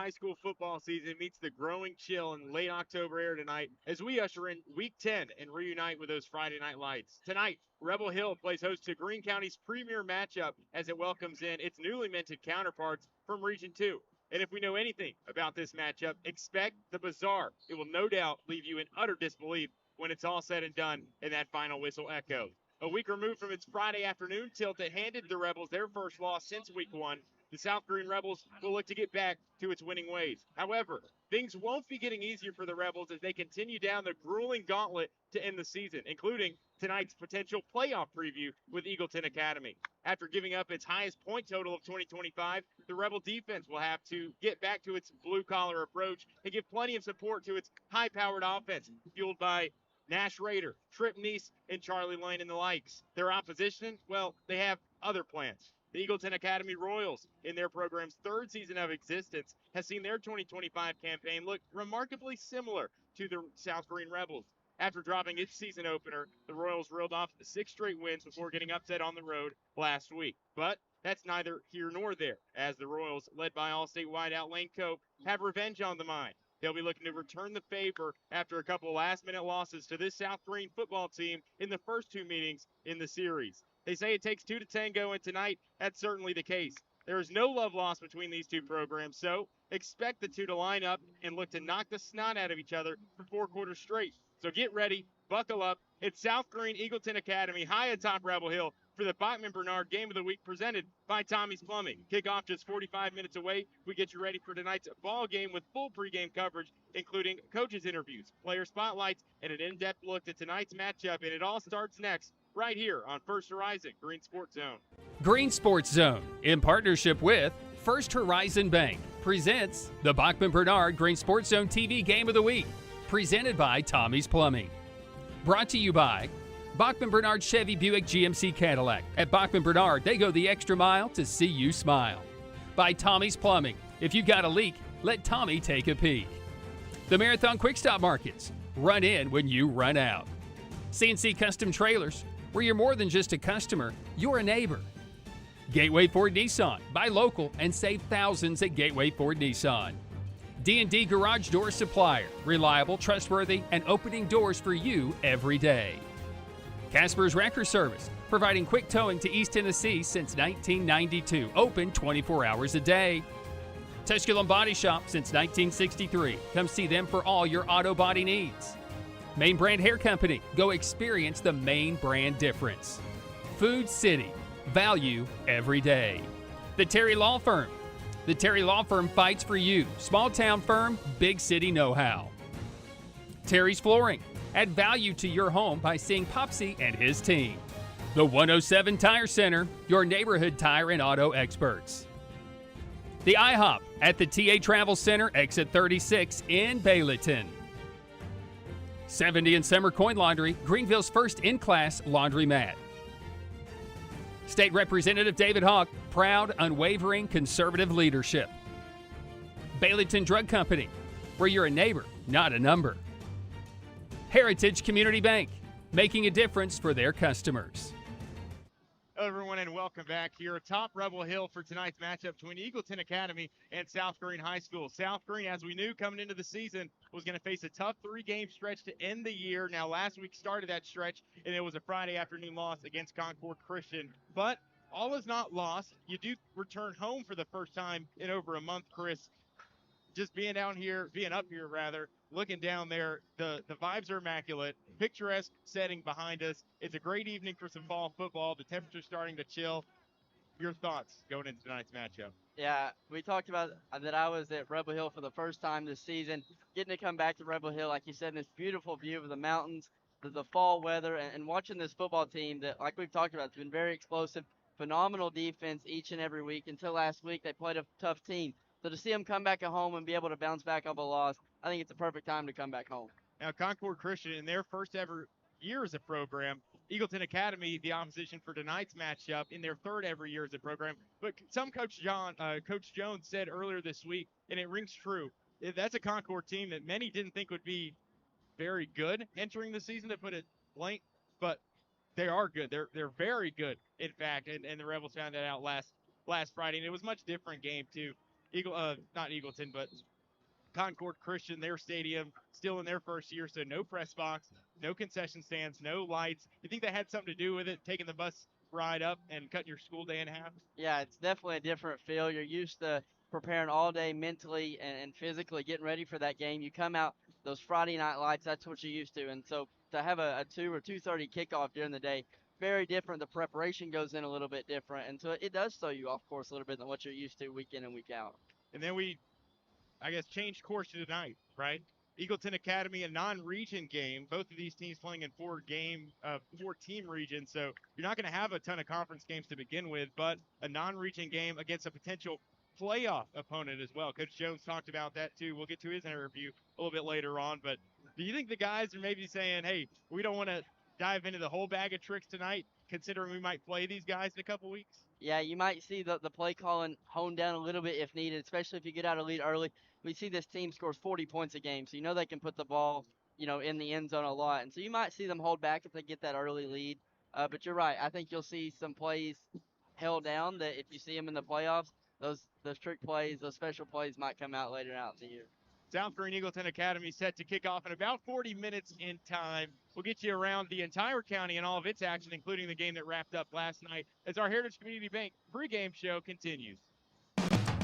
high school football season meets the growing chill in late October air tonight as we usher in Week 10 and reunite with those Friday night lights. Tonight, Rebel Hill plays host to Greene County's premier matchup as it welcomes in its newly minted counterparts from Region 2. And if we know anything about this matchup, expect the bizarre. It will no doubt leave you in utter disbelief when it's all said and done and that final whistle echoes. A week removed from its Friday afternoon tilt that handed the Rebels their first loss since Week 1, the South Greene Rebels will look to get back to its winning ways. However, things won't be getting easier for the Rebels as they continue down the grueling gauntlet to end the season, including tonight's potential playoff preview with Eagleton Academy. After giving up its highest point total of 2025, the Rebel defense will have to get back to its blue-collar approach and give plenty of support to its high-powered offense, fueled by Nash Rader, Trip Neese, and Charlie Lane and the likes. Their opposition, well, they have other plans. The Eagleton Academy Royals, in their program's third season of existence, has seen their 2025 campaign look remarkably similar to the South Greene Rebels. After dropping its season opener, the Royals reeled off 6 straight wins before getting upset on the road last week. But that's neither here nor there, as the Royals, led by All-State wideout Lane Cope, have revenge on the mind. They'll be looking to return the favor after a couple last-minute losses to this South Greene football team in the first 2 meetings in the series. They say it takes 2 to tango, and tonight, that's certainly the case. There is no love lost between these two programs, so expect the two to line up and look to knock the snot out of each other for 4 quarters straight. So get ready, buckle up. It's South Greene Eagleton Academy high atop Rebel Hill for the Bachman Bernard Game of the Week presented by Tommie's Plumbing. Kickoff just 45 minutes away. We get you ready for tonight's ball game with full pregame coverage, including coaches' interviews, player spotlights, and an in-depth look at tonight's matchup. And it all starts next, right here on First Horizon Green Sports Zone. Green Sports Zone, in partnership with First Horizon Bank, presents the Bachman Bernard Green Sports Zone TV Game of the Week, presented by Tommie's Plumbing. Brought to you by Bachman Bernard Chevy Buick GMC Cadillac. At Bachman Bernard, they go the extra mile to see you smile. By Tommie's Plumbing. If you got a leak, let Tommie take a peek. The Marathon Quick Stop Markets. Run in when you run out. CNC Custom Trailers, where you're more than just a customer, you're a neighbor. Gateway Ford Nissan. Buy local and save thousands at Gateway Ford Nissan. D&D Garage Door Supplier. Reliable, trustworthy, and opening doors for you every day. Casper's Wrecker Service, providing quick towing to East Tennessee since 1992. Open 24 hours a day. Tusculum Body Shop since 1963. Come see them for all your auto body needs. Main Brand Hair Company. Go experience the Main Brand difference. Food City. Value every day. The Terry Law Firm. The Terry Law Firm fights for you. Small town firm, big city know-how. Terry's Flooring. Add value to your home by seeing Popsy and his team. The 107 Tire Center, your neighborhood tire and auto experts. The IHOP at the TA Travel Center, exit 36 in Eagleton. 70 and Summer Coin Laundry, Greenville's first in-class laundromat. State Representative David Hawk, proud, unwavering conservative leadership. Eagleton Drug Company, where you're a neighbor, not a number. Heritage Community Bank, making a difference for their customers. Hello, everyone, and welcome back here atop Rebel Hill for tonight's matchup between Eagleton Academy and South Greene High School. South Greene, as we knew coming into the season, was going to face a tough 3-game stretch to end the year. Now, last week started that stretch, and it was a Friday afternoon loss against Concord Christian. But all is not lost. You do return home for the first time in over a month, Chris. Just being up here, looking down there, the vibes are immaculate. Picturesque setting behind us. It's a great evening for some fall football. The temperature's starting to chill. Your thoughts going into tonight's matchup? Yeah, we talked about that I was at Rebel Hill for the first time this season. Getting to come back to Rebel Hill, like you said, in this beautiful view of the mountains, the fall weather, and watching this football team that, like we've talked about, it's been very explosive, phenomenal defense each and every week. Until last week, they played a tough team. So to see them come back at home and be able to bounce back off a loss, I think it's a perfect time to come back home. Now, Concord Christian, in their first ever year as a program, Eagleton Academy, the opposition for tonight's matchup, in their third ever year as a program. But some Coach Jones said earlier this week, and it rings true, that's a Concord team that many didn't think would be very good entering the season, to put it blank, but they are good. They're very good, in fact, and the Rebels found that out last Friday, and it was a much different game, too. not Eagleton, but Concord Christian, their stadium, still in their first year, so no press box, no concession stands, no lights. You think that had something to do with it, taking the bus ride up and cutting your school day in half? Yeah, it's definitely a different feel. You're used to preparing all day mentally and physically, getting ready for that game. You come out those Friday night lights, that's what you're used to. And so to have a 2 or 2:30 kickoff during the day, very different. The preparation goes in a little bit different, and so it does throw you off course a little bit than what you're used to week in and week out. And then we, I guess, changed course tonight, right? Eagleton Academy, a non-region game. Both of these teams playing in four-team regions, so you're not going to have a ton of conference games to begin with, but a non-region game against a potential playoff opponent as well. Coach Jones talked about that too. We'll get to his interview a little bit later on, but do you think the guys are maybe saying, hey, we don't want to dive into the whole bag of tricks tonight, considering we might play these guys in a couple weeks? Yeah, you might see the play calling honed down a little bit if needed, especially if you get out a lead early. We see this team scores 40 points a game, so you know they can put the ball, in the end zone a lot. And so you might see them hold back if they get that early lead. But you're right. I think you'll see some plays held down that if you see them in the playoffs, those trick plays, those special plays might come out later out in the year. South Greene Eagleton Academy set to kick off in about 40 minutes in time. We'll get you around the entire county and all of its action, including the game that wrapped up last night, as our Heritage Community Bank pregame show continues.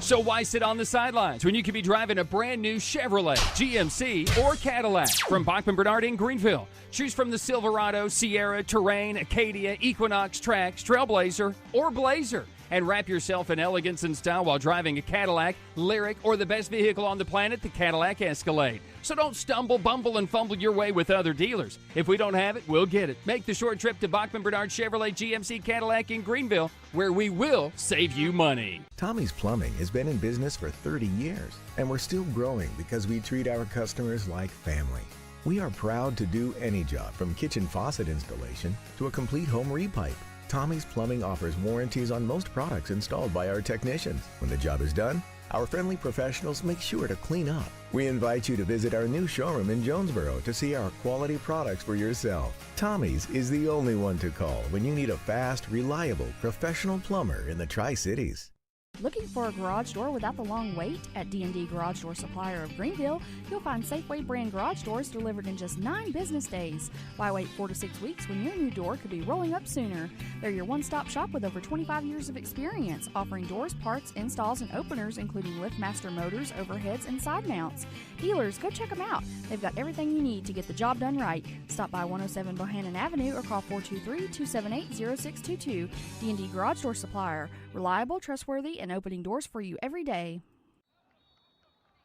So why sit on the sidelines when you could be driving a brand new Chevrolet, GMC, or Cadillac from Bachman Bernard in Greenville? Choose from the Silverado, Sierra, Terrain, Acadia, Equinox, Trax, Trailblazer, or Blazer. And wrap yourself in elegance and style while driving a Cadillac, Lyric, or the best vehicle on the planet, the Cadillac Escalade. So don't stumble, bumble, and fumble your way with other dealers. If we don't have it, we'll get it. Make the short trip to Bachman Bernard Chevrolet GMC Cadillac in Greenville, where we will save you money. Tommie's Plumbing has been in business for 30 years, and we're still growing because we treat our customers like family. We are proud to do any job from kitchen faucet installation to a complete home repipe. Tommie's Plumbing offers warranties on most products installed by our technicians. When the job is done, our friendly professionals make sure to clean up. We invite you to visit our new showroom in Jonesboro to see our quality products for yourself. Tommie's is the only one to call when you need a fast, reliable, professional plumber in the Tri-Cities. Looking for a garage door without the long wait? At D&D Garage Door Supplier of Greenville, you'll find Safeway brand garage doors delivered in just 9 business days. Why wait 4 to 6 weeks when your new door could be rolling up sooner? They're your one-stop shop with over 25 years of experience, offering doors, parts, installs, and openers, including LiftMaster motors, overheads, and side mounts. Dealers, go check them out. They've got everything you need to get the job done right. Stop by 107 Bohannon Avenue or call 423-278-0622. D&D Garage Door Supplier. Reliable, trustworthy, and opening doors for you every day.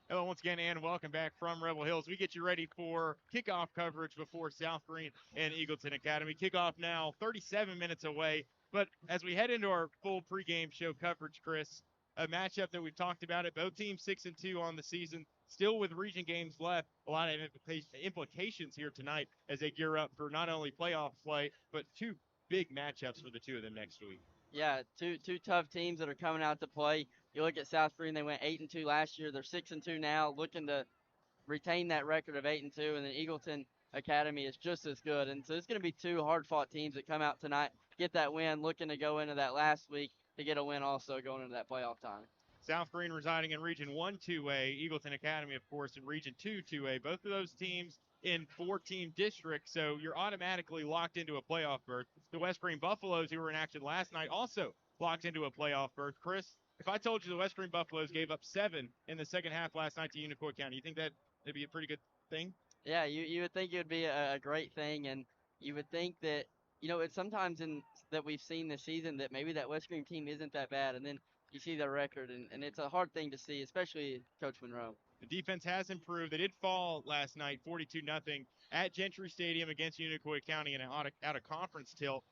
Hello once again, and welcome back from Rebel Hills. We get you ready for kickoff coverage before South Greene and Eagleton Academy. Kickoff now 37 minutes away. But as we head into our full pregame show coverage, Chris, a matchup that we've talked about it, both teams 6-2 on the season, still with region games left. A lot of implications here tonight as they gear up for not only playoff play, but 2 big matchups for the 2 of them next week. Yeah, two tough teams that are coming out to play. You look at South Greene; they went 8-2 last year. They're 6-2 now, looking to retain that record of 8-2. And then Eagleton Academy is just as good. And so it's going to be 2 hard-fought teams that come out tonight, get that win, looking to go into that last week to get a win also going into that playoff time. South Greene residing in Region 1 2A, Eagleton Academy, of course, in Region 2 2A. Both of those teams in 4-team districts, so you're automatically locked into a playoff berth. The West Greene Buffaloes, who were in action last night, also locked into a playoff berth. Chris, if I told you the West Greene Buffaloes gave up 7 in the second half last night to Unicoi County, you think that would be a pretty good thing? Yeah, you would think it would be a great thing, and you would think that, it's sometimes that we've seen this season that maybe that West Greene team isn't that bad, and then you see their record, and it's a hard thing to see, especially Coach Monroe. The defense has improved. They did fall last night 42-0 at Gentry Stadium against Unicoi County in an out-of-conference tilt,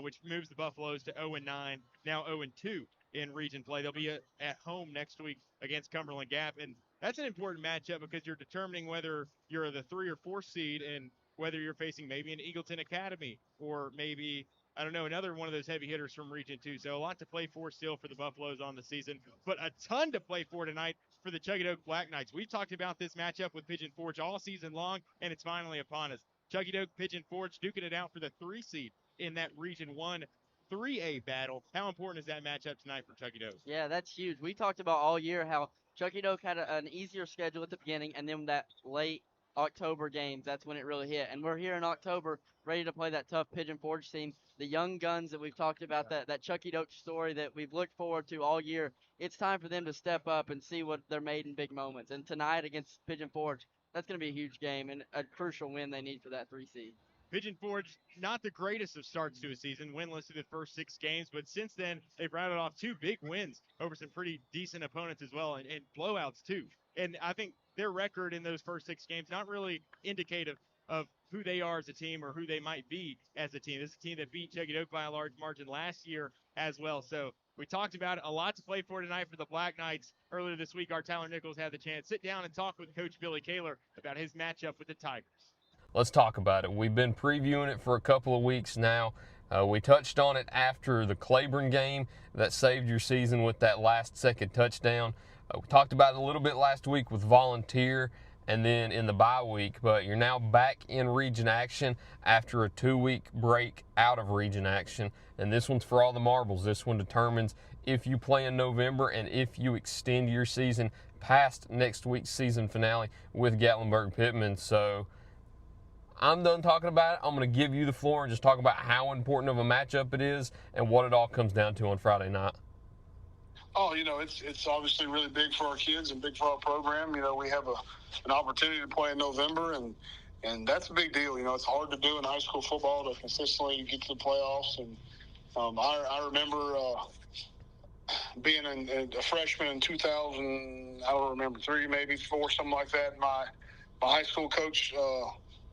which moves the Buffaloes to 0-9, now 0-2 in region play. They'll be at home next week against Cumberland Gap, and that's an important matchup because you're determining whether you're the 3 or 4 seed and whether you're facing maybe an Eagleton Academy or maybe, I don't know, another one of those heavy hitters from Region 2. So a lot to play for still for the Buffaloes on the season, but a ton to play for tonight for the Chuggadoke Black Knights. We've talked about this matchup with Pigeon Forge all season long, and it's finally upon us. Chuggadoke, Pigeon Forge duking it out for the 3 seed in that Region 1 3A battle. How important is that matchup tonight for Chuggadoke? Yeah, that's huge. We talked about all year how Chucky Doak had an easier schedule at the beginning, and then that late October games, that's when it really hit. And we're here in October, ready to play that tough Pigeon Forge team. The young guns that we've talked about, that Chucky Doak story that we've looked forward to all year, it's time for them to step up and see what they're made in big moments. And tonight against Pigeon Forge, that's going to be a huge game and a crucial win they need for that 3 seed. Pigeon Forge, not the greatest of starts to a season, winless through the first 6 games, but since then, they've rounded off 2 big wins over some pretty decent opponents as well, and blowouts too. And I think their record in those first 6 games, not really indicative of who they are as a team or who they might be as a team. This is a team that beat Chucky Doak by a large margin last year as well. So we talked about it, a lot to play for tonight for the Black Knights. Earlier this week, our Tyler Nichols had the chance to sit down and talk with Coach Billy Kaler about his matchup with the Tigers. Let's talk about it. We've been previewing it for a couple of weeks now. We touched on it after the Claiborne game that saved your season with that last-second touchdown. We talked about it a little bit last week with Volunteer and then in the bye week, but you're now back in region action after a 2-week break out of region action. And this one's for all the marbles. This one determines if you play in November and if you extend your season past next week's season finale with Gatlinburg-Pittman. So I'm done talking about it. I'm going to give you the floor and just talk about how important of a matchup it is and what it all comes down to on Friday night. Oh, it's obviously really big for our kids and big for our program. We have an opportunity to play in November, and that's a big deal. It's hard to do in high school football to consistently get to the playoffs. And I remember being a freshman in 2000, I don't remember, 3, maybe 4, something like that. My high school coach,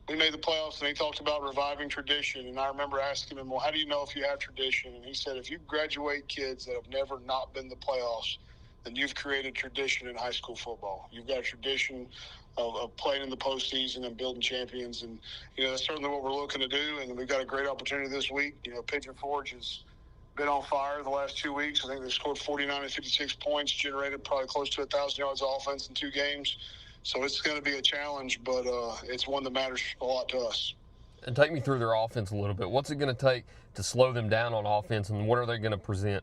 we made the playoffs, and he talked about reviving tradition. And I remember asking him, well, how do you know if you have tradition? And he said, if you graduate kids that have never not been to the playoffs, then you've created tradition in high school football. You've got a tradition of playing in the postseason and building champions. And, that's certainly what we're looking to do. And we've got a great opportunity this week. Pigeon Forge has been on fire the last 2 weeks. I think they scored 49 and 56 points, generated probably close to 1,000 yards of offense in 2 games. So it's going to be a challenge, but it's one that matters a lot to us. And take me through their offense a little bit. What's it going to take to slow them down on offense, and what are they going to present?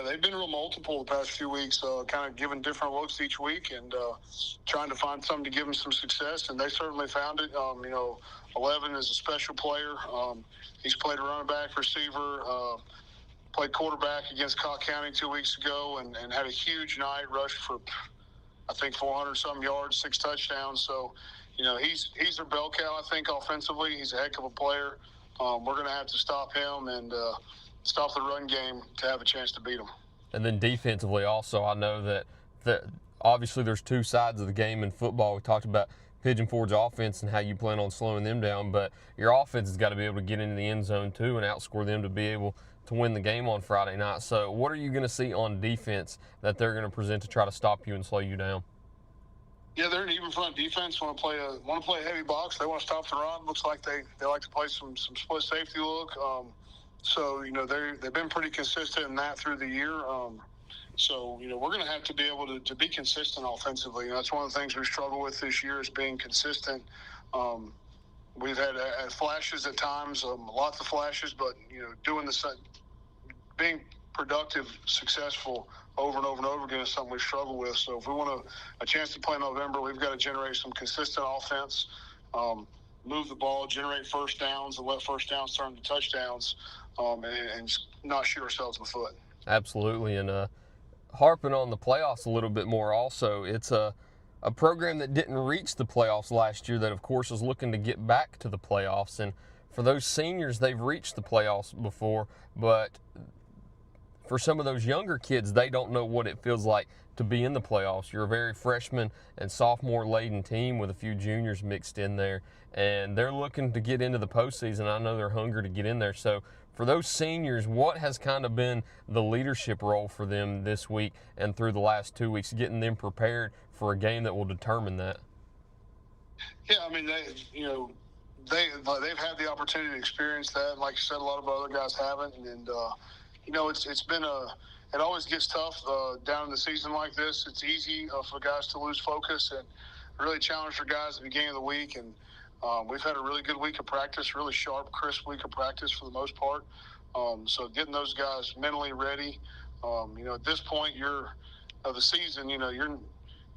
They've been real multiple the past few weeks, kind of giving different looks each week and trying to find something to give them some success, and they certainly found it. 11 is a special player. He's played running back, receiver, played quarterback against Cott County 2 weeks ago and had a huge night, rushed for I think 400-something yards, 6 touchdowns. So, he's their bell cow, I think, offensively. He's a heck of a player. We're going to have to stop him and stop the run game to have a chance to beat him. And then defensively also, I know that obviously there's 2 sides of the game in football. We talked about Pigeon Forge offense and how you plan on slowing them down, but your offense has got to be able to get into the end zone too and outscore them to be able to win the game on Friday night. So what are you going to see on defense that they're going to present to try to stop you and slow you down? Yeah, they're an even front defense. Want to play a heavy box. They want to stop the run. Looks like they like to play some split safety look. So they've been pretty consistent in that through the year. So we're going to have to be able to be consistent offensively. That's one of the things we struggle with this year is being consistent. We've had flashes at times, lots of flashes, but being productive, successful over and over and over again is something we struggle with. So if we want a chance to play in November, we've got to generate some consistent offense, move the ball, generate first downs, and let first downs turn to touchdowns, and not shoot ourselves in the foot. Absolutely, and harping on the playoffs a little bit more also, it's a program that didn't reach the playoffs last year that, of course, is looking to get back to the playoffs. And for those seniors, they've reached the playoffs before, but for some of those younger kids, they don't know what it feels like to be in the playoffs. You're a very freshman and sophomore-laden team with a few juniors mixed in there, and they're looking to get into the postseason. I know they're hungry to get in there. So for those seniors, what has kind of been the leadership role for them this week and through the last 2 weeks, getting them prepared for a game that will determine that? Yeah, I mean, they've had the opportunity to experience that. And like you said, a lot of other guys haven't. And it's been it always gets tough down in the season like this. It's easy for guys to lose focus and really challenge for guys at the beginning of the week. And we've had a really good week of practice, really sharp, crisp week of practice for the most part. So getting those guys mentally ready, at this point, you're of the season, you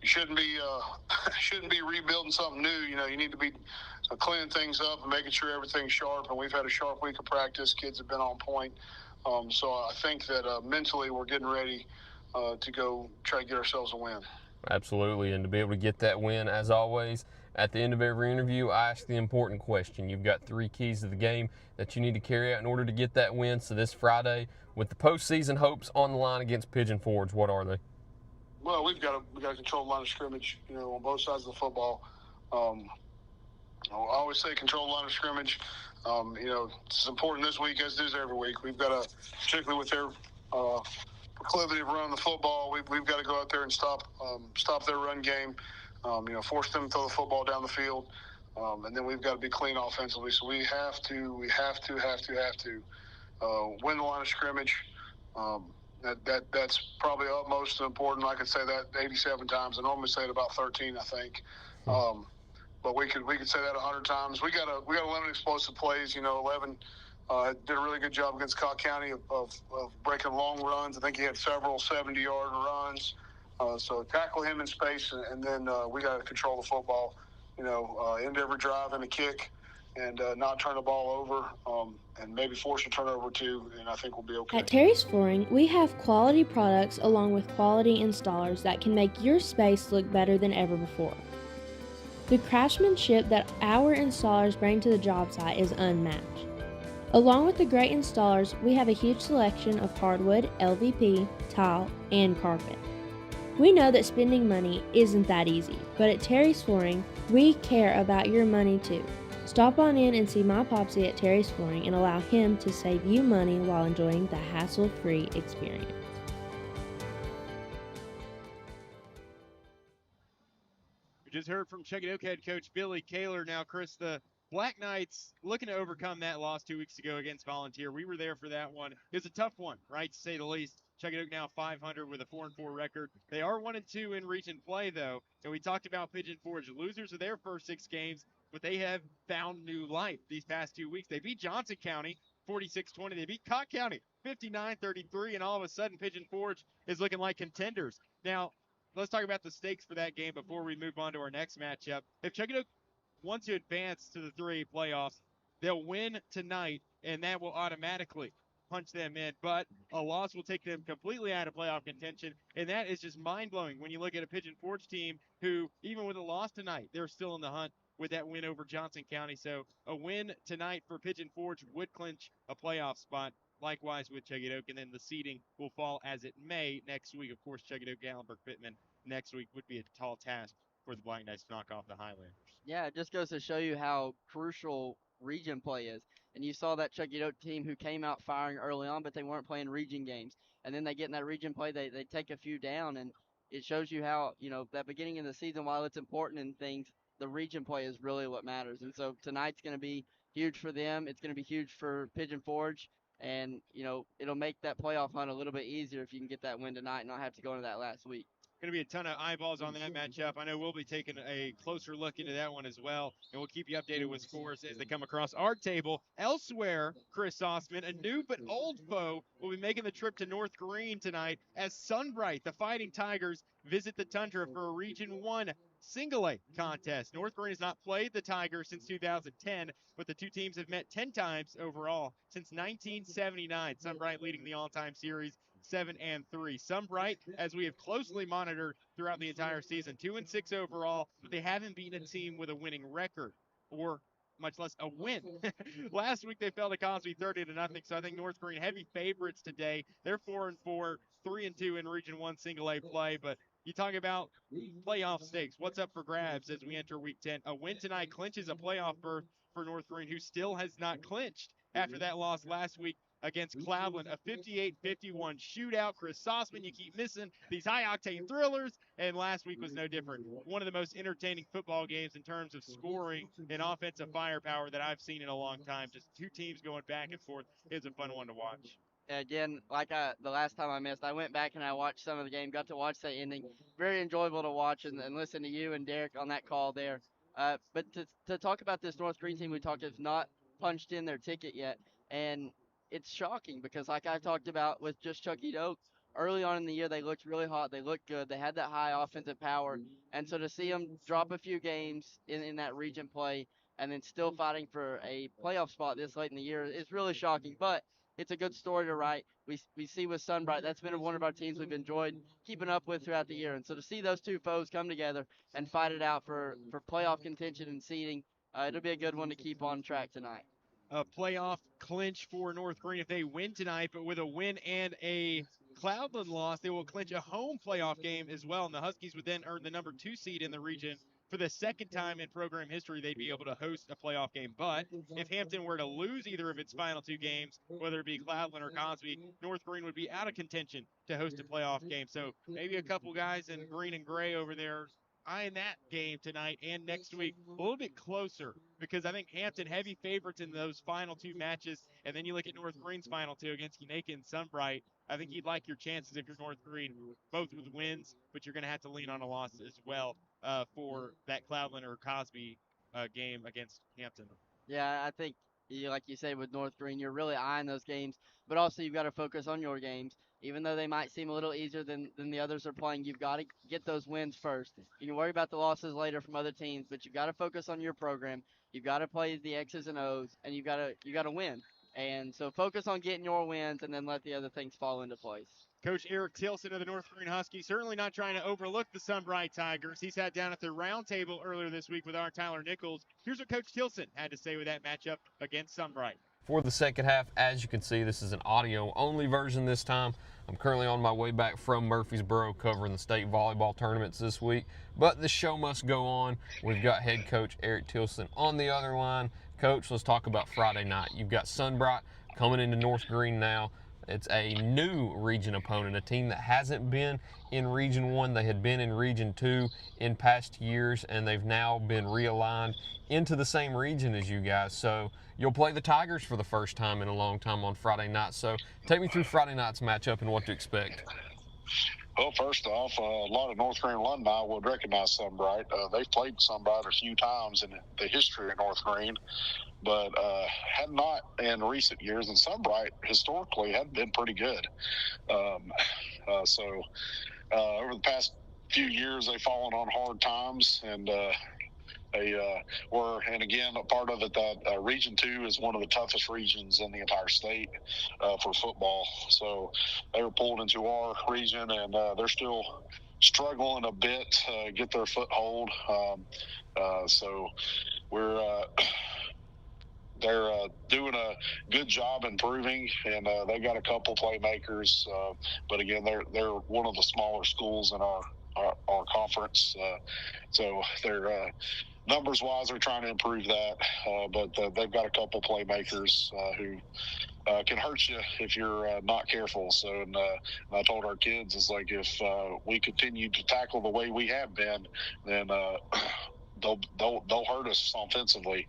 shouldn't be shouldn't be rebuilding something new. You need to be cleaning things up and making sure everything's sharp. And we've had a sharp week of practice. Kids have been on point. So I think that mentally we're getting ready to go try to get ourselves a win. Absolutely, and to be able to get that win, as always, at the end of every interview, I ask the important question. You've got 3 keys to the game that you need to carry out in order to get that win. So this Friday, with the postseason hopes on the line against Pigeon Forge, what are they? Well, we've got to control the line of scrimmage, on both sides of the football. I always say control the line of scrimmage. It's important this week as it is every week. We've got to, particularly with their proclivity of running the football, we've got to go out there and stop their run game. Force them to throw the football down the field, and then we've got to be clean offensively. So we have to win the line of scrimmage. That's probably utmost important. I could say that 87 times. I normally say it about 13, I think. But we could say that 100 times. We got to limit explosive plays. 11 did a really good job against Cobb County of breaking long runs. I think he had several 70-yard runs. So tackle him in space, and then we got to control the football. End every drive and a kick, and not turn the ball over, and maybe force a turnover too, and I think we'll be okay. At Terry's Flooring, we have quality products along with quality installers that can make your space look better than ever before. The craftsmanship that our installers bring to the job site is unmatched. Along with the great installers, we have a huge selection of hardwood, LVP, tile, and carpet. We know that spending money isn't that easy, but at Terry's Flooring, we care about your money too. Stop on in and see my Popsy at Terry's Flooring and allow him to save you money while enjoying the hassle-free experience. We just heard from Checkadoke head coach Billy Kaler. Now, Chris, the Black Knights looking to overcome that loss 2 weeks ago against Volunteer. We were there for that one. It was a tough one, right, to say the least. Checkadoke now 500 with a 4-4 record. They are 1-2 in region play, though. And we talked about Pigeon Forge, losers of their first 6 games, but they have found new life these past 2 weeks. They beat Johnson County 46-20. They beat Cobb County 59-33, and all of a sudden Pigeon Forge is looking like contenders. Now, let's talk about the stakes for that game before we move on to our next matchup. If Checkadoke wants to advance to the 3A playoffs, they'll win tonight, and that will automatically punch them in. But a loss will take them completely out of playoff contention, and that is just mind-blowing when you look at a Pigeon Forge team who, even with a loss tonight, they're still in the hunt with that win over Johnson County. So a win tonight for Pigeon Forge would clinch a playoff spot. Likewise with Checkadoke, and then the seeding will fall as it may next week. Of course, Checkadoke, Gallenberg, Pittman next week would be a tall task for the Black Knights to knock off the Highlanders. Yeah, it just goes to show you how crucial region play is. And you saw that Checkadoke team who came out firing early on, but they weren't playing region games. And then they get in that region play, they take a few down, and it shows you how, that beginning of the season, while it's important in things, the region play is really what matters. And so tonight's going to be huge for them. It's going to be huge for Pigeon Forge. And, it'll make that playoff hunt a little bit easier if you can get that win tonight and not have to go into that last week. Going to be a ton of eyeballs on that matchup. I know we'll be taking a closer look into that one as well, and we'll keep you updated with scores as they come across our table. Elsewhere, Chris Osman, a new but old foe, will be making the trip to North Greene tonight as Sunbright, the Fighting Tigers, visit the Tundra for a Region 1 Single A contest. North Greene has not played the Tigers since 2010, but the two teams have met 10 times overall since 1979. Sunbright leading the all-time series 7-3. Sunbright, as we have closely monitored throughout the entire season, 2-6 overall, but they haven't beaten a team with a winning record, or much less a win. Last week they fell to Cosby 30-0, so I think North Greene heavy favorites today. They're 4-4, 3-2 in Region 1 Single A play, but you talk about playoff stakes. What's up for grabs as we enter Week 10? A win tonight clinches a playoff berth for North Greene, who still has not clinched after that loss last week against Cloudland, a 58-51 shootout. Chris Sossman, you keep missing these high-octane thrillers, and last week was no different. One of the most entertaining football games in terms of scoring and offensive firepower that I've seen in a long time. Just two teams going back and forth. It was a fun one to watch. Again, the last time I missed, I went back and I watched some of the game, got to watch the ending. Very enjoyable to watch and listen to you and Derek on that call there. But to talk about this North Greene team we talked has not punched in their ticket yet, and it's shocking because like I talked about with just Checkadoke, early on in the year, they looked really hot. They looked good. They had that high offensive power. And so to see them drop a few games in that region play and then still fighting for a playoff spot this late in the year is really shocking. But it's a good story to write. We see with Sunbright, that's been one of our teams we've enjoyed keeping up with throughout the year. And so to see those two foes come together and fight it out for playoff contention and seeding, it'll be a good one to keep on track tonight. A playoff clinch for North Greene if they win tonight, but with a win and a Cloudland loss, they will clinch a home playoff game as well, and the Huskies would then earn the number 2 seed in the region. For the second time in program history, they'd be able to host a playoff game. But if Hampton were to lose either of its final 2 games, whether it be Cloudland or Cosby, North Greene would be out of contention to host a playoff game. So maybe a couple guys in green and gray over there eyeing that game tonight and next week a little bit closer, because I think Hampton heavy favorites in those final 2 matches, and then you look at North Greene's final 2 against Unaka and Sunbright. I think you'd like your chances if you're North Greene, both with wins, but you're going to have to lean on a loss as well for that Cloudland or Cosby game against Hampton. Yeah, I think, like you say, with North Greene, you're really eyeing those games, but also you've got to focus on your games. Even though they might seem a little easier than the others are playing, you've got to get those wins first. You can worry about the losses later from other teams, but you've got to focus on your program. You've got to play the X's and O's, and you got to win. And so focus on getting your wins, and then let the other things fall into place. Coach Eric Tilson of the North Greene Huskies certainly not trying to overlook the Sunbright Tigers. He sat down at the round table earlier this week with our Tyler Nichols. Here's what Coach Tilson had to say with that matchup against Sunbright. For the second half, as you can see, this is an audio-only version this time. I'm currently on my way back from Murfreesboro covering the state volleyball tournaments this week, but the show must go on. We've got head coach Eric Tilson on the other line. Coach, let's talk about Friday night. You've got Sunbright coming into North Greene now. It's a new region opponent, a team that hasn't been in Region 1. They had been in Region 2 in past years, and they've now been realigned into the same region as you guys. So you'll play the Tigers for the first time in a long time on Friday night. So take me through Friday night's matchup and what to expect. Well, first off, a lot of North Greene alumni would recognize Sunbright. They've played Sunbright a few times in the history of North Greene, but had not in recent years. And Sunbright historically had been pretty good. So over the past few years, they've fallen on hard times, and they were, and again, a part of it that Region 2 is one of the toughest regions in the entire state for football. So they were pulled into our region, and they're still struggling a bit to get their foothold. So they're doing a good job improving, and they got a couple playmakers. But again, they're one of the smaller schools in our conference. So they're numbers-wise, they're trying to improve that, but they've got a couple playmakers who can hurt you if you're not careful. So, and I told our kids, is like, if we continue to tackle the way we have been, then they'll hurt us offensively.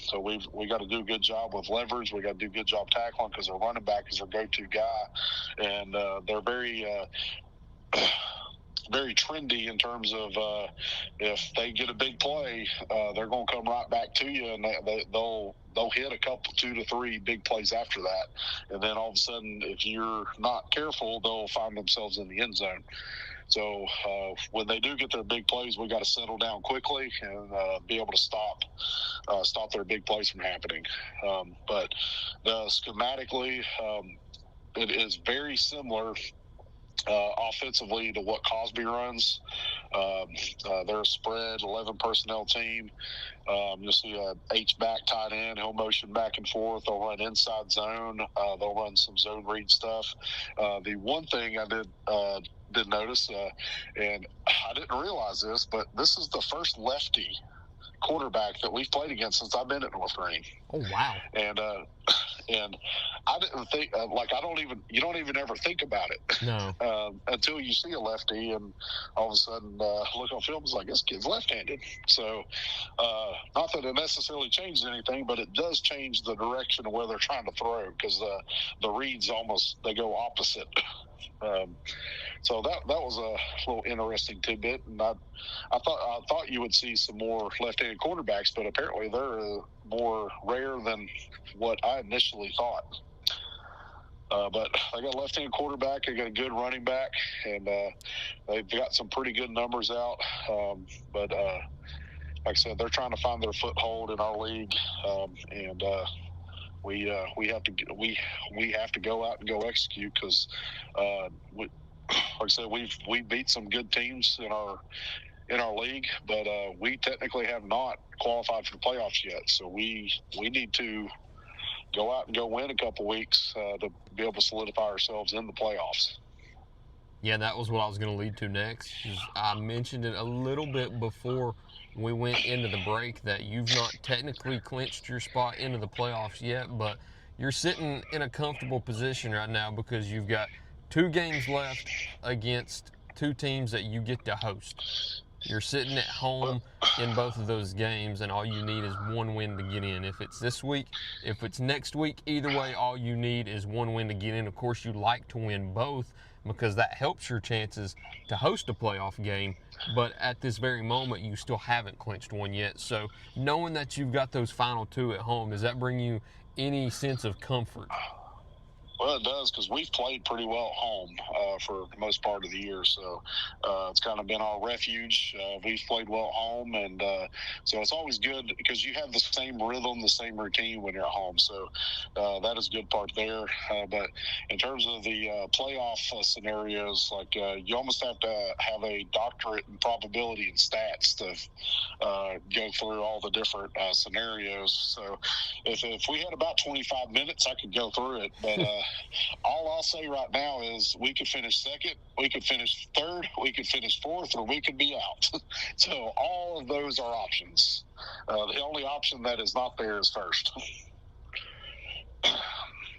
So we got to do a good job with leverage. We got to do a good job tackling, because their running back is our go-to guy, and they're very trendy in terms of if they get a big play, they're going to come right back to you, and they'll hit a couple, 2 to 3 big plays after that. And then all of a sudden, if you're not careful, they'll find themselves in the end zone. So when they do get their big plays, we got to settle down quickly and be able to stop their big plays from happening. But schematically, it is very similar offensively to what Cosby runs. They're a spread 11 personnel team. You'll see a H-back tight end. He'll motion back and forth. They'll run inside zone. They'll run some zone read stuff. The one thing I did notice, and I didn't realize this, but this is the first lefty quarterback that we've played against since I've been at North Greene. Oh, wow. And I didn't think, you don't even ever think about it. No. Until you see a lefty, and all of a sudden look on film, it's like, this kid's left-handed. So not that it necessarily changes anything, but it does change the direction of where they're trying to throw, because the reads they go opposite. So that was a little interesting tidbit, and I thought you would see some more left-handed quarterbacks, but apparently they're more rare than what I initially thought. But they got a left-hand quarterback. They got a good running back, and they've got some pretty good numbers out. But like I said, they're trying to find their foothold in our league, and we have to go out and go execute because, like I said, we beat some good teams in our league, but we technically have not qualified for the playoffs yet. So we need to go out and go win a couple weeks to be able to solidify ourselves in the playoffs. Yeah, that was what I was going to lead to next. I mentioned it a little bit before we went into the break that you've not technically clinched your spot into the playoffs yet, but you're sitting in a comfortable position right now because you've got 2 games left against 2 teams that you get to host. You're sitting at home in both of those games, and all you need is 1 win to get in. If it's this week, if it's next week, either way, all you need is 1 win to get in. Of course, you'd like to win both because that helps your chances to host a playoff game. But at this very moment, you still haven't clinched one yet. So knowing that you've got those final 2 at home, does that bring you any sense of comfort? Well, it does because we've played pretty well at home for the most part of the year. So it's kind of been our refuge. We've played well at home, and so it's always good because you have the same rhythm, the same routine when you're at home. So that is a good part there. But in terms of the playoff scenarios, like you almost have to have a doctorate in probability and stats to go through all the different scenarios. So if we had about 25 minutes, I could go through it. But all I'll say right now is we could finish second, we could finish third, we could finish fourth, or we could be out. So all of those are options. The only option that is not there is first.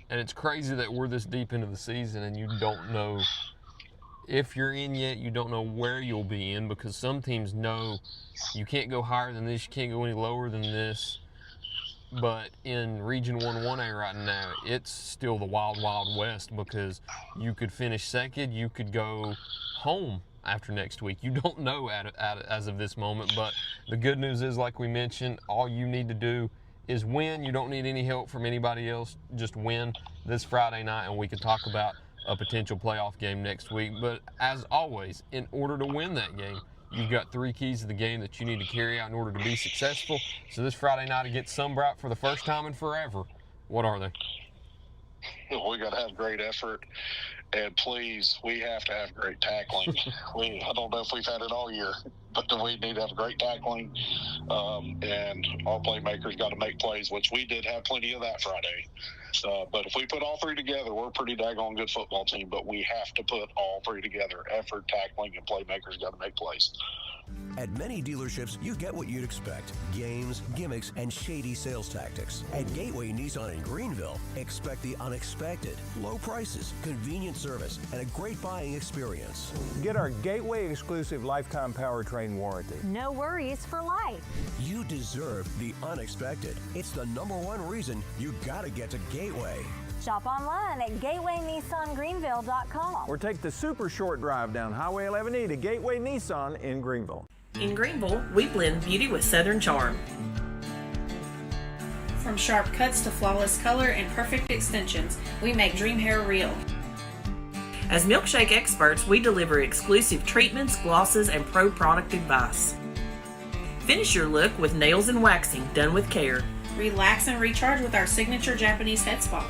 And it's crazy that we're this deep into the season and you don't know if you're in yet. You don't know where you'll be in because some teams know you can't go higher than this, you can't go any lower than this. But in Region 1 1A right now, it's still the wild, wild west because you could finish second, you could go home after next week. You don't know as of this moment, but the good news is, like we mentioned, all you need to do is win. You don't need any help from anybody else. Just win this Friday night, and we can talk about a potential playoff game next week. But as always, in order to win that game, you've got 3 keys to the game that you need to carry out in order to be successful. So this Friday night against Sunbright for the first time in forever, what are they? We got to have great effort, and please, we have to have great tackling. I don't know if we've had it all year, but we need to have great tackling, and our playmakers got to make plays, which we did have plenty of that Friday. But if we put all 3 together, we're a pretty daggone good football team, but we have to put all 3 together. Effort, tackling, and playmakers got to make plays. At many dealerships, you get what you'd expect. Games, gimmicks, and shady sales tactics. At Gateway Nissan in Greenville, expect the unexpected. Low prices, convenient service, and a great buying experience. Get our Gateway exclusive lifetime powertrain warranty. No worries for life. You deserve the unexpected. It's the #1 reason you gotta get to Gateway. Shop online at GatewayNissanGreenville.com. Or take the super short drive down Highway 11E to Gateway Nissan in Greenville. In Greenville, we blend beauty with Southern charm. From sharp cuts to flawless color and perfect extensions, we make dream hair real. As milkshake experts, we deliver exclusive treatments, glosses, and pro product advice. Finish your look with nails and waxing done with care. Relax and recharge with our signature Japanese head spa.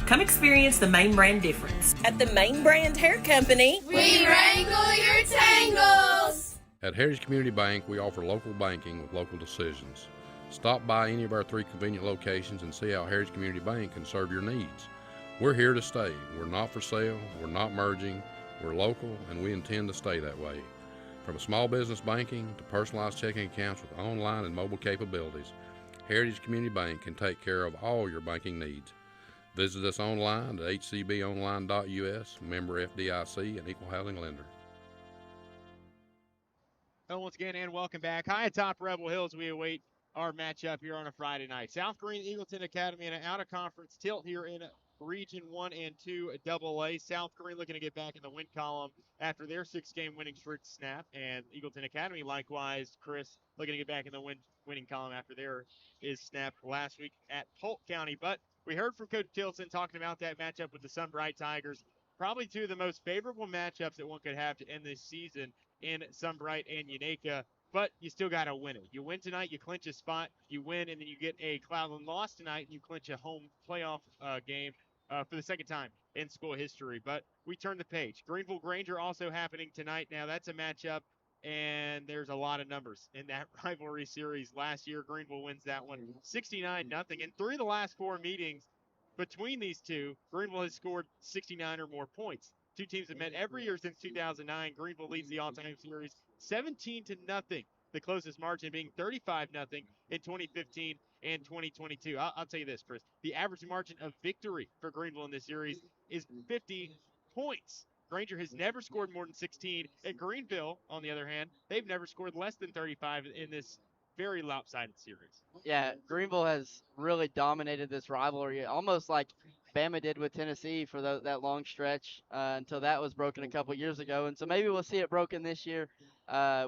Come experience the Main Brand difference. At the Main Brand Hair Company, we wrangle your tangles! At Heritage Community Bank, we offer local banking with local decisions. Stop by any of our 3 convenient locations and see how Heritage Community Bank can serve your needs. We're here to stay. We're not for sale, we're not merging, we're local, and we intend to stay that way. From small business banking to personalized checking accounts with online and mobile capabilities, Heritage Community Bank can take care of all your banking needs. Visit us online at hcbonline.us, member FDIC, and equal housing lender. Hello once again, and welcome back. High atop Rebel Hill as we await our matchup here on a Friday night. South Greene Eagleton Academy in an out-of-conference tilt here in Region 1 and 2 AA. South Greene looking to get back in the win column after their 6-game winning streak snap. And Eagleton Academy, likewise, Chris, looking to get back in the winning column after their is snapped last week at Polk County. But we heard from Coach Tilson talking about that matchup with the Sunbright Tigers. Probably two of the most favorable matchups that one could have to end this season in Sunbright and Unaka. But you still got to win it. You win tonight, you clinch a spot. You win, and then you get a Cloudland loss tonight, and you clinch a home playoff game for the second time in school history. But we turn the page. Greenville Granger also happening tonight. Now, that's a matchup, and there's a lot of numbers in that rivalry series. Last year, Greenville wins that one 69-0. In 3 of the last 4 meetings between these two, Greenville has scored 69 or more points. Two teams have met every year since 2009. Greenville leads the all-time series 17-0. The closest margin being 35-0 in 2015 and 2022. I'll tell you this, Chris. The average margin of victory for Greenville in this series is 50 points. Granger has never scored more than 16. And Greenville, on the other hand, they've never scored less than 35 in this very lopsided series. Yeah, Greenville has really dominated this rivalry, almost like Bama did with Tennessee for that long stretch until that was broken a couple years ago. And so maybe we'll see it broken this year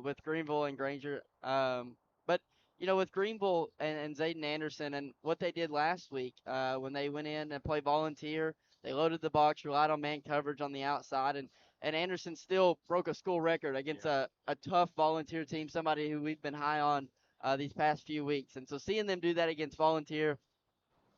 with Greenville and Granger. But, you know, with Greenville and Zayden Anderson and what they did last week when they went in and played volunteer, they loaded the box, relied on man coverage on the outside, and Anderson still broke a school record against a tough volunteer team, somebody who we've been high on these past few weeks. And so seeing them do that against volunteer,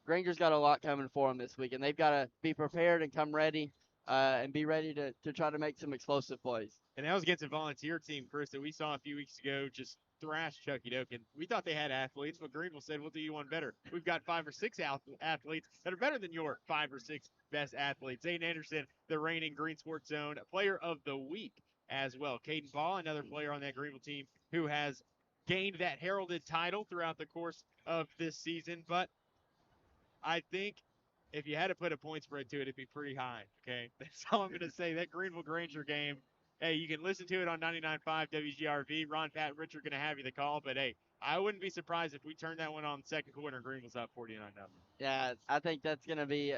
Granger's got a lot coming for them this week, and they've got to be prepared and come ready and be ready to try to make some explosive plays. And that was against a volunteer team, Chris, that we saw a few weeks ago just thrash Chucky Doken. We thought they had athletes, but Greenville said, we'll do you one better. We've got 5 or 6 athletes that are better than your 5 or 6 best athletes. Zayden Anderson, the reigning Green Sports Zone Player of the Week as well. Caden Ball, another player on that Greenville team who has gained that heralded title throughout the course of this season. But I think if you had to put a point spread to it, it'd be pretty high, okay? That's all I'm going to say. That Greenville-Granger game, hey, you can listen to it on 99.5 WGRV. Ron, Pat, and Rich are going to have you the call. But, hey, I wouldn't be surprised if we turn that one on second quarter and Greenville's up 49-0. Yeah, I think that's going to be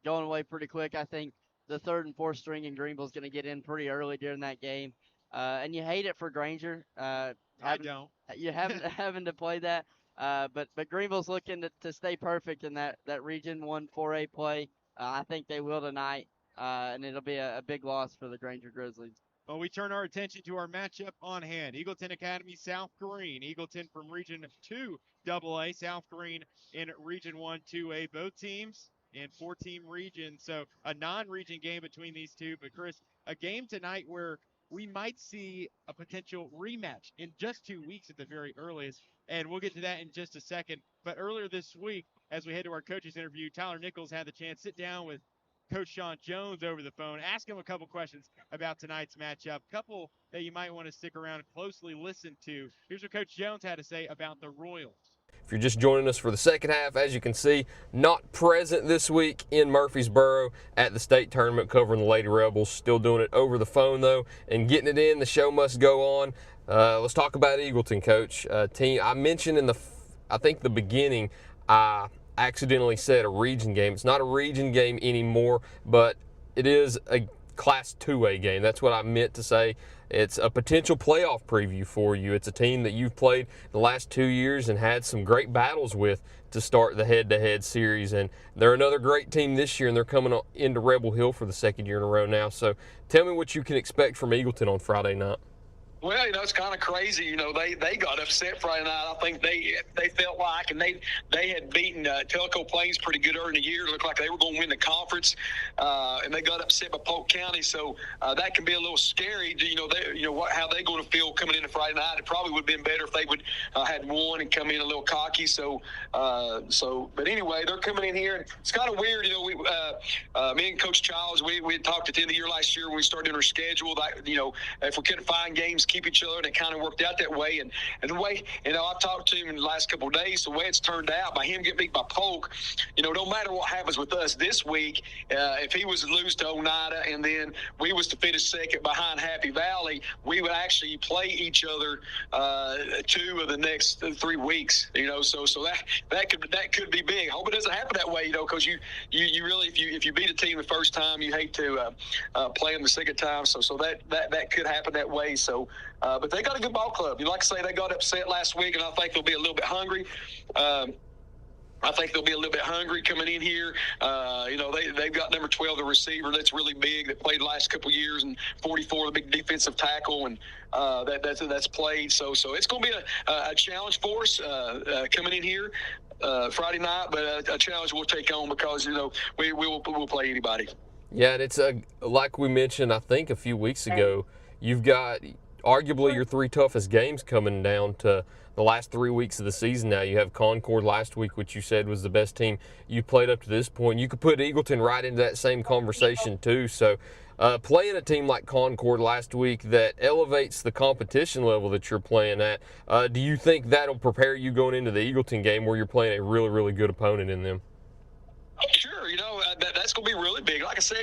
going away pretty quick. I think the third and fourth string in Greenville's going to get in pretty early during that game. And you hate it for Granger. I don't. You having to play that. But Greenville's looking to stay perfect in that Region 1 4A play. I think they will tonight, and it'll be a big loss for the Granger Grizzlies. Well, we turn our attention to our matchup on hand. Eagleton Academy, South Greene. Eagleton from Region 2 AA, South Greene in Region 1 2A. Both teams in 4-team regions, so a non-region game between these two. But, Chris, a game tonight where we might see a potential rematch in just 2 weeks at the very earliest, and we'll get to that in just a second. But earlier this week, as we head to our coaches interview, Tyler Nichols had the chance to sit down with Coach Sean Jones over the phone, ask him a couple questions about tonight's matchup, a couple that you might want to stick around and closely listen to. Here's what Coach Jones had to say about the Royals. If you're just joining us for the second half, as you can see, not present this week in Murfreesboro at the state tournament covering the Lady Rebels. Still doing it over the phone, though, and getting it in. The show must go on. Let's talk about Eagleton, Coach. Team, I mentioned in the beginning, I accidentally said a region game. It's not a region game anymore, but it is a Class 2A game. That's what I meant to say. It's a potential playoff preview for you. It's a team that you've played the last 2 years and had some great battles with to start the head-to-head series. And they're another great team this year, and they're coming into Rebel Hill for the second year in a row now. So tell me what you can expect from Eagleton on Friday night. Well, you know, it's kind of crazy. You know, they got upset Friday night. I think they felt like, and they had beaten Tellico Plains pretty good early in the year. It looked like they were going to win the conference, and they got upset by Polk County. So that can be a little scary. How they going to feel coming into Friday night? It probably would have been better if they would had won and come in a little cocky. But anyway, they're coming in here, and it's kind of weird. You know, me and Coach Childs, we had talked at the end of the year last year when we started doing our schedule. That, you know, if we couldn't find games keep each other, and it kind of worked out that way. And the way, I've talked to him in the last couple of days, the way it's turned out, by him getting beat by Polk, no matter what happens with us this week, if he was to lose to Oneida and then we was to finish second behind Happy Valley, we would actually play each other 2 of the next 3 weeks. So that could be big. I hope it doesn't happen that way, because you really, if you beat a team the first time, you hate to play them the second time. So that could happen that way. So, but they got a good ball club. Like I say, they got upset last week, and I think they'll be a little bit hungry. I think they'll be a little bit hungry coming in here. They've got number 12, the receiver, that's really big, that played the last couple of years, and 44, the big defensive tackle, and that's played. So it's going to be a challenge for us coming in here Friday night, but a challenge we'll take on because we'll play anybody. Yeah, and it's like we mentioned, I think a few weeks ago, you've got arguably your 3 toughest games coming down to the last 3 weeks of the season now. You have Concord last week, which you said was the best team you played up to this point. You could put Eagleton right into that same conversation too. So playing a team like Concord last week that elevates the competition level that you're playing at, do you think that'll prepare you going into the Eagleton game where you're playing a really, really good opponent in them? Sure, that's going to be really big. Like I said,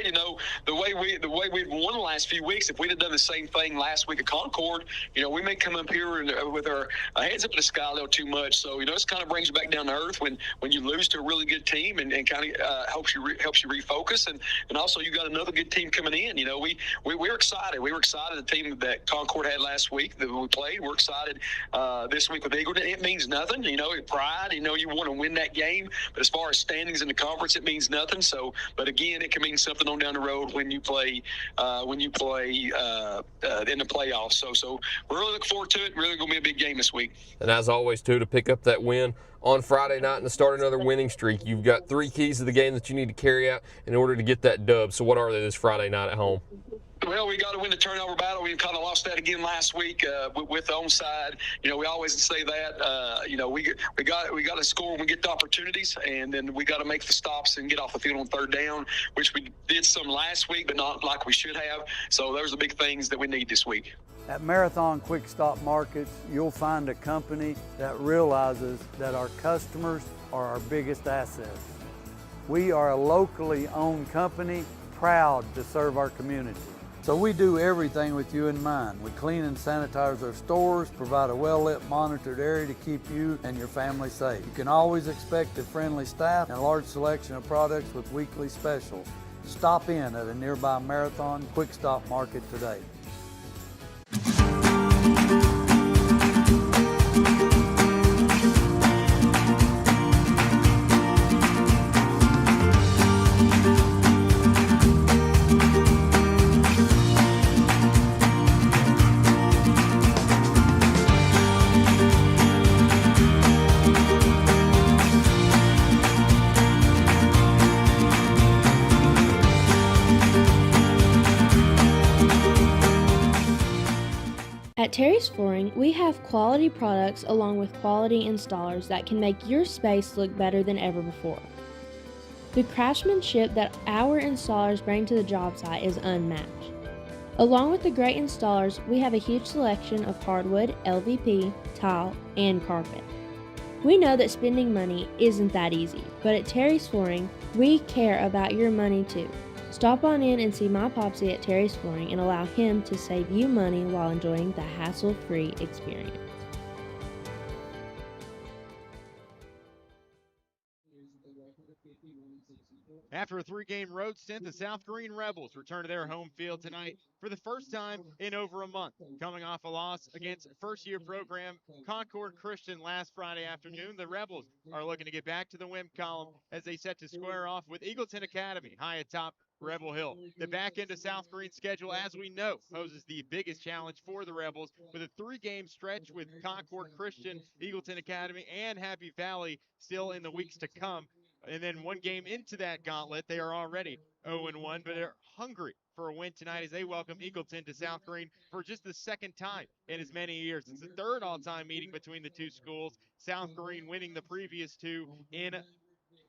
the way we've won the last few weeks, if we'd have done the same thing last week at Concord, we may come up here with our heads up in the sky a little too much. So, this kind of brings you back down to earth when you lose to a really good team and kind of helps you refocus. And also you got another good team coming in. We're excited. We were excited. The team that Concord had last week that we played, we're excited this week with Eagleton. It means nothing. Pride. You want to win that game. But as far as standings in the conference, it means nothing. So, but again, it can mean something on down the road when you play in the playoffs. So we're really looking forward to it. Really going to be a big game this week. And as always, too, to pick up that win on Friday night and to start another winning streak, you've got 3 keys to the game that you need to carry out in order to get that dub. So what are they this Friday night at home? Well, we got to win the turnover battle. We kind of lost that again last week with the onside. We always say that. We got to score when we get the opportunities, and then we got to make the stops and get off the field on 3rd down, which we did some last week, but not like we should have. So those are the big things that we need this week. At Marathon Quick Stop Markets, you'll find a company that realizes that our customers are our biggest assets. We are a locally owned company, proud to serve our community. So we do everything with you in mind. We clean and sanitize our stores, provide a well-lit, monitored area to keep you and your family safe. You can always expect a friendly staff and a large selection of products with weekly specials. Stop in at a nearby Marathon Quick Stop Market today. At Terry's Flooring, we have quality products along with quality installers that can make your space look better than ever before. The craftsmanship that our installers bring to the job site is unmatched. Along with the great installers, we have a huge selection of hardwood, LVP, tile, and carpet. We know that spending money isn't that easy, but at Terry's Flooring, we care about your money too. Stop on in and see my Popsy at Terry's Flooring and allow him to save you money while enjoying the hassle-free experience. After a 3-game road stint, the South Greene Rebels return to their home field tonight for the first time in over a month. Coming off a loss against first-year program Concord Christian last Friday afternoon, the Rebels are looking to get back to the win column as they set to square off with Eagleton Academy high atop Rebel Hill. The back end of South Greene's schedule, as we know, poses the biggest challenge for the Rebels with a 3-game stretch with Concord Christian, Eagleton Academy, and Happy Valley still in the weeks to come. And then 1 game into that gauntlet, they are already 0-1, but they're hungry for a win tonight as they welcome Eagleton to South Greene for just the 2nd time in as many years. It's the 3rd all-time meeting between the 2 schools, South Greene winning the previous 2 in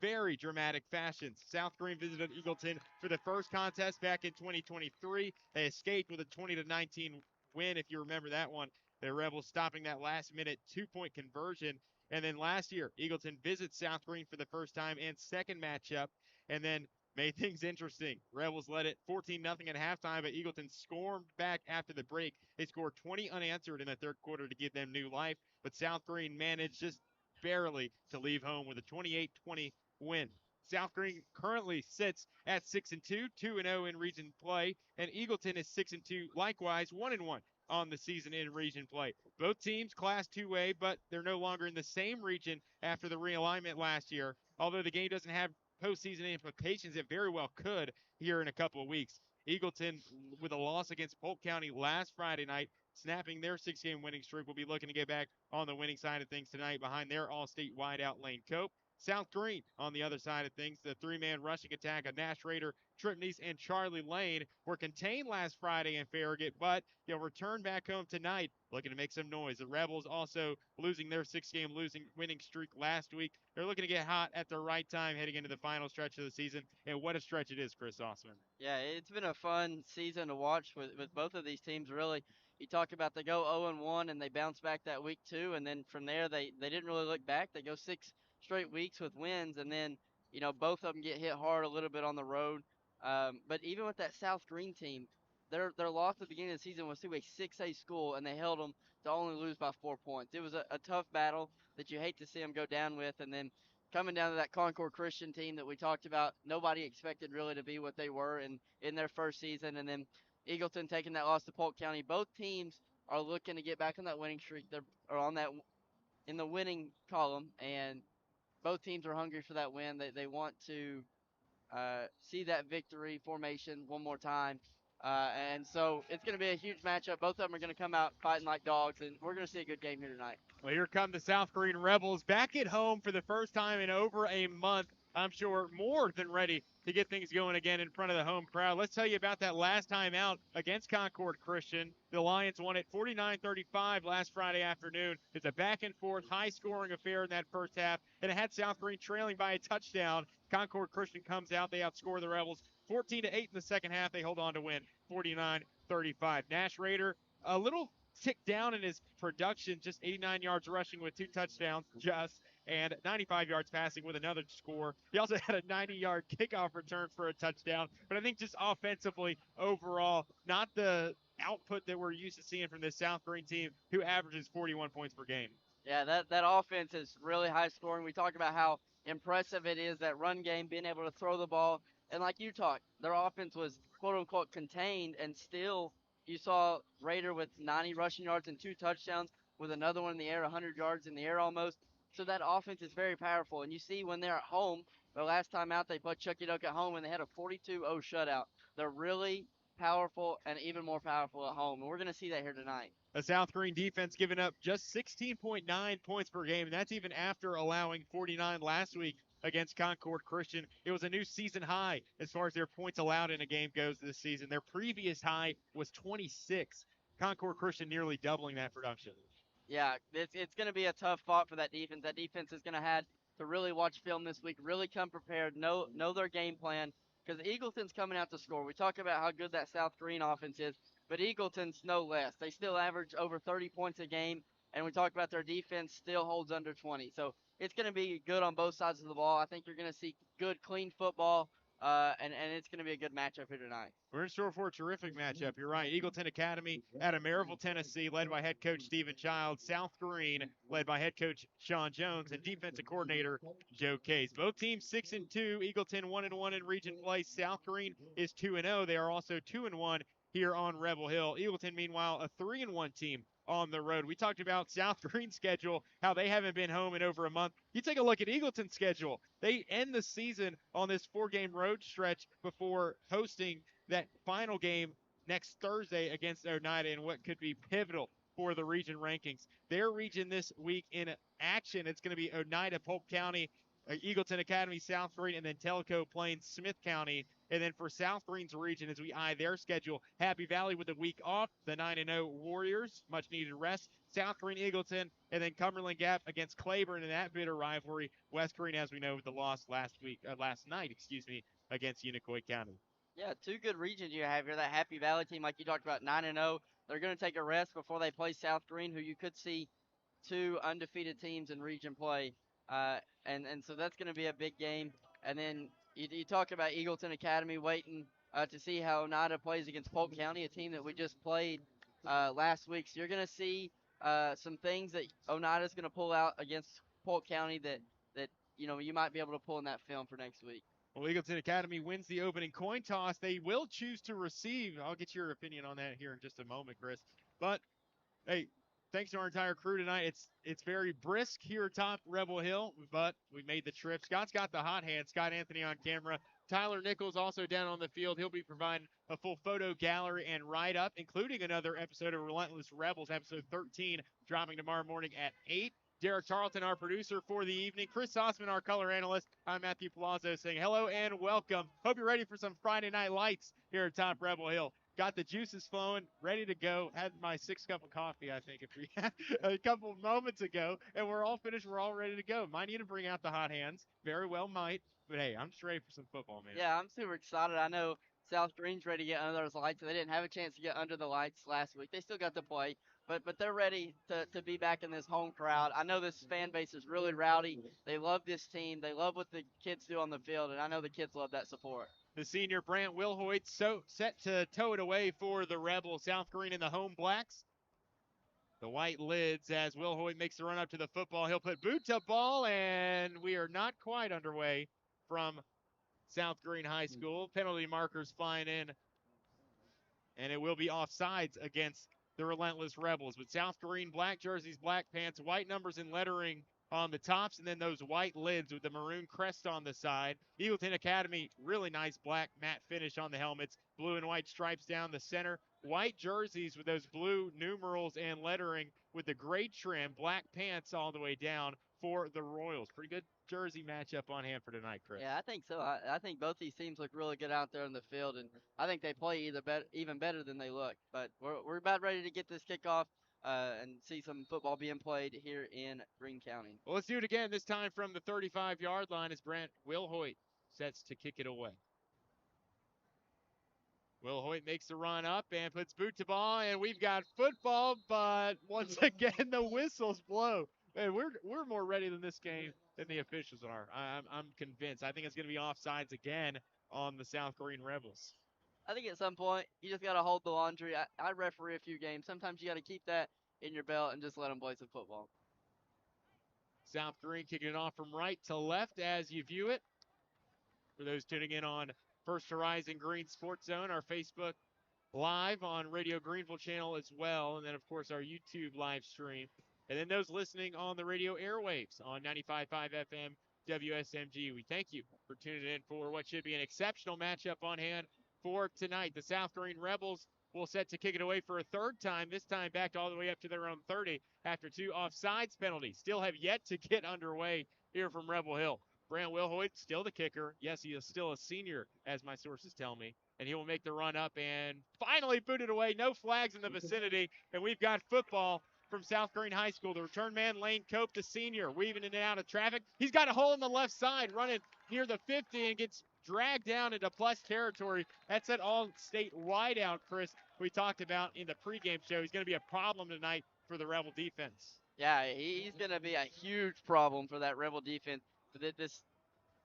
very dramatic fashion. South Greene visited Eagleton for the first contest back in 2023. They escaped with a 20-19 win, if you remember that one. The Rebels stopping that last-minute 2-point conversion. And then last year, Eagleton visits South Greene for the first time and second matchup, and then made things interesting. Rebels led it 14-0 at halftime, but Eagleton stormed back after the break. They scored 20 unanswered in the third quarter to give them new life, but South Greene managed just barely to leave home with a 28-20 win. South Greene currently sits at 6-2, 2-0 in region play, and Eagleton is 6-2, likewise 1-1 on the season in region play. Both teams Class 2A, but they're no longer in the same region after the realignment last year. Although the game doesn't have postseason implications, it very well could here in a couple of weeks. Eagleton, with a loss against Polk County last Friday night, snapping their 6-game winning streak, will be looking to get back on the winning side of things tonight behind their all-state wideout Lane Cope. South Greene, on the other side of things, the three-man rushing attack of Nash Rader, Tripneys, and Charlie Lane were contained last Friday in Farragut, but they'll return back home tonight looking to make some noise. The Rebels also losing their 6-game winning streak last week. They're looking to get hot at the right time heading into the final stretch of the season, and what a stretch it is, Chris Osman. Yeah, it's been a fun season to watch with both of these teams, really. You talk about they go 0-1 and they bounce back that week 2, and then from there they didn't really look back. They go 6 straight weeks with wins, and then both of them get hit hard a little bit on the road. But even with that South Greene team, their loss at the beginning of the season was to a 6A school, and they held them to only lose by 4 points. It was a tough battle that you hate to see them go down with, and then coming down to that Concord Christian team that we talked about, nobody expected really to be what they were in their first season, and then Eagleton taking that loss to Polk County. Both teams are looking to get back on that winning streak. They're on that in the winning column, and both teams are hungry for that win. They want to see that victory formation one more time. And so it's going to be a huge matchup. Both of them are going to come out fighting like dogs, and we're going to see a good game here tonight. Well, here come the South Greene Rebels back at home for the first time in over a month. I'm sure more than ready to get things going again in front of the home crowd. Let's tell you about that last time out against Concord Christian. The Lions won it 49-35 last Friday afternoon. It's a back and forth, high scoring affair in that first half, and it had South Greene trailing by a touchdown. Concord Christian comes out. They outscore the Rebels 14-8 in the second half. They hold on to win 49-35. Nash Rader, a little tick down in his production, just 89 yards rushing with 2 touchdowns, and 95 yards passing with another score. He also had a 90-yard kickoff return for a touchdown, but I think just offensively, overall, not the output that we're used to seeing from this South Greene team, who averages 41 points per game. Yeah, that offense is really high scoring. We talked about how impressive it is, that run game, being able to throw the ball. And like you talked, their offense was quote-unquote contained, and still you saw Raider with 90 rushing yards and 2 touchdowns, with another one in the air, 100 yards in the air almost. So that offense is very powerful. And you see when they're at home, the last time out they put Chucky Duck at home, and they had a 42-0 shutout. They're really powerful and even more powerful at home, and we're going to see that here tonight. The South Greene defense giving up just 16.9 points per game, and that's even after allowing 49 last week against Concord Christian. It was a new season high as far as their points allowed in a game goes this season. Their previous high was 26. Concord Christian nearly doubling that production. Yeah, it's going to be a tough fought for that defense. That defense is going to have to really watch film this week, really come prepared, know their game plan, because Eagleton's coming out to score. We talk about how good that South Greene offense is, but Eagleton's no less. They still average over 30 points a game, and we talk about their defense still holds under 20. So it's going to be good on both sides of the ball. I think you're going to see good, clean football, and it's going to be a good matchup here tonight. We're in store for a terrific matchup. You're right. Eagleton Academy out of Maryville, Tennessee, led by head coach Stephen Child. South Greene, led by head coach Sean Jones, and defensive coordinator Joe Case. Both teams 6-2. Eagleton 1-1 in region play. South Greene is 2-0. They are also 2-1 here on Rebel Hill. Eagleton, meanwhile, a 3-1 team on the road. We talked about South Greene's schedule, how they haven't been home in over a month. You take a look at Eagleton's schedule. They end the season on this 4-game road stretch before hosting that final game next Thursday against Oneida in what could be pivotal for the region rankings. Their region this week in action, it's going to be Oneida, Polk County, Eagleton Academy, South Greene, and then Tellico Plains, Smith County. And then for South Greene's region, as we eye their schedule, Happy Valley with a week off, the 9-0 Warriors, much needed rest, South Greene, Eagleton, and then Cumberland Gap against Claiborne in that bitter rivalry. West Greene, as we know, with the loss last night, against Unicoi County. Yeah, 2 good regions you have here. That Happy Valley team, like you talked about, 9-0. they're going to take a rest before they play South Greene, who you could see two undefeated teams in region play. And so that's going to be a big game. And then you talk about Eagleton Academy waiting to see how Oneida plays against Polk County, a team that we just played last week. So you're going to see some things that Oneida's going to pull out against Polk County that you might be able to pull in that film for next week. Well, Eagleton Academy wins the opening coin toss. They will choose to receive. I'll get your opinion on that here in just a moment, Chris. But hey, thanks to our entire crew tonight. It's very brisk here atop Rebel Hill, but we made the trip. Scott's got the hot hand. Scott Anthony on camera. Tyler Nichols also down on the field. He'll be providing a full photo gallery and write-up, including another episode of Relentless Rebels, episode 13, dropping tomorrow morning at 8. Derek Tarleton, our producer for the evening. Chris Osman, our color analyst. I'm Matthew Palazzo saying hello and welcome. Hope you're ready for some Friday Night Lights here at Top Rebel Hill. Got the juices flowing, ready to go. Had my 6 cup of coffee, I think, a couple of moments ago, and we're all finished. We're all ready to go. Might need to bring out the hot hands. Very well might. But, hey, I'm just ready for some football, man. Yeah, I'm super excited. I know South Greene's ready to get under those lights. They didn't have a chance to get under the lights last week. They still got to play, but they're ready to be back in this home crowd. I know this fan base is really rowdy. They love this team. They love what the kids do on the field, and I know the kids love that support. The senior Brant Wilhoit set to tow it away for the Rebels. South Greene in the home blacks. The white lids as Wilhoit makes the run up to the football. He'll put boot to ball, and we are not quite underway from South Greene High School. Penalty markers flying in, and it will be offsides against the Relentless Rebels. But South Greene, black jerseys, black pants, white numbers and lettering on the tops, and then those white lids with the maroon crest on the side. Eagleton Academy, really nice black matte finish on the helmets, blue and white stripes down the center. White jerseys with those blue numerals and lettering with the gray trim, black pants all the way down for the Royals. Pretty good jersey matchup on hand for tonight, Chris. Yeah, I think so. I think both these teams look really good out there in the field, and I think they play even better than they look. But we're about ready to get this kickoff and see some football being played here in Greene County. Well, let's do it again, this time from the 35-yard line as Brant Wilhoit sets to kick it away. Wilhoit makes the run up and puts boot to ball, and we've got football, but once again the whistles blow. Man, we're more ready than this game than the officials are. I'm convinced. I think it's going to be offsides again on the South Greene Rebels. I think at some point you just got to hold the laundry. I referee a few games. Sometimes you got to keep that in your belt and just let them play some football. South Greene kicking it off from right to left as you view it. For those tuning in on First Horizon Green Sports Zone, our Facebook Live on Radio Greenville channel as well, and then, of course, our YouTube live stream. And then those listening on the radio airwaves on 95.5 FM WSMG. We thank you for tuning in for what should be an exceptional matchup on hand for tonight. The South Greene Rebels will set to kick it away for a third time, this time backed all the way up to their own 30 after 2 offsides penalties. Still have yet to get underway here from Rebel Hill. Brant Wilhoit, still the kicker. Yes, he is still a senior, as my sources tell me. And he will make the run up and finally boot it away. No flags in the vicinity. And we've got football from South Greene High School. The return man, Lane Cope, the senior, weaving in and out of traffic. He's got a hole in the left side, running near the 50 and gets dragged down into plus territory. That's that all-state wideout, Chris, we talked about in the pregame show. He's going to be a problem tonight for the Rebel defense. Yeah, he's going to be a huge problem for that Rebel defense.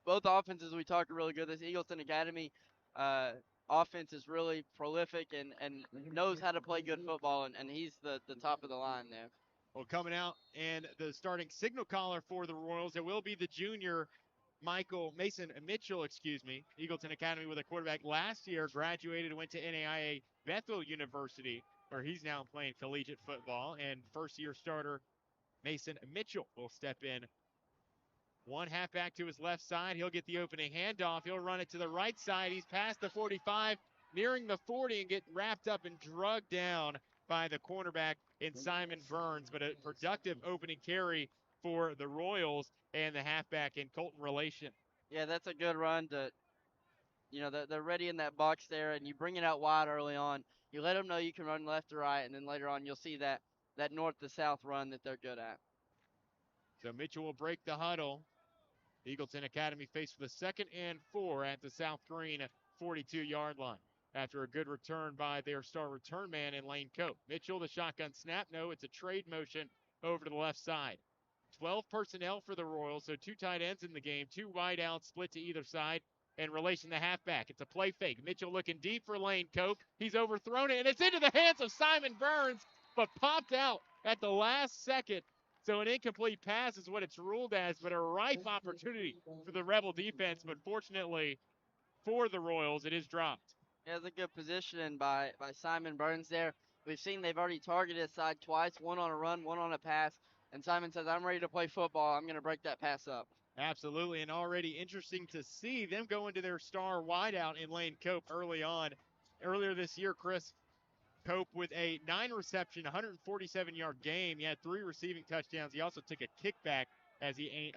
Both offenses we talked are really good. This Eagleton Academy offense is really prolific and knows how to play good football, and he's the top of the line there. Well, coming out and the starting signal caller for the Royals, it will be the junior Mason Mitchell, Eagleton Academy with a quarterback last year, graduated and went to NAIA Bethel University, where he's now playing collegiate football, and first-year starter Mason Mitchell will step in. One halfback to his left side. He'll get the opening handoff. He'll run it to the right side. He's past the 45, nearing the 40, and get wrapped up and drugged down by the cornerback in Simon Burns. But a productive opening carry for the Royals and the halfback in Colton Relation. Yeah, that's a good run. They're ready in that box there, and you bring it out wide early on. You let them know you can run left to right, and then later on you'll see that north to south run that they're good at. So Mitchell will break the huddle. Eagleton Academy faced with a 2nd and 4 at the South Greene 42-yard line. after a good return by their star return man in Lane Cope. Mitchell, the shotgun snap. No, it's a trade motion over to the left side. 12 personnel for the Royals, so 2 tight ends in the game, 2 wideouts split to either side, and relation the halfback. It's a play fake. Mitchell looking deep for Lane Cope. He's overthrown it, and it's into the hands of Simon Burns, but popped out at the last second. So an incomplete pass is what it's ruled as, but a ripe opportunity for the Rebel defense. But fortunately for the Royals, it is dropped. Yeah, it's a good positioning by Simon Burns there. We've seen they've already targeted side twice, one on a run, one on a pass. And Simon says, I'm ready to play football. I'm going to break that pass up. Absolutely, and already interesting to see them go into their star wideout in Lane Cope early on. Earlier this year, Chris, Cope with a 9-reception, 147-yard game. He had 3 receiving touchdowns. He also took a kickback as he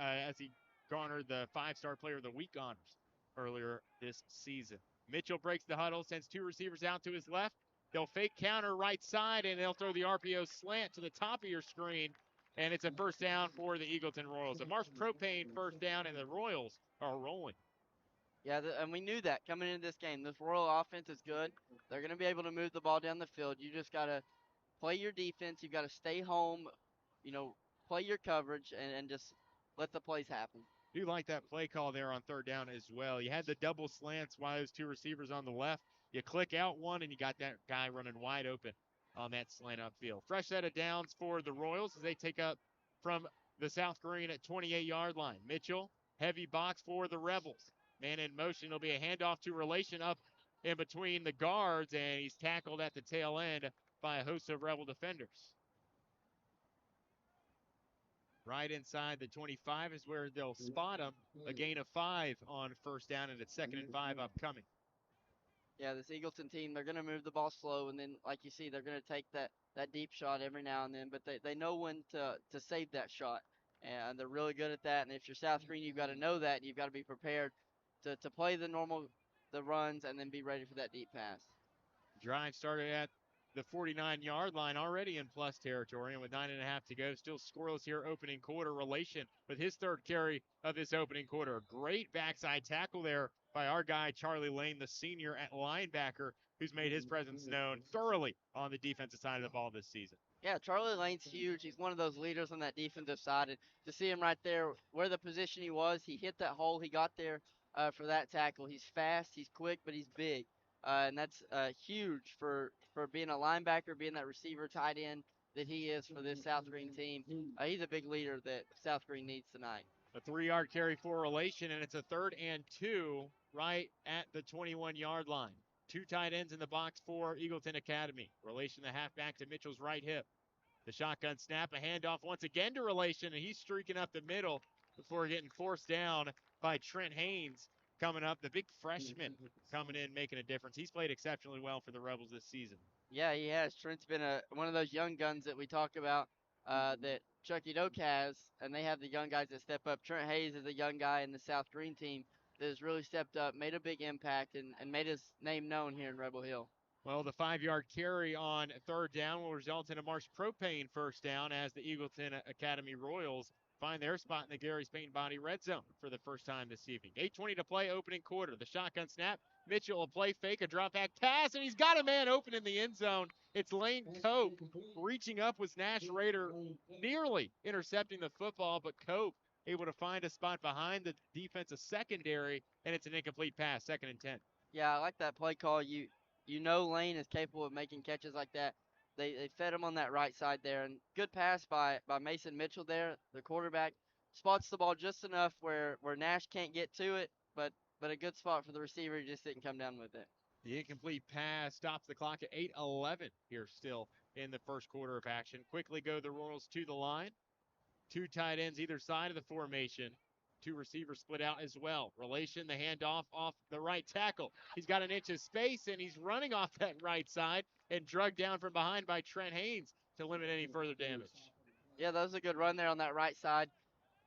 garnered the 5-star player of the week honors earlier this season. Mitchell breaks the huddle, sends 2 receivers out to his left. They'll fake counter right side, and they'll throw the RPO slant to the top of your screen, and it's a first down for the Eagleton Royals. A Marsh Propane first down, and the Royals are rolling. Yeah, and we knew that coming into this game. This Royal offense is good. They're going to be able to move the ball down the field. You just got to play your defense. You've got to stay home, play your coverage, and just let the plays happen. Do like that play call there on third down as well. You had the double slants while those 2 receivers on the left. You click out one, and you got that guy running wide open on that slant upfield. Fresh set of downs for the Royals as they take up from the South Greene at 28-yard line. Mitchell, heavy box for the Rebels. Man in motion. It'll be a handoff to Relation up in between the guards, and he's tackled at the tail end by a host of Rebel defenders. Right inside the 25 is where they'll spot him. A gain of 5 on first down, and it's 2nd and 5 upcoming. Yeah, this Eagleton team, they're going to move the ball slow, and then, like you see, they're going to take that deep shot every now and then, but they know when to save that shot, and they're really good at that. And if you're South Greene, you've got to know that, and you've got to be prepared to play the runs and then be ready for that deep pass. Drive started at the 49-yard line, already in plus territory, and with 9.5 to go, still scoreless here opening quarter. Relation with his 3rd carry of this opening quarter. Great backside tackle there by our guy Charlie Lane, the senior at linebacker, who's made his presence known thoroughly on the defensive side of the ball this season. Yeah, Charlie Lane's huge. He's one of those leaders on that defensive side. And to see him right there where the position he was, he hit that hole. He got there for that tackle. He's fast, he's quick, but he's big. And that's huge for being a linebacker, being that receiver tight end that he is for this South Greene team. He's a big leader that South Greene needs tonight. A 3-yard carry for Relation, and it's a 3rd and 2 right at the 21-yard line. 2 tight ends in the box for Eagleton Academy. Relation the halfback to Mitchell's right hip. The shotgun snap, a handoff once again to Relation, and he's streaking up the middle before getting forced down by Trent Haynes coming up. The big freshman coming in, making a difference. He's played exceptionally well for the Rebels this season. Yeah, he has. Trent's been one of those young guns that we talk about that Chucky Doak has, and they have the young guys that step up. Trent Hayes is a young guy in the South Greene team that has really stepped up, made a big impact, and made his name known here in Rebel Hill. Well, the 5-yard carry on 3rd down will result in a Marsh Propane first down as the Eagleton Academy Royals find their spot in the Gary's Paint Body red zone for the first time this evening. 8:20 to play, opening quarter. The shotgun snap. Mitchell will play fake, a drop back pass, and he's got a man open in the end zone. It's Lane Cope reaching up with Nash Rader, nearly intercepting the football, but Cope able to find a spot behind the defensive secondary, and it's an incomplete pass, 2nd and 10. Yeah, I like that play call. You know Lane is capable of making catches like that. They fed him on that right side there, and good pass by Mason Mitchell there, the quarterback. Spots the ball just enough where Nash can't get to it, but a good spot for the receiver. He just didn't come down with it. The incomplete pass stops the clock at 8:11 here still in the first quarter of action. Quickly go the Royals to the line. 2 tight ends either side of the formation. 2 receivers split out as well. Relation, the handoff off the right tackle. He's got an inch of space, and he's running off that right side and drugged down from behind by Trent Haynes to limit any further damage. Yeah, that was a good run there on that right side.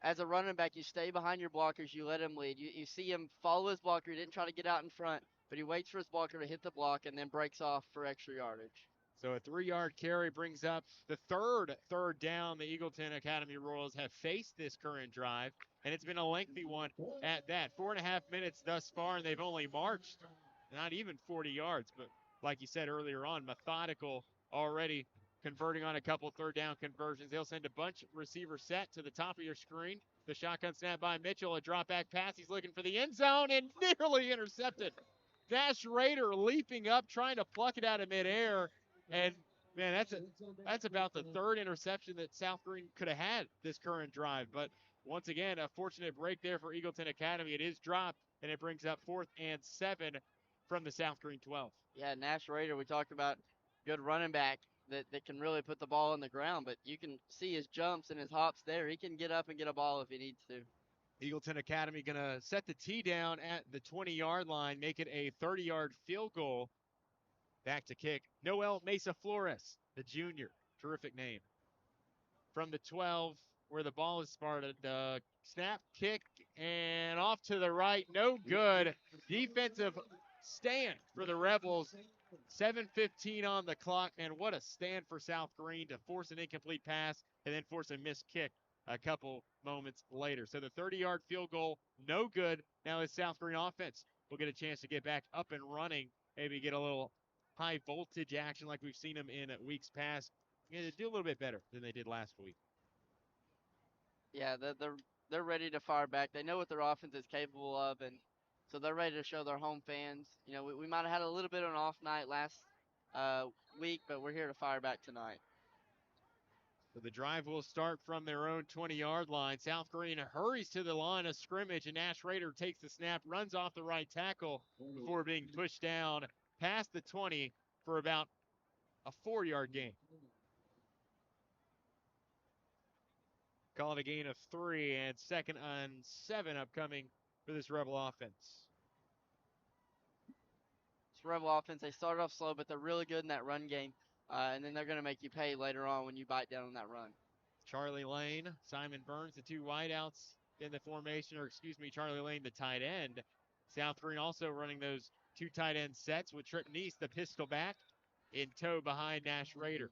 As a running back, you stay behind your blockers. You let him lead. You see him follow his blocker. He didn't try to get out in front, but he waits for his blocker to hit the block and then breaks off for extra yardage. So a 3-yard carry brings up the third down the Eagleton Academy Royals have faced this current drive, and it's been a lengthy one at that. 4.5 minutes thus far, and they've only marched not even 40 yards, but like you said earlier on, methodical, already converting on a couple third down conversions. They'll send a bunch receiver set to the top of your screen. The shotgun snap by Mitchell, a drop back pass. He's looking for the end zone and nearly intercepted. Nash Rader leaping up, trying to pluck it out of midair. And man, that's about the third interception that South Greene could have had this current drive. But once again, a fortunate break there for Eagleton Academy. It is dropped, and it brings up 4th and 7 from the South Greene 12. Yeah, Nash Rader, we talked about good running back that can really put the ball on the ground, but you can see his jumps and his hops there. He can get up and get a ball if he needs to. Eagleton Academy going to set the tee down at the 20-yard line, make it a 30-yard field goal. Back to kick, Noel Mesa Flores, the junior. Terrific name. From the 12, where the ball is started, snap, kick, and off to the right. No good. Defensive stand for the Rebels. 7:15 on the clock, and what a stand for South Greene to force an incomplete pass and then force a missed kick a couple moments later. So the 30-yard field goal, no good. Now the South Greene offense will get a chance to get back up and running, maybe get a little high voltage action like we've seen them in weeks past. Do a little bit better than they did last week. Yeah, they're ready to fire back. They know what their offense is capable of, and so they're ready to show their home fans. You know, we might have had a little bit of an off night last week, but we're here to fire back tonight. So the drive will start from their own 20-yard line. South Greene hurries to the line of scrimmage, and Nash Rader takes the snap, runs off the right tackle before being pushed down past the 20 for about a 4-yard gain. Call it a gain of 3, and 2nd and 7 upcoming for this Rebel offense. This Rebel offense, they started off slow, but they're really good in that run game, and then they're going to make you pay later on when you bite down on that run. Charlie Lane, Simon Burns, the two wideouts in the formation, Charlie Lane, the tight end. South Greene also running those two tight end sets with Trip Neese, the pistol back, in tow behind Nash Rader.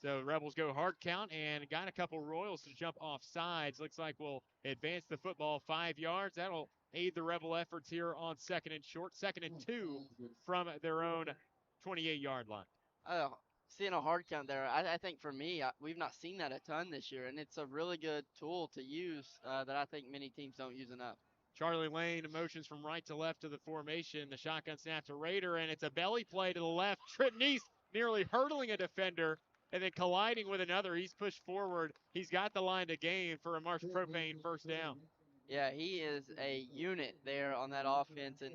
So Rebels go hard count and got a couple Royals to jump off sides. Looks like we'll advance the football 5 yards. That'll aid the Rebel efforts here on 2nd and short. 2nd and 2 from their own 28-yard line. Seeing a hard count there, I think for me, we've not seen that a ton this year, and it's a really good tool to use that I think many teams don't use enough. Charlie Lane motions from right to left of the formation. The shotgun snap to Rader, and it's a belly play to the left. Trip Neese nearly hurdling a defender and then colliding with another. He's pushed forward. He's got the line to gain for a Marsh Propane first down. Yeah, he is a unit there on that offense, and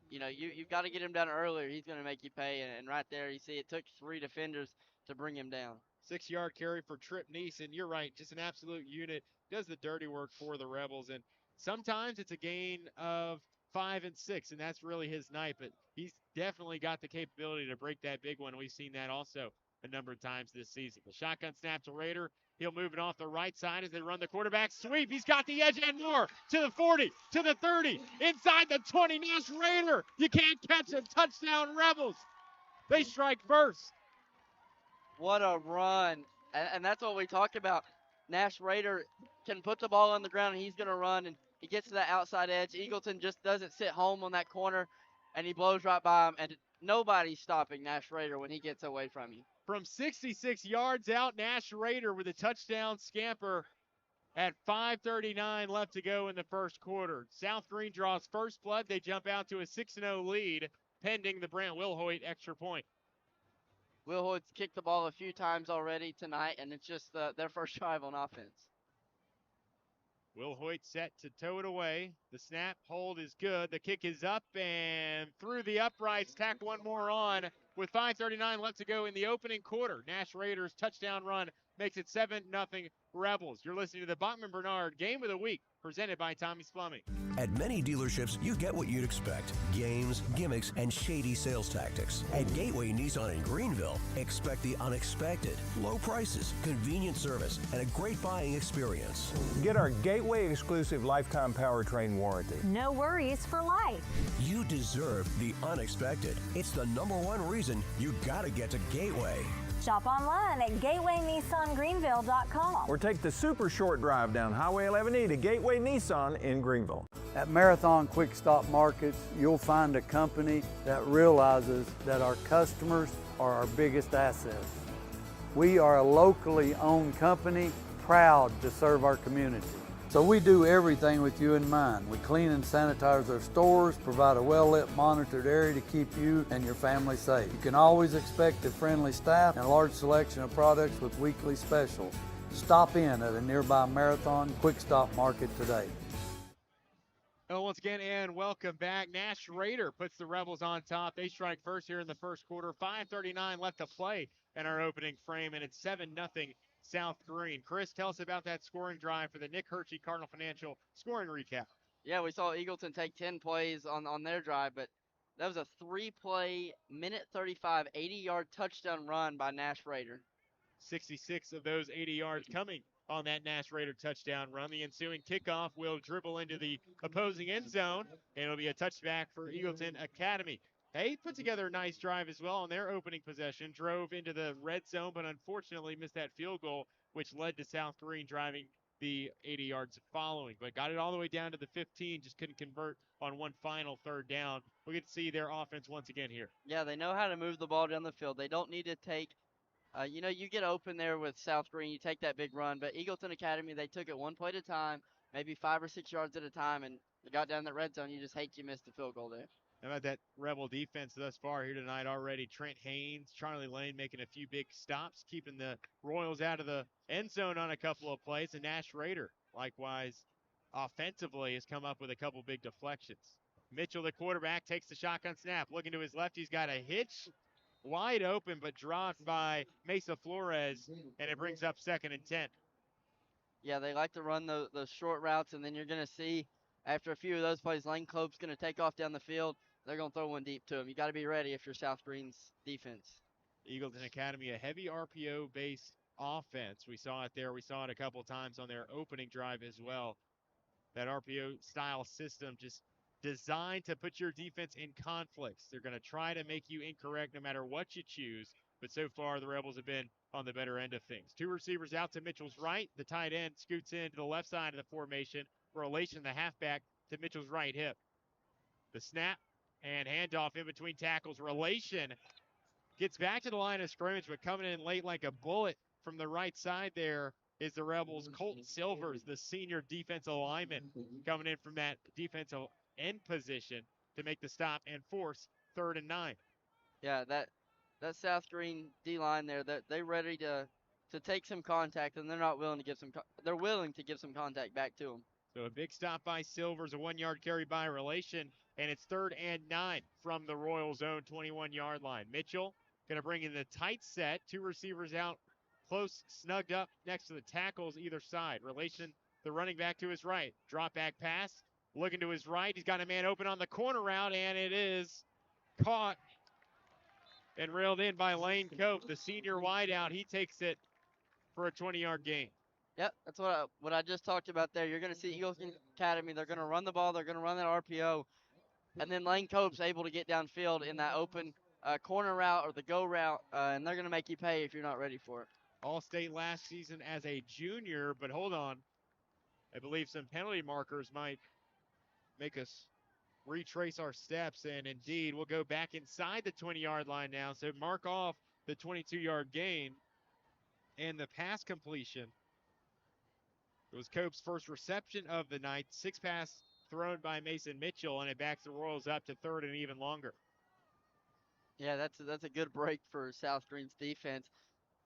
you know, you've got to get him down earlier. He's going to make you pay, and right there you see it took 3 defenders to bring him down. 6-yard carry for Trip Neese, and you're right, just an absolute unit. Does the dirty work for the Rebels, and sometimes it's a gain of 5 and 6, and that's really his night, but he's definitely got the capability to break that big one. We've seen that also a number of times this season. The shotgun snap to Rader. He'll move it off the right side as they run the quarterback sweep. He's got the edge and more to the 40, to the 30, inside the 20. Nash Rader, you can't catch him. Touchdown Rebels. They strike first. What a run. And that's what we talked about. Nash Rader can put the ball on the ground, and he's going to run, and he gets to that outside edge. Eagleton just doesn't sit home on that corner, and he blows right by him, and nobody's stopping Nash Rader when he gets away from you. From 66 yards out, Nash Rader with a touchdown scamper at 5:39 left to go in the first quarter. South Greene draws first blood. They jump out to a 6-0 lead, pending the Brant Wilhoit extra point. Wilhoit's kicked the ball a few times already tonight, and it's just their first drive on offense. Wilhoit set to tow it away. The snap hold is good. The kick is up and through the uprights. Tack one more on with 5:39 left to go in the opening quarter. Nash Rader's touchdown run makes it 7-0 Rebels. You're listening to the Bachman Bernard Game of the Week, presented by Tommie's Plumbing. At many dealerships, you get what you'd expect. Games, gimmicks, and shady sales tactics. At Gateway Nissan in Greenville, expect the unexpected. Low prices, convenient service, and a great buying experience. Get our Gateway exclusive lifetime powertrain warranty. No worries for life. You deserve the unexpected. It's the #1 reason you gotta get to Gateway. Shop online at GatewayNissanGreenville.com. Or take the super short drive down Highway 11E to Gateway Nissan in Greenville. At Marathon Quick Stop Markets, you'll find a company that realizes that our customers are our biggest assets. We are a locally owned company, proud to serve our community. So we do everything with you in mind. We clean and sanitize our stores, provide a well-lit, monitored area to keep you and your family safe. You can always expect a friendly staff and a large selection of products with weekly specials. Stop in at a nearby Marathon Quick Stop Market today. Well, once again, and welcome back. Nash Raider puts the Rebels on top. They strike first here in the first quarter. 5:39 left to play in our opening frame, and it's 7-0 South Greene. Chris, tell us about that scoring drive for the Nick Hershey Cardinal Financial scoring recap. Yeah, we saw Eagleton take 10 plays on their drive, but that was a 3-play, minute 35, 80-yard touchdown run by Nash Raider. 66 of those 80 yards coming on that Nash Raider touchdown run. The ensuing kickoff will dribble into the opposing end zone, and it'll be a touchback for Eagleton Academy. They put together a nice drive as well on their opening possession, drove into the red zone, but unfortunately missed that field goal, which led to South Greene driving the 80 yards following, but got it all the way down to the 15, just couldn't convert on one final third down. We get to see their offense once again here. Yeah, they know how to move the ball down the field. They don't need to take you get open there with South Greene, you take that big run, but Eagleton Academy, they took it one play at a time, maybe 5 or 6 yards at a time, and they got down that red zone. You just hate you missed the field goal there. How about that Rebel defense thus far here tonight already? Trent Haynes, Charlie Lane making a few big stops, keeping the Royals out of the end zone on a couple of plays, and Nash Raider, likewise, offensively has come up with a couple big deflections. Mitchell, the quarterback, takes the shotgun snap. Looking to his left, he's got a hitch. Wide open, but dropped by Mesa Flores, and it brings up 2nd and 10. Yeah, they like to run those short routes, and then you're going to see after a few of those plays, Lane Cope's going to take off down the field. They're going to throw one deep to him. You got to be ready if you're South Greene's defense. Eagleton Academy, a heavy RPO-based offense. We saw it there. We saw it a couple times on their opening drive as well. That RPO-style system just designed to put your defense in conflicts. They're going to try to make you incorrect no matter what you choose, but so far the Rebels have been on the better end of things. Two receivers out to Mitchell's right. The tight end scoots in to the left side of the formation. Relation, the halfback, to Mitchell's right hip. The snap and handoff in between tackles. Relation gets back to the line of scrimmage, but coming in late like a bullet from the right side there is the Rebels' Colton Silvers, the senior defensive lineman, coming in from that defensive end position to make the stop and force 3rd and 9. Yeah, that South Greene D-line there, they're ready to take some contact, and they're not willing to give some. They're willing to give some contact back to them. So a big stop by Silvers, a 1-yard carry by Relation, and it's 3rd and 9 from the Royals' own 21-yard line. Mitchell going to bring in the tight set, 2 receivers out close, snugged up next to the tackles either side. Relation, the running back to his right. Drop back pass, looking to his right. He's got a man open on the corner route, and it is caught and railed in by Lane Cope, the senior wideout. He takes it for a 20-yard gain. Yep, that's what I just talked about there. You're going to see Eagleton Academy. They're going to run the ball. They're going to run that RPO. And then Lane Cope's able to get downfield in that open corner route or the go route, and they're going to make you pay if you're not ready for it. All-State last season as a junior, but hold on. I believe some penalty markers might make us retrace our steps, and indeed, we'll go back inside the 20-yard line now. So mark off the 22-yard gain and the pass completion. It was Cope's first reception of the night. 6 pass thrown by Mason Mitchell, and it backs the Royals up to 3rd and even longer. Yeah, that's a good break for South Greene's defense.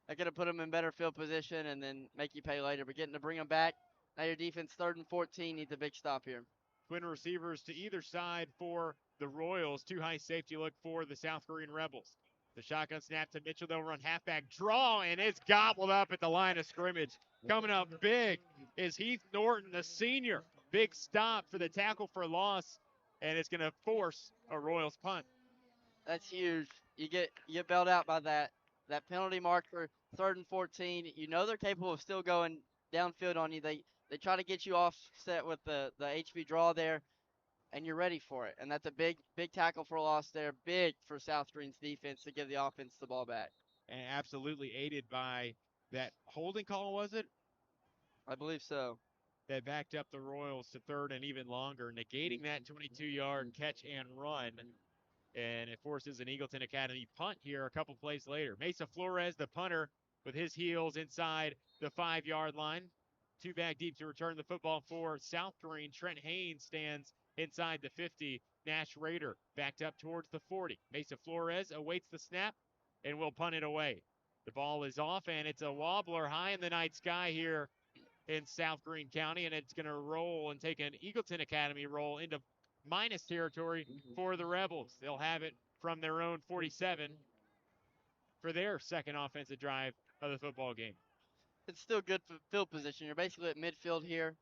They're going to put them in better field position and then make you pay later. But getting to bring them back, now your defense 3rd and 14 needs a big stop here. Twin receivers to either side for the Royals. 2 high safety look for the South Greene Rebels. The shotgun snap to Mitchell. They'll run halfback draw, and it's gobbled up at the line of scrimmage. Coming up big is Heath Norton, the senior. Big stop for the tackle for loss, and it's going to force a Royals punt. That's huge. You get bailed out by that penalty marker, 3rd and 14. You know they're capable of still going downfield on you. They try to get you offset with the HB draw there, and you're ready for it. And that's a big tackle for a loss there. Big for South Greene's defense to give the offense the ball back. And absolutely aided by that holding call, was it? I believe so. that backed up the Royals to third and even longer, negating that 22-yard catch and run. And it forces an Eagleton Academy punt here a couple plays later. Mesa Flores, the punter, with his heels inside the 5-yard line. 2 back deep to return the football for South Greene. Trent Haynes stands inside the 50. Nash Rader backed up towards the 40. Mesa Flores awaits the snap and will punt it away. The ball is off, and it's a wobbler high in the night sky here in South Greene County, and it's going to roll and take an Eagleton Academy roll into minus territory for the Rebels. They'll have it from their own 47 for their second offensive drive of the football game. It's still good field position. You're basically at midfield here.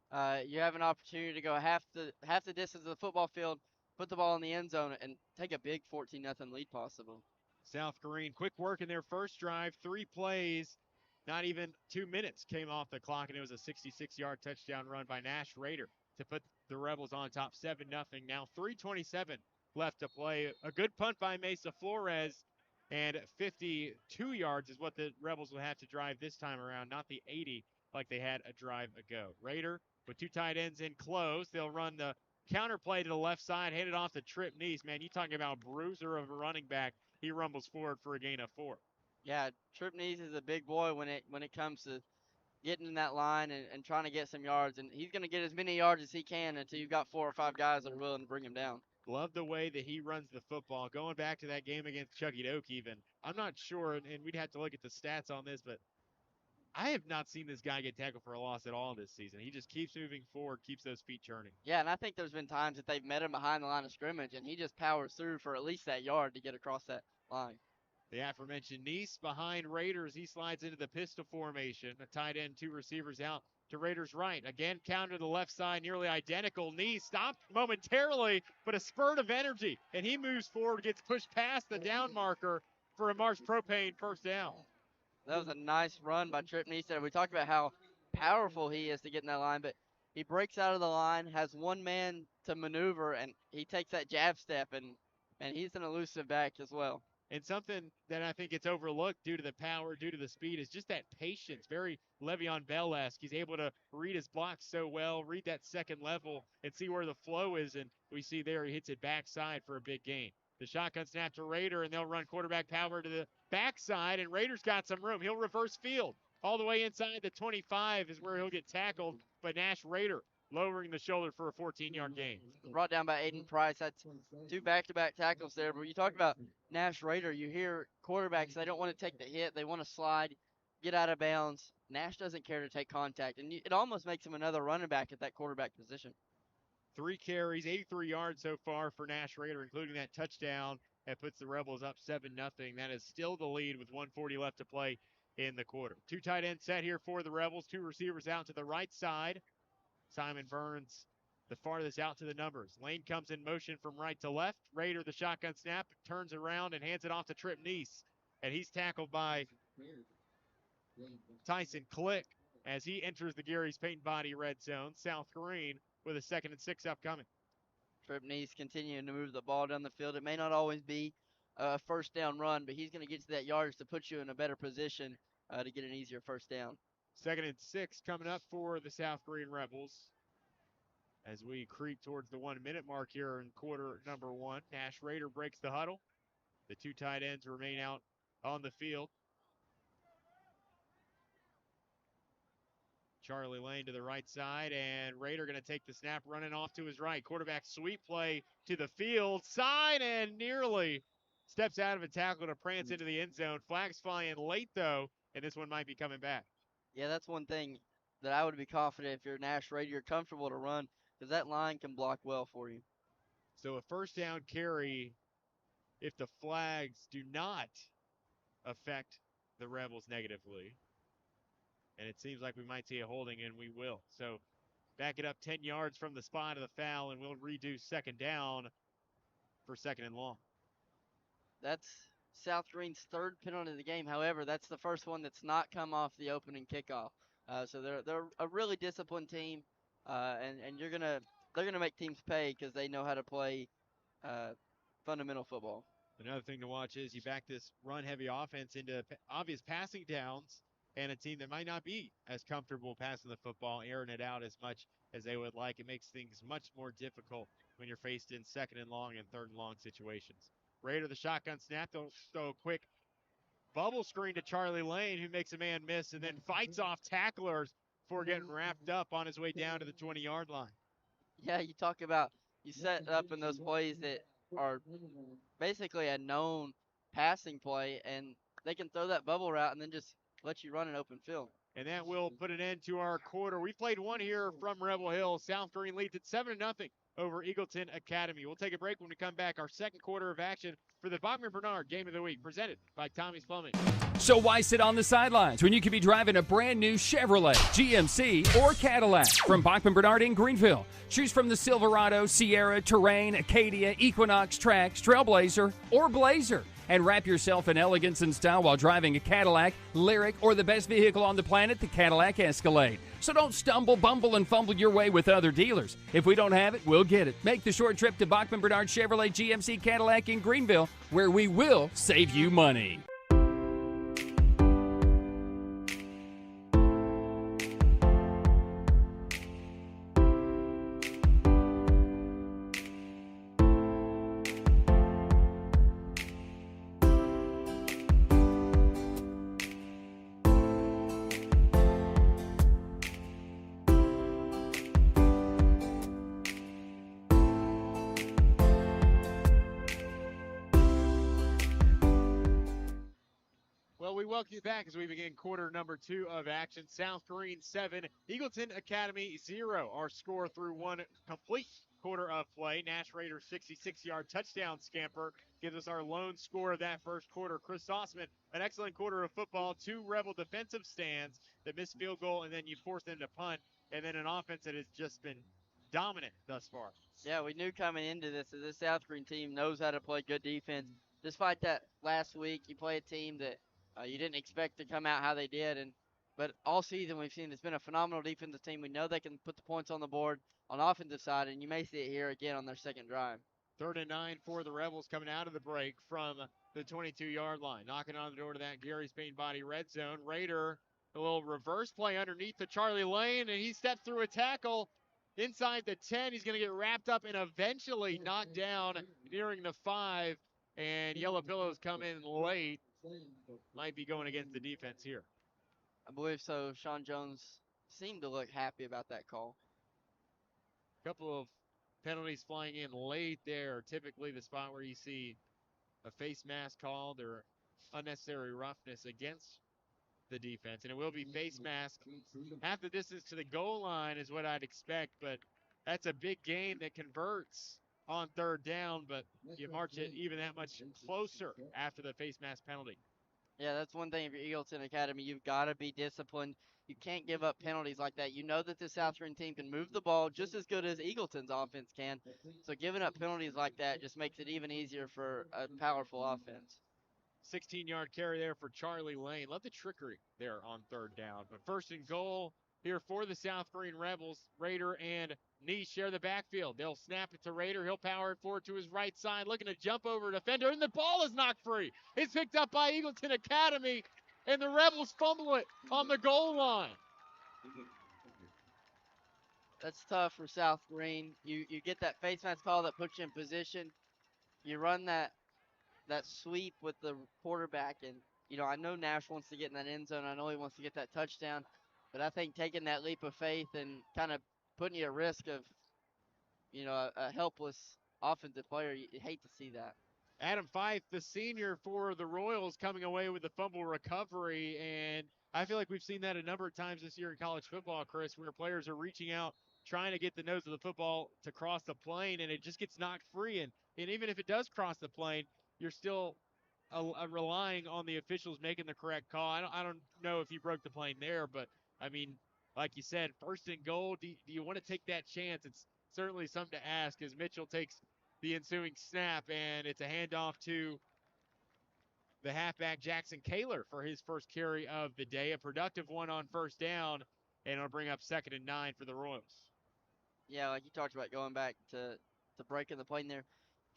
You have an opportunity to go half the distance of the football field, put the ball in the end zone, and take a big 14-0 lead possible. South Greene, quick work in their first drive, 3 plays, not even 2 minutes came off the clock, and it was a 66-yard touchdown run by Nash Rader to put the Rebels on top 7-0. Now 3:27 left to play. A good punt by Mesa Flores, and 52 yards is what the Rebels will have to drive this time around, not the 80 like they had a drive ago. Rader with 2 tight ends in close. They'll run the counter play to the left side, hand it off to Trip Neese. Man, you talking about bruiser of a running back. He rumbles forward for a gain of 4. Yeah, Trip Neese is a big boy when it comes to getting in that line and trying to get some yards, and he's going to get as many yards as he can until you've got 4 or 5 guys that are willing to bring him down. Love the way that he runs the football. Going back to that game against Chucky Doak even, I'm not sure, and we'd have to look at the stats on this, but I have not seen this guy get tackled for a loss at all this season. He just keeps moving forward, keeps those feet churning. Yeah, and I think there's been times that they've met him behind the line of scrimmage, and he just powers through for at least that yard to get across that line. The aforementioned Neese behind Raiders. He slides into the pistol formation. A tight end, 2 receivers out to Raiders' right. Again, counter to the left side, nearly identical. Neese stopped momentarily, but a spurt of energy, and he moves forward, gets pushed past the down marker for a Mars Propane first down. That was a nice run by Trip Neese there. We talked about how powerful he is to get in that line, but he breaks out of the line, has 1 man to maneuver, and he takes that jab step, and he's an elusive back as well. And something that I think gets overlooked due to the power, due to the speed, is just that patience. Very Le'Veon Bell-esque. He's able to read his blocks so well, read that second level, and see where the flow is. And we see there he hits it backside for a big gain. The shotgun snap to Rader, and they'll run quarterback power to the backside, and Rader's got some room. He'll reverse field. All the way inside the 25 is where he'll get tackled, but Nash Rader lowering the shoulder for a 14-yard gain. Brought down by Aiden Price. That's 2 back-to-back tackles there. But you talk about Nash Rader, you hear quarterbacks, they don't want to take the hit. They want to slide, get out of bounds. Nash doesn't care to take contact, and it almost makes him another running back at that quarterback position. 3 carries, 83 yards so far for Nash Rader, including that touchdown that puts the Rebels up 7-0. That is still the lead with 1:40 left to play in the quarter. 2 tight ends set here for the Rebels, 2 receivers out to the right side. Simon Burns, the farthest out to the numbers. Lane comes in motion from right to left. Rader, the shotgun snap, turns around and hands it off to Trip Neese. And he's tackled by Tyson Click as he enters the Gary's Paint Body red zone. South Greene with a 2nd and 6 upcoming. Trip Neese continuing to move the ball down the field. It may not always be a first down run, but he's going to get to that yardage to put you in a better position to get an easier first down. 2nd and 6 coming up for the South Greene Rebels as we creep towards the 1-minute mark here in quarter number 1. Nash Rader breaks the huddle. The 2 tight ends remain out on the field. Charlie Lane to the right side, and Rader going to take the snap, running off to his right. Quarterback sweep play to the field side, and nearly steps out of a tackle to prance into the end zone. Flags flying late, though, and this one might be coming back. Yeah, that's one thing that I would be confident if you're Nash Rader, you're comfortable to run because that line can block well for you. So a first down carry if the flags do not affect the Rebels negatively. And it seems like we might see a holding, and we will. So back it up 10 yards from the spot of the foul, and we'll redo 2nd down for 2nd and long. That's South Greene's 3rd penalty of the game. However, that's the first one that's not come off the opening kickoff. So they're a really disciplined team, and they're gonna make teams pay because they know how to play fundamental football. Another thing to watch is you back this run-heavy offense into obvious passing downs. and a team that might not be as comfortable passing the football, airing it out as much as they would like. It makes things much more difficult when you're faced in second and long and third and long situations. Raider, the shotgun snap, they'll throw a quick bubble screen to Charlie Lane, who makes a man miss and then fights off tacklers before getting wrapped up on his way down to the 20-yard line. Yeah, you talk about you set up in those plays that are basically a known passing play, and they can throw that bubble route and then just let you run an open field. And that will put an end to our quarter. We played one here from Rebel Hill. South Greene leads at 7-0 over Eagleton Academy. We'll take a break when we come back. Our second quarter of action for the Bachman Bernard Game of the Week, presented by Tommie's Plumbing. So why sit on the sidelines when you could be driving a brand new Chevrolet, GMC, or Cadillac from Bachman Bernard in Greenville? Choose from the Silverado, Sierra, Terrain, Acadia, Equinox, Trax, Trailblazer, or Blazer. And wrap yourself in elegance and style while driving a Cadillac, Lyric, or the best vehicle on the planet, the Cadillac Escalade. So don't stumble, bumble, and fumble your way with other dealers. If we don't have it, we'll get it. Make the short trip to Bachman Bernard Chevrolet GMC Cadillac in Greenville, where we will save you money. Well, we welcome you back as we begin quarter number 2 of action. South Greene 7, Eagleton Academy 0. Our score through one complete quarter of play. Nash Raiders 66-yard touchdown scamper gives us our lone score of that first quarter. Chris Osman, an excellent quarter of football. 2 Rebel defensive stands that missed field goal, and then you force them to punt, and then an offense that has just been dominant thus far. Yeah, we knew coming into this that this South Greene team knows how to play good defense. Despite that last week, you play a team that you didn't expect to come out how they did, but all season we've seen it's been a phenomenal defensive team. We know they can put the points on the board on the offensive side, and you may see it here again on their second drive. 3rd and 9 for the Rebels coming out of the break from the 22-yard line. Knocking on the door to that Gary's Paint Body red zone. Raider, a little reverse play underneath to Charlie Lane, and he steps through a tackle inside the 10. He's going to get wrapped up and eventually knocked down nearing the 5, and Yellow Pillows come in late. Might be going against the defense here. I believe so. Sean Jones seemed to look happy about that call. A couple of penalties flying in late there. Typically the spot where you see a face mask called or unnecessary roughness against the defense. And it will be face mask. Half the distance to the goal line is what I'd expect, but that's a big game that converts on 3rd down, but you march it even that much closer after the face mask penalty. Yeah, that's one thing for Eagleton Academy. You've got to be disciplined. You can't give up penalties like that. You know that this South Greene team can move the ball just as good as Eagleton's offense can. So giving up penalties like that just makes it even easier for a powerful offense. 16-yard carry there for Charlie Lane. Love the trickery there on 3rd down. But 1st and goal here for the South Greene Rebels. Raider and Nee share the backfield. They'll snap it to Raider. He'll power it forward to his right side, looking to jump over a defender, and the ball is knocked free. It's picked up by Eagleton Academy, and the Rebels fumble it on the goal line. That's tough for South Greene. You get that face mask call that puts you in position. You run that sweep with the quarterback, and I know Nash wants to get in that end zone. I know he wants to get that touchdown, but I think taking that leap of faith and kind of putting you at risk of a helpless offensive player, you hate to see that. Adam Fife, the senior for the Royals, coming away with the fumble recovery, and I feel like we've seen that a number of times this year in college football, Chris, where players are reaching out, trying to get the nose of the football to cross the plane, and it just gets knocked free. And even if it does cross the plane, you're still relying on the officials making the correct call. I don't know if he broke the plane there, but, I mean, like you said, 1st and goal, do you want to take that chance? It's certainly something to ask as Mitchell takes the ensuing snap, and it's a handoff to the halfback Jackson Kaler for his first carry of the day. A productive one on 1st down, and it'll bring up 2nd and 9 for the Royals. Yeah, like you talked about going back to breaking the plane there.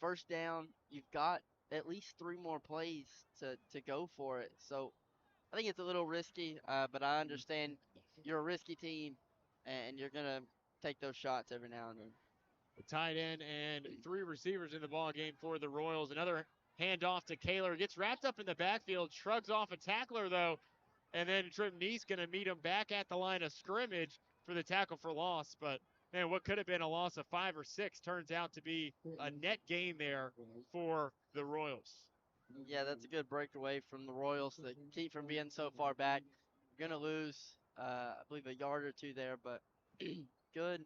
1st down, you've got at least 3 more plays to go for it. So I think it's a little risky, but I understand you're a risky team, and you're gonna take those shots every now and then. The tight end and 3 receivers in the ball game for the Royals. Another handoff to Kaler. Gets wrapped up in the backfield, shrugs off a tackler though, and then Trip Neese going to meet him back at the line of scrimmage for the tackle for loss. But man, what could have been a loss of 5 or 6 turns out to be a net gain there for the Royals. Yeah, that's a good breakaway from the Royals to keep from being so far back. You're gonna lose, I believe, a yard or two there, but good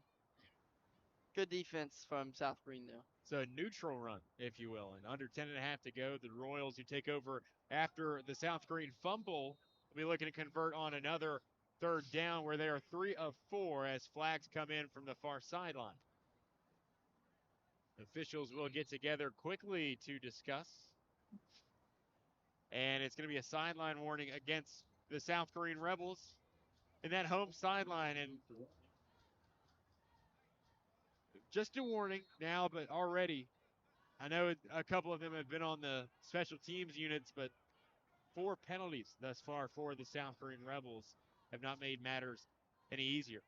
defense from South Greene there. So a neutral run, if you will, and under 10.5 to go. The Royals, who take over after the South Greene fumble, will be looking to convert on another third down where they are 3 of 4 as flags come in from the far sideline. Officials will get together quickly to discuss. And it's going to be a sideline warning against the South Greene Rebels in that home sideline. And just a warning now, but already, I know a couple of them have been on the special teams units, but 4 penalties thus far for the South Greene Rebels have not made matters any easier.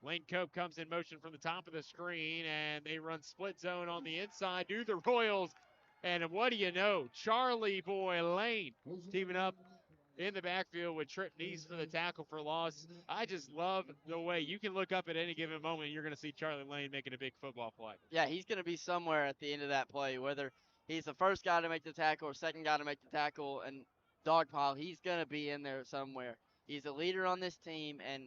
Lane Cope comes in motion from the top of the screen, and they run split zone on the inside to the Royals. And what do you know? Charlie Boy Lane teaming up in the backfield with Trip Neese for the tackle for loss. I just love the way you can look up at any given moment and you're going to see Charlie Lane making a big football play. Yeah, he's going to be somewhere at the end of that play, whether he's the first guy to make the tackle or second guy to make the tackle and dog pile, he's going to be in there somewhere. He's a leader on this team, and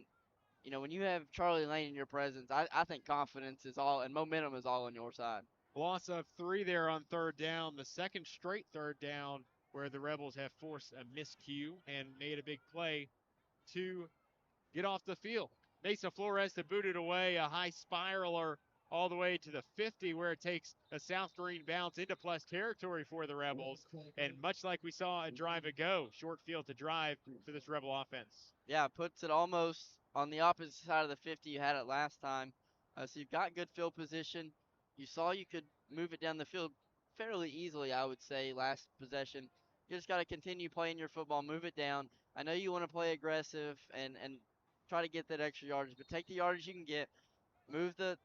you know, when you have Charlie Lane in your presence, I think confidence is all and momentum is all on your side. Loss of 3 there on third down, the second straight third down where the Rebels have forced a miscue and made a big play to get off the field. Mesa Flores to boot it away, a high spiraler all the way to the 50 where it takes a South Greene bounce into plus territory for the Rebels. And much like we saw a drive ago, short field to drive for this Rebel offense. Yeah, puts it almost on the opposite side of the 50 you had it last time. So you've got good field position. You saw you could move it down the field fairly easily, I would say, last possession. You just got to continue playing your football, move it down. I know you want to play aggressive and try to get that extra yardage, but take the yardage you can get, move the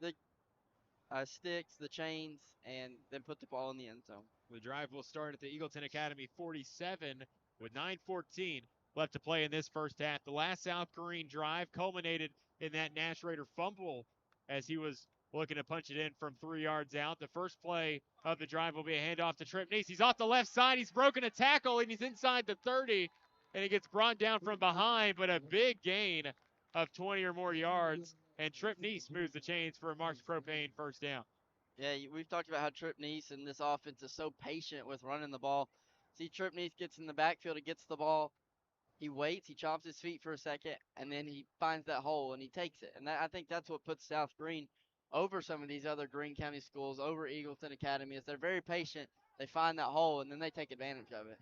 sticks, the chains, and then put the ball in the end zone. The drive will start at the Eagleton Academy 47 with 9:14 left to play in this first half. The last South Greene drive culminated in that Nash Raider fumble as he was looking to punch it in from 3 yards out. The first play of the drive will be a handoff to Trip Neese. He's off the left side. He's broken a tackle, and he's inside the 30, and he gets brought down from behind, but a big gain of 20 or more yards, and Trip Neese moves the chains for a Marks Propane first down. Yeah, we've talked about how Trip Neese and this offense is so patient with running the ball. See, Trip Neese gets in the backfield, he gets the ball, he waits, he chops his feet for a second, and then he finds that hole and he takes it. And I think that's what puts South Greene over some of these other Greene County schools, over Eagleton Academy, is they're very patient. They find that hole and then they take advantage of it.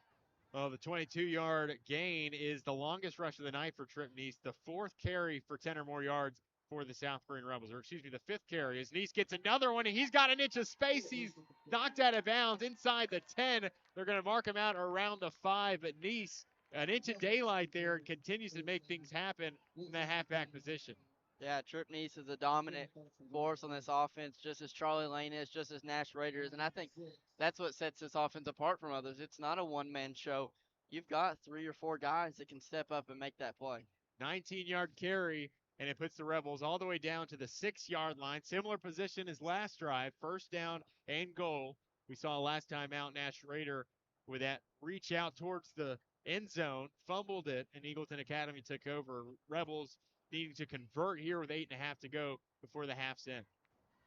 Well, the 22-yard gain is the longest rush of the night for Trip Neese, the 4th carry for 10 or more yards for the South Greene Rebels, or excuse me, the 5th carry as Neese gets another one, and he's got an inch of space. He's knocked out of bounds inside the 10. They're going to mark him out around the 5, but Neese, an inch of daylight there, and continues to make things happen in that halfback position. Yeah, Trip Neese is a dominant force on this offense, just as Charlie Lane is, just as Nash Raider is. And I think that's what sets this offense apart from others. It's not a one-man show. You've got 3 or 4 guys that can step up and make that play. 19-yard carry, and it puts the Rebels all the way down to the 6-yard line. Similar position as last drive, first down and goal. We saw last time out Nash Raider with that reach out towards the end zone, fumbled it, and Eagleton Academy took over. Rebels needing to convert here with 8.5 to go before the half's end.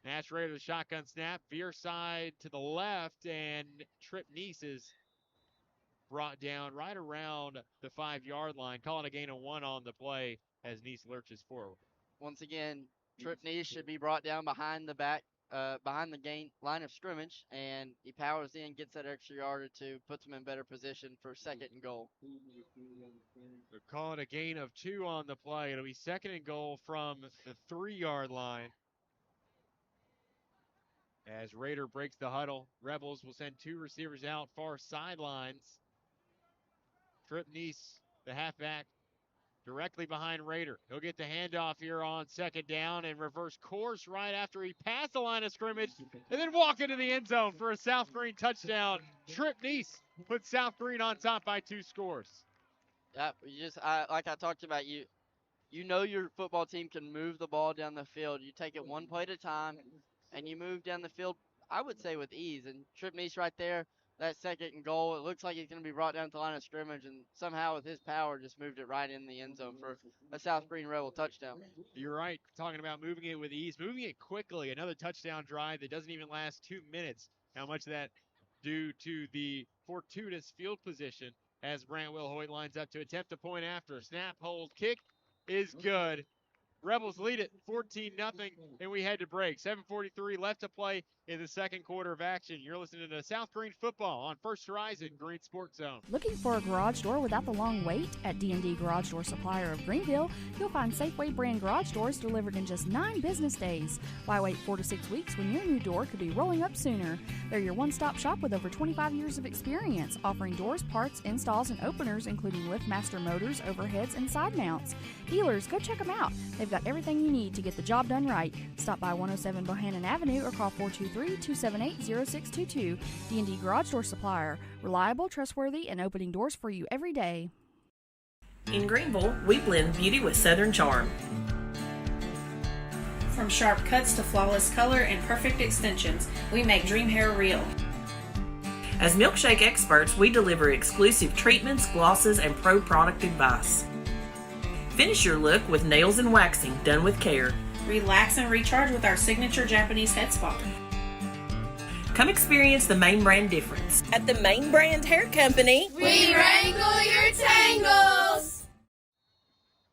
Nash Raider, the shotgun snap, veer side to the left, and Trip Neese is brought down right around the 5-yard line, calling a gain of 1 on the play as Neese lurches forward. Once again, Trip Neese should be brought down behind the gain line of scrimmage, and he powers in, gets that extra yard or 2, puts him in better position for 2nd and goal. They're calling a gain of 2 on the play. It'll be 2nd and goal from the 3-yard line. As Raider breaks the huddle, Rebels will send 2 receivers out far sidelines. Trip Neese the halfback, directly behind Rader. He'll get the handoff here on second down and reverse course right after he passed the line of scrimmage and then walk into the end zone for a South Greene touchdown. Trip Neese puts South Greene on top by 2 scores. Yeah, like I talked about, you know your football team can move the ball down the field. You take it one play at a time, and you move down the field, I would say, with ease. And Trip Neese right there, that second and goal, it looks like he's going to be brought down to the line of scrimmage, and somehow with his power just moved it right in the end zone for a South Greene Rebel touchdown. You're right, talking about moving it with ease, moving it quickly. Another touchdown drive that doesn't even last 2 minutes. How much of that due to the fortuitous field position as Brant Wilhoit lines up to attempt a point after. Snap, hold, kick is good. Rebels lead it 14-0, and we head to break. 7:43 left to play in the second quarter of action. You're listening to South Greene football on First Horizon Green Sports Zone. Looking for a garage door without the long wait? At D&D Garage Door Supplier of Greenville, you'll find Safeway brand garage doors delivered in just 9 business days. Why wait 4 to 6 weeks when your new door could be rolling up sooner? They're your one-stop shop with over 25 years of experience, offering doors, parts, installs, and openers, including LiftMaster motors, overheads, and side mounts. Dealers, go check them out. They've got everything you need to get the job done right. Stop by 107 Bohannon Avenue or call 423-278-0622. D&D Garage Door Supplier. Reliable, trustworthy, and opening doors for you every day. In Greenville, we blend beauty with Southern charm. From sharp cuts to flawless color and perfect extensions, we make dream hair real. As milkshake experts, we deliver exclusive treatments, glosses, and pro product advice. Finish your look with nails and waxing done with care. Relax and recharge with our signature Japanese head spa. Come experience the Main Brand difference. At the Main Brand Hair Company, we wrangle your tangles.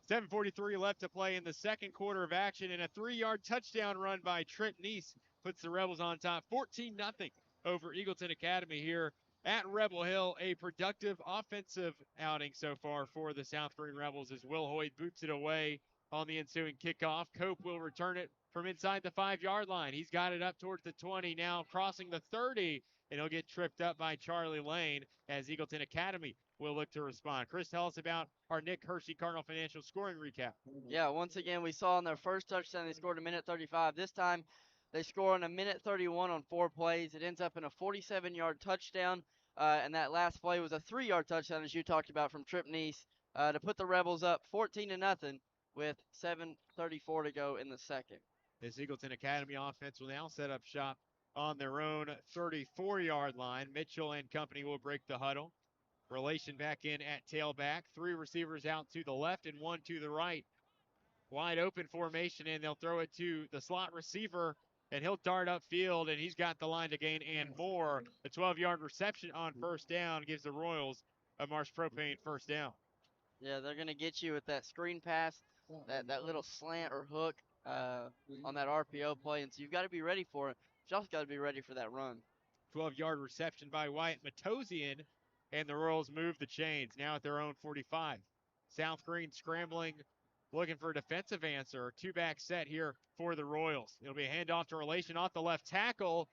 7:43 left to play in the second quarter of action, and a 3-yard touchdown run by Trent Neese puts the Rebels on top 14-0 over Eagleton Academy here at Rebel Hill. A productive offensive outing so far for the South Greene Rebels as Will Hoyt boots it away on the ensuing kickoff. Cope will return it from inside the 5-yard line. He's got it up towards the 20, now crossing the 30, and he'll get tripped up by Charlie Lane as Eagleton Academy will look to respond. Chris, tell us about our Nick Hershey Cardinal Financial scoring recap. Yeah, once again, we saw on their first touchdown they scored a minute 35. This time they score in a minute 31 on 4 plays. It ends up in a 47-yard touchdown, and that last play was a 3-yard touchdown, as you talked about, from Trip Neese to put the Rebels up 14-0 with 7:34 to go in the second. This Eagleton Academy offense will now set up shop on their own 34-yard line. Mitchell and company will break the huddle. Relation back in at tailback. 3 receivers out to the left and 1 to the right. Wide open formation, and they'll throw it to the slot receiver, and he'll dart upfield, and he's got the line to gain and more. The 12-yard reception on first down gives the Royals a Marsh Propane first down. Yeah, they're going to get you with that screen pass, that little slant or hook on that RPO play, and so you've got to be ready for it. You also got to be ready for that run. 12-yard reception by Wyatt Matosian, and the Royals move the chains, now at their own 45. South Greene scrambling, looking for a defensive answer. 2-back set here for the Royals. It'll be a handoff to Relation off the left tackle.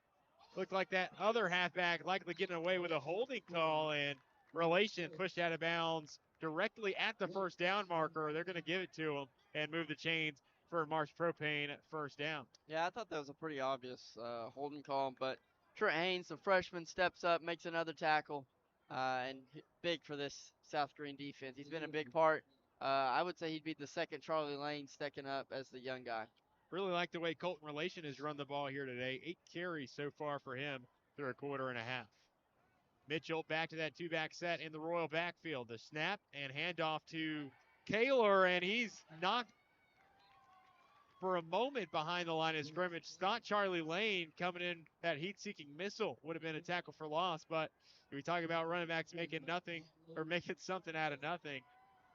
Looked like that other halfback likely getting away with a holding call, and Relation pushed out of bounds directly at the first down marker. They're going to give it to him and move the chains for Marsh Propane first down. Yeah, I thought that was a pretty obvious holding call, but Trent Haynes, the freshman, steps up, makes another tackle, and big for this South Greene defense. He's been a big part. I would say he'd be the second Charlie Lane stepping up as the young guy. Really like the way Colton Relation has run the ball here today. 8 carries so far for him through a quarter and a half. Mitchell back to that 2-back set in the Royal backfield. The snap and handoff to Kaler, and he's knocked for a moment behind the line of scrimmage. Thought Charlie Lane coming in, that heat-seeking missile would have been a tackle for loss, but we talk about running backs making nothing or making something out of nothing.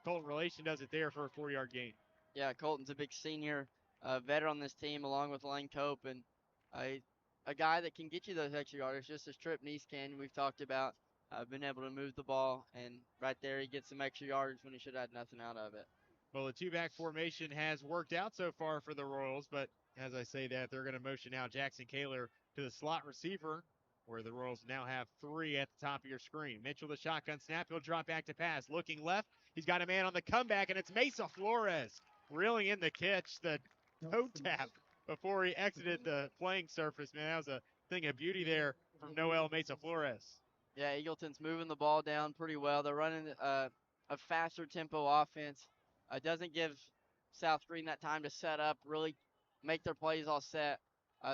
Colton Relation does it there for a 4-yard gain. Yeah, Colton's a big senior veteran on this team along with Lane Cope, and a guy that can get you those extra yards just as Trip Neese can. We've talked about been able to move the ball, and right there he gets some extra yards when he should have had nothing out of it. Well, the 2-back formation has worked out so far for the Royals, but as I say that, they're going to motion now Jackson Kaler to the slot receiver. where the Royals now have 3 at the top of your screen. Mitchell, the shotgun snap. He'll drop back to pass. Looking left. He's got a man on the comeback, and it's Mesa Flores reeling in the catch, the toe tap before he exited the playing surface. Man, that was a thing of beauty there from Noel Mesa Flores. Yeah, Eagleton's moving the ball down pretty well. They're running a faster tempo offense. Doesn't give South Greene that time to set up, really make their plays all set.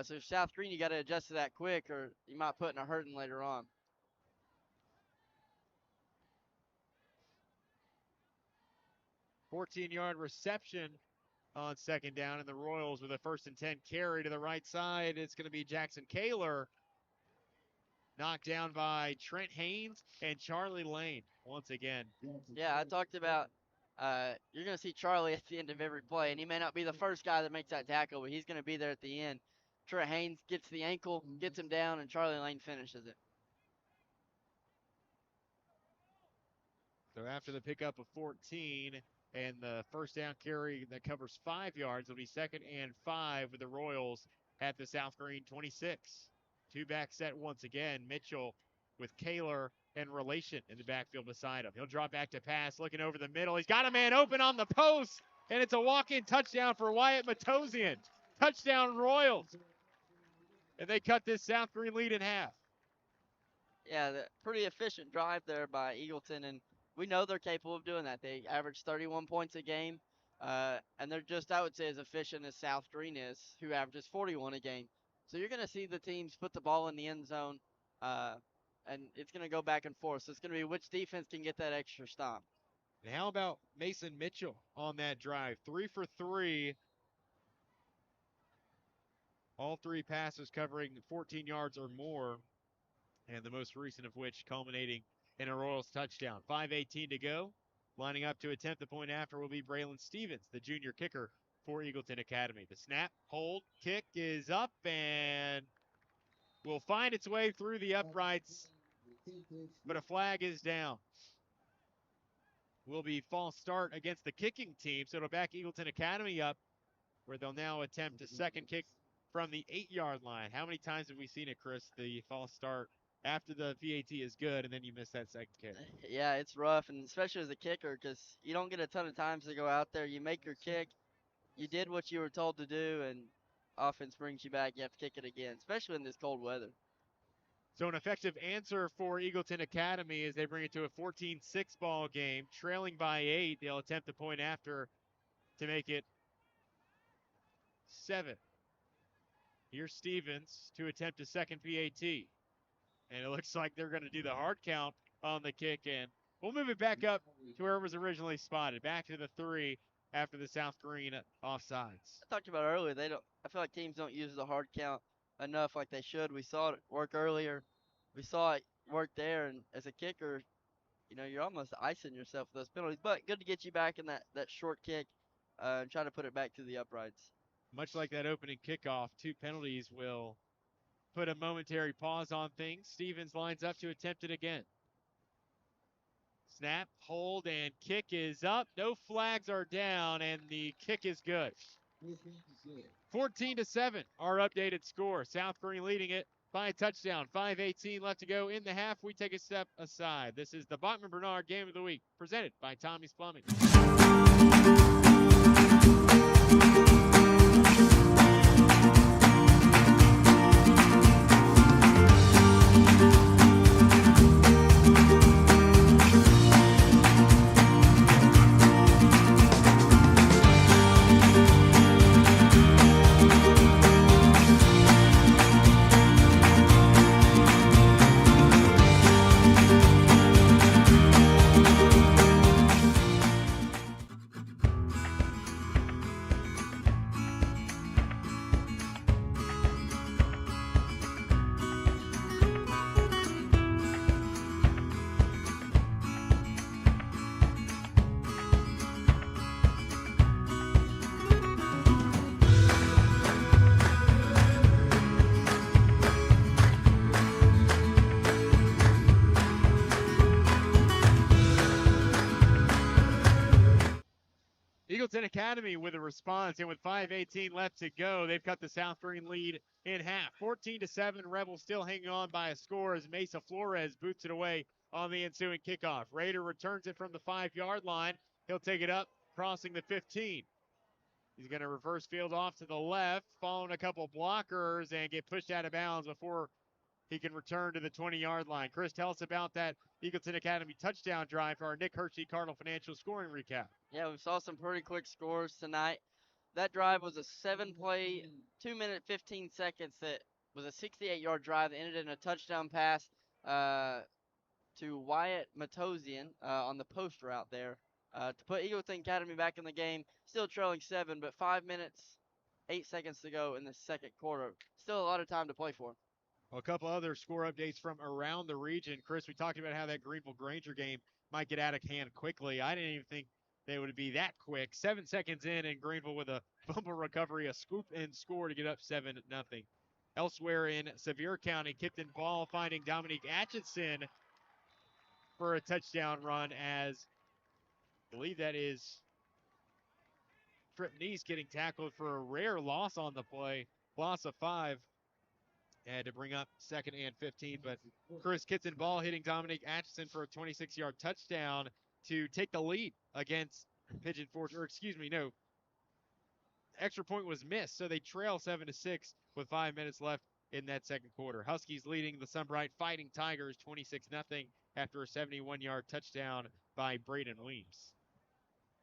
So South Greene, you got to adjust to that quick, or you might put in a hurting later on. – 14-yard reception on second down, and the Royals with a 1st and 10 carry to the right side. It's going to be Jackson Kaler, knocked down by Trent Haynes and Charlie Lane once again. Yeah, I talked about you're going to see Charlie at the end of every play, and he may not be the first guy that makes that tackle, but he's going to be there at the end. Trent Haynes gets the ankle, gets him down, and Charlie Lane finishes it. So after the pickup of 14 and the first down carry that covers 5 yards, it'll be 2nd and 5 with the Royals at the South Greene 26. 2-back set once again. Mitchell with Kaler and Relation in the backfield beside him. He'll drop back to pass, looking over the middle. He's got a man open on the post, and it's a walk-in touchdown for Wyatt Matosian. Touchdown Royals. And they cut this South Greene lead in half. Yeah, pretty efficient drive there by Eagleton, and we know they're capable of doing that. They average 31 points a game, and they're just, I would say, as efficient as South Greene is, who averages 41 a game. So you're going to see the teams put the ball in the end zone, and it's going to go back and forth. So it's going to be which defense can get that extra stop. And how about Mason Mitchell on that drive? 3 for 3. All 3 passes covering 14 yards or more, and the most recent of which culminating in a Royals touchdown. 5:18 to go. Lining up to attempt the point after will be Braylon Stevens, the junior kicker for Eagleton Academy. The snap, hold, kick is up, and will find its way through the uprights, but a flag is down. Will be false start against the kicking team, so it'll back Eagleton Academy up, where they'll now attempt a second kick from the 8-yard line. How many times have we seen it, Chris, the false start after the PAT is good, and then you miss that second kick? Yeah, it's rough, and especially as a kicker, because you don't get a ton of times to go out there. You make your kick, you did what you were told to do, and offense brings you back. You have to kick it again, especially in this cold weather. So an effective answer for Eagleton Academy as they bring it to a 14-6 ball game. Trailing by 8, they'll attempt the point after to make it 7. Here's Stevens to attempt a second PAT. And it looks like they're going to do the hard count on the kick, and we'll move it back up to where it was originally spotted. Back to the 3 after the South Greene offsides. I talked about earlier, I feel like teams don't use the hard count enough like they should. We saw it work earlier. We saw it work there, and as a kicker, you're almost icing yourself with those penalties. But good to get you back in that short kick and try to put it back to the uprights. Much like that opening kickoff, 2 penalties will put a momentary pause on things. Stevens lines up to attempt it again. Snap, hold, and kick is up. No flags are down, and the kick is good. 14-7, our updated score. South Greene leading it by a touchdown. 5:18 left to go in the half. We take a step aside. This is the Bachman Bernard Game of the Week, presented by Tommie's Plumbing. Academy with a response, and with 5:18 left to go, they've cut the South Greene lead in half. 14-7, Rebels still hanging on by a score as Mesa Flores boots it away on the ensuing kickoff. Raider returns it from the 5-yard line. He'll take it up, crossing the 15. He's going to reverse field off to the left, following a couple blockers, and get pushed out of bounds before he can return to the 20-yard line. Chris, tell us about that Eagleton Academy touchdown drive for our Nick Hershey Cardinal Financial scoring recap. Yeah, we saw some pretty quick scores tonight. That drive was a 7-play, 2-minute, 15 seconds that was a 68-yard drive that ended in a touchdown pass to Wyatt Matosian on the post route there to put Eagleton Academy back in the game. Still trailing 7, but 5 minutes, 8 seconds to go in the second quarter. Still a lot of time to play for. Well, a couple other score updates from around the region. Chris, we talked about how that Greenville-Granger game might get out of hand quickly. I didn't even think they would be that quick. 7 seconds in, and Greenville with a fumble recovery, a scoop and score to get up 7-0. Elsewhere in Sevier County, Kipton ball finding Dominique Atchison for a touchdown run, as I believe that is Trip Neese getting tackled for a rare loss on the play. Loss of 5. Had to bring up 2nd and 15, but Chris Kitson ball hitting Dominique Atchison for a 26-yard touchdown to take the lead against Pigeon Forge, or excuse me, no. Extra point was missed, so they trail 7-6 with 5 minutes left in that second quarter. Huskies leading the Sunbright Fighting Tigers 26-0 after a 71-yard touchdown by Braden Weems.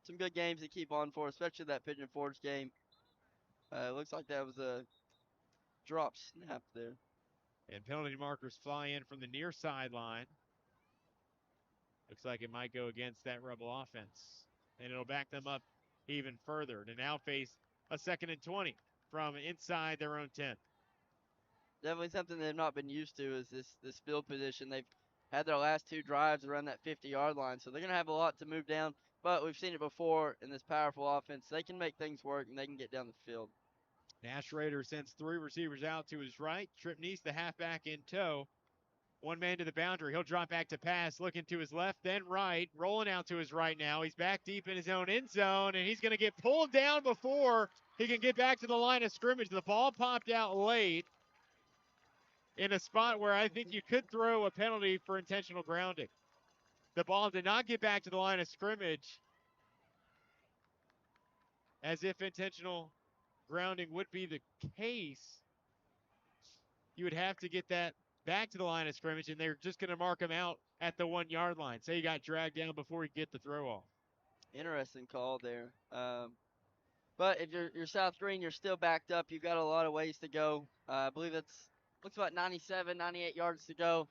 Some good games to keep on for, especially that Pigeon Forge game. Looks like that was a drop snap there. And penalty markers fly in from the near sideline. Looks like it might go against that Rebel offense. And it'll back them up even further to now face a 2nd and 20 from inside their own 10. Definitely something they've not been used to is this field position. They've had their last 2 drives around that 50-yard line, so they're going to have a lot to move down. But we've seen it before in this powerful offense. They can make things work, and they can get down the field. Nash Rader sends 3 receivers out to his right. Trip Neese, the halfback, in tow. 1 man to the boundary. He'll drop back to pass, looking to his left, then right. Rolling out to his right now. He's back deep in his own end zone, and he's going to get pulled down before he can get back to the line of scrimmage. The ball popped out late in a spot where I think you could throw a penalty for intentional grounding. The ball did not get back to the line of scrimmage, as if intentional grounding would be the case. You would have to get that back to the line of scrimmage, and they're just going to mark him out at the 1-yard line. So he got dragged down before he get the throw off. Interesting call there. But if you're South Greene, you're still backed up. You've got a lot of ways to go. I believe looks about 97, 98 yards to go.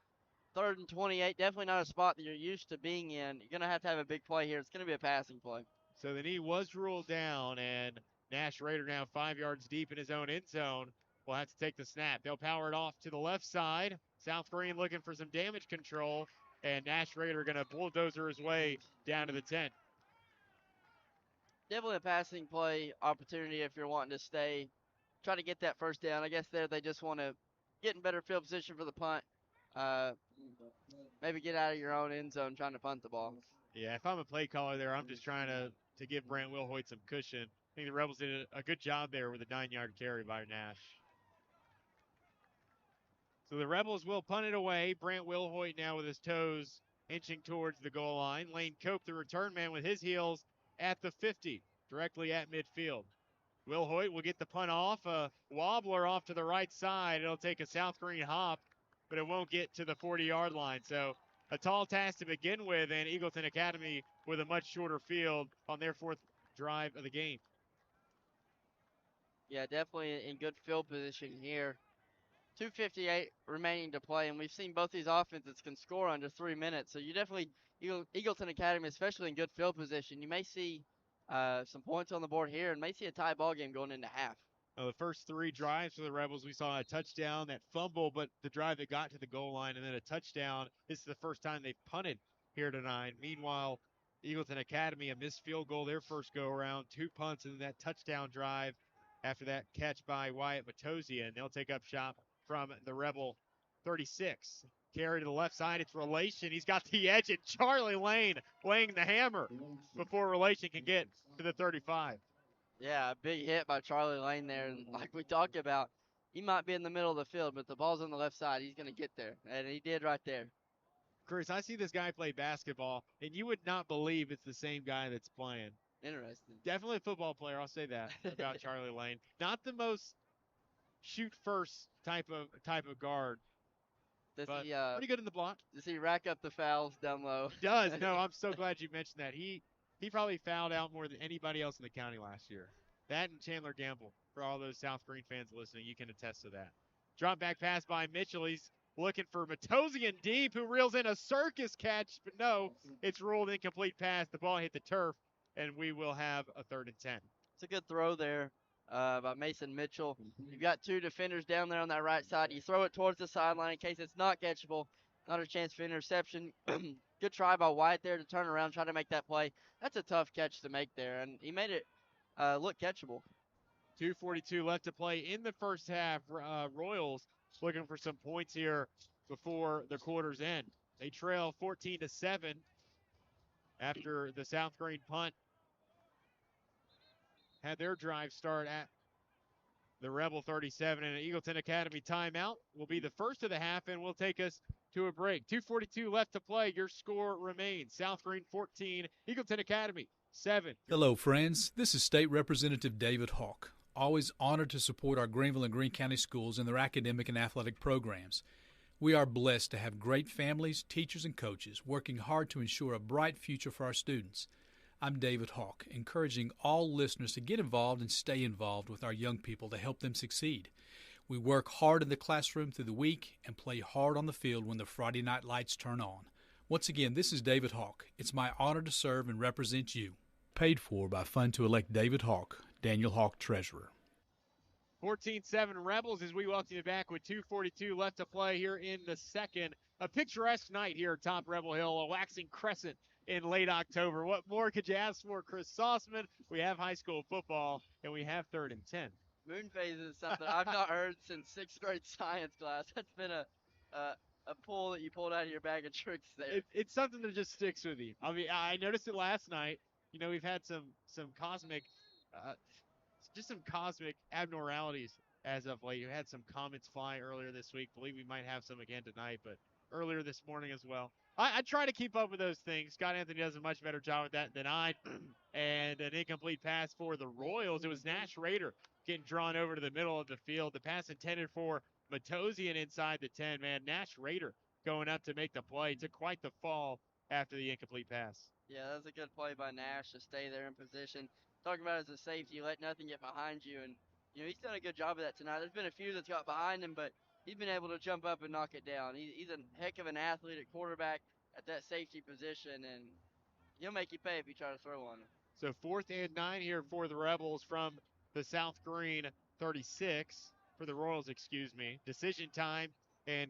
3rd and 28, definitely not a spot that you're used to being in. You're going to have a big play here. It's going to be a passing play. So the knee was ruled down, and Nash Rader now 5 yards deep in his own end zone. Will have to take the snap. They'll power it off to the left side. South Greene looking for some damage control, and Nash Rader going to bulldozer his way down to the 10. Definitely a passing play opportunity if you're wanting to try to get that first down. I guess there they just want to get in better field position for the punt. Maybe get out of your own end zone trying to punt the ball. Yeah, if I'm a play caller there, I'm just trying to give Brant Wilhoit some cushion. I think the Rebels did a good job there with a 9-yard carry by Nash. So the Rebels will punt it away. Brant Wilhoit now with his toes inching towards the goal line. Lane Cope, the return man, with his heels at the 50, directly at midfield. Wilhoit will get the punt off. A wobbler off to the right side. It'll take a South Greene hop, but it won't get to the 40-yard line. So a tall task to begin with, and Eagleton Academy with a much shorter field on their 4th drive of the game. Yeah, definitely in good field position here. 2:58 remaining to play, and we've seen both these offenses can score under 3 minutes. So you definitely, Eagleton Academy, especially in good field position, you may see some points on the board here and may see a tie ball game going into half. The first 3 drives for the Rebels, we saw a touchdown, that fumble, but the drive that got to the goal line, and then a touchdown. This is the first time they've punted here tonight. Meanwhile, Eagleton Academy, a missed field goal their first go-around, 2 punts, and then that touchdown drive after that catch by Wyatt Matosian. They'll take up shop from the Rebel 36. Carry to the left side, it's Relation. He's got the edge, and Charlie Lane laying the hammer before Relation can get to the 35. Yeah, a big hit by Charlie Lane there. And like we talked about, he might be in the middle of the field, but the ball's on the left side. He's going to get there. And he did right there. Chris, I see this guy play basketball, and you would not believe it's the same guy that's playing. Interesting. Definitely a football player. I'll say that about Charlie Lane. Not the most shoot first type of guard, but pretty good in the block. Does he rack up the fouls down low? He does. No, I'm so glad you mentioned that. He probably fouled out more than anybody else in the county last year. That and Chandler Gamble. For all those South Greene fans listening, you can attest to that. Drop back pass by Mitchell. He's looking for Matosian deep, who reels in a circus catch, but no, it's ruled incomplete pass. The ball hit the turf, and we will have a 3rd and 10. It's a good throw there by Mason Mitchell. You've got 2 defenders down there on that right side. You throw it towards the sideline in case it's not catchable. Not a chance for interception. Good try by White there to turn around, try to make that play. That's a tough catch to make there, and he made it look catchable. 2:42 left to play in the first half. Royals looking for some points here before the quarter's end. They trail 14-7 after the South Greene punt had their drive start at the Rebel 37, and an Eagleton Academy timeout will be the first of the half and will take us to a break. 2:42 left to play. Your score remains South Greene 14, Eagleton Academy 7. Hello, friends. This is State Representative David Hawk. Always honored to support our Greenville and Greene County schools in their academic and athletic programs. We are blessed to have great families, teachers, and coaches working hard to ensure a bright future for our students. I'm David Hawk, encouraging all listeners to get involved and stay involved with our young people to help them succeed. We work hard in the classroom through the week and play hard on the field when the Friday night lights turn on. Once again, this is David Hawk. It's my honor to serve and represent you. Paid for by Fund to Elect David Hawk, Daniel Hawk, Treasurer. 14-7 Rebels as we welcome you back with 2:42 left to play here in the second. A picturesque night here at Top Rebel Hill, a waxing crescent in late October. What more could you ask for, Chris Sauceman? We have high school football, and we have 3rd and 10. Moon phase is something I've not heard since 6th grade science class. That's been a pull that you pulled out of your bag of tricks there. It's something that just sticks with you. I mean, I noticed it last night. You know, we've had some cosmic, just some cosmic abnormalities as of late. You had some comets fly earlier this week. Believe we might have some again tonight, but earlier this morning as well. I try to keep up with those things. Scott Anthony does a much better job with that than I. And an incomplete pass for the Royals. It was Nash Rader getting drawn over to the middle of the field. The pass intended for Matosian inside the 10. Man, Nash Rader going up to make the play. Took quite the fall after the incomplete pass. Yeah, that was a good play by Nash to stay there in position. Talking about as a safety, let nothing get behind you. And, you know, he's done a good job of that tonight. There's been a few that's got behind him, but he's been able to jump up and knock it down. He's a heck of an athlete at quarterback at that safety position, and he'll make you pay if you try to throw on him. So 4th and 9 here for the Rebels from the South Greene 36, for the Royals, excuse me. Decision time, and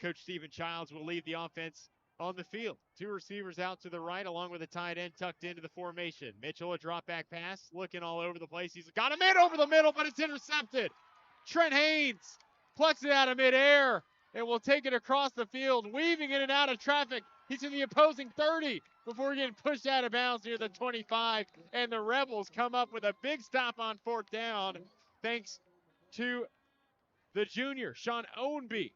Coach Stephen Childs will leave the offense on the field. 2 receivers out to the right, along with a tight end tucked into the formation. Mitchell, a drop back pass, looking all over the place. He's got him in over the middle, but it's intercepted. Trent Haynes plucks it out of midair and will take it across the field, weaving in and out of traffic. He's in the opposing 30 before getting pushed out of bounds near the 25. And the Rebels come up with a big stop on 4th down, thanks to the junior, Sean Owenby.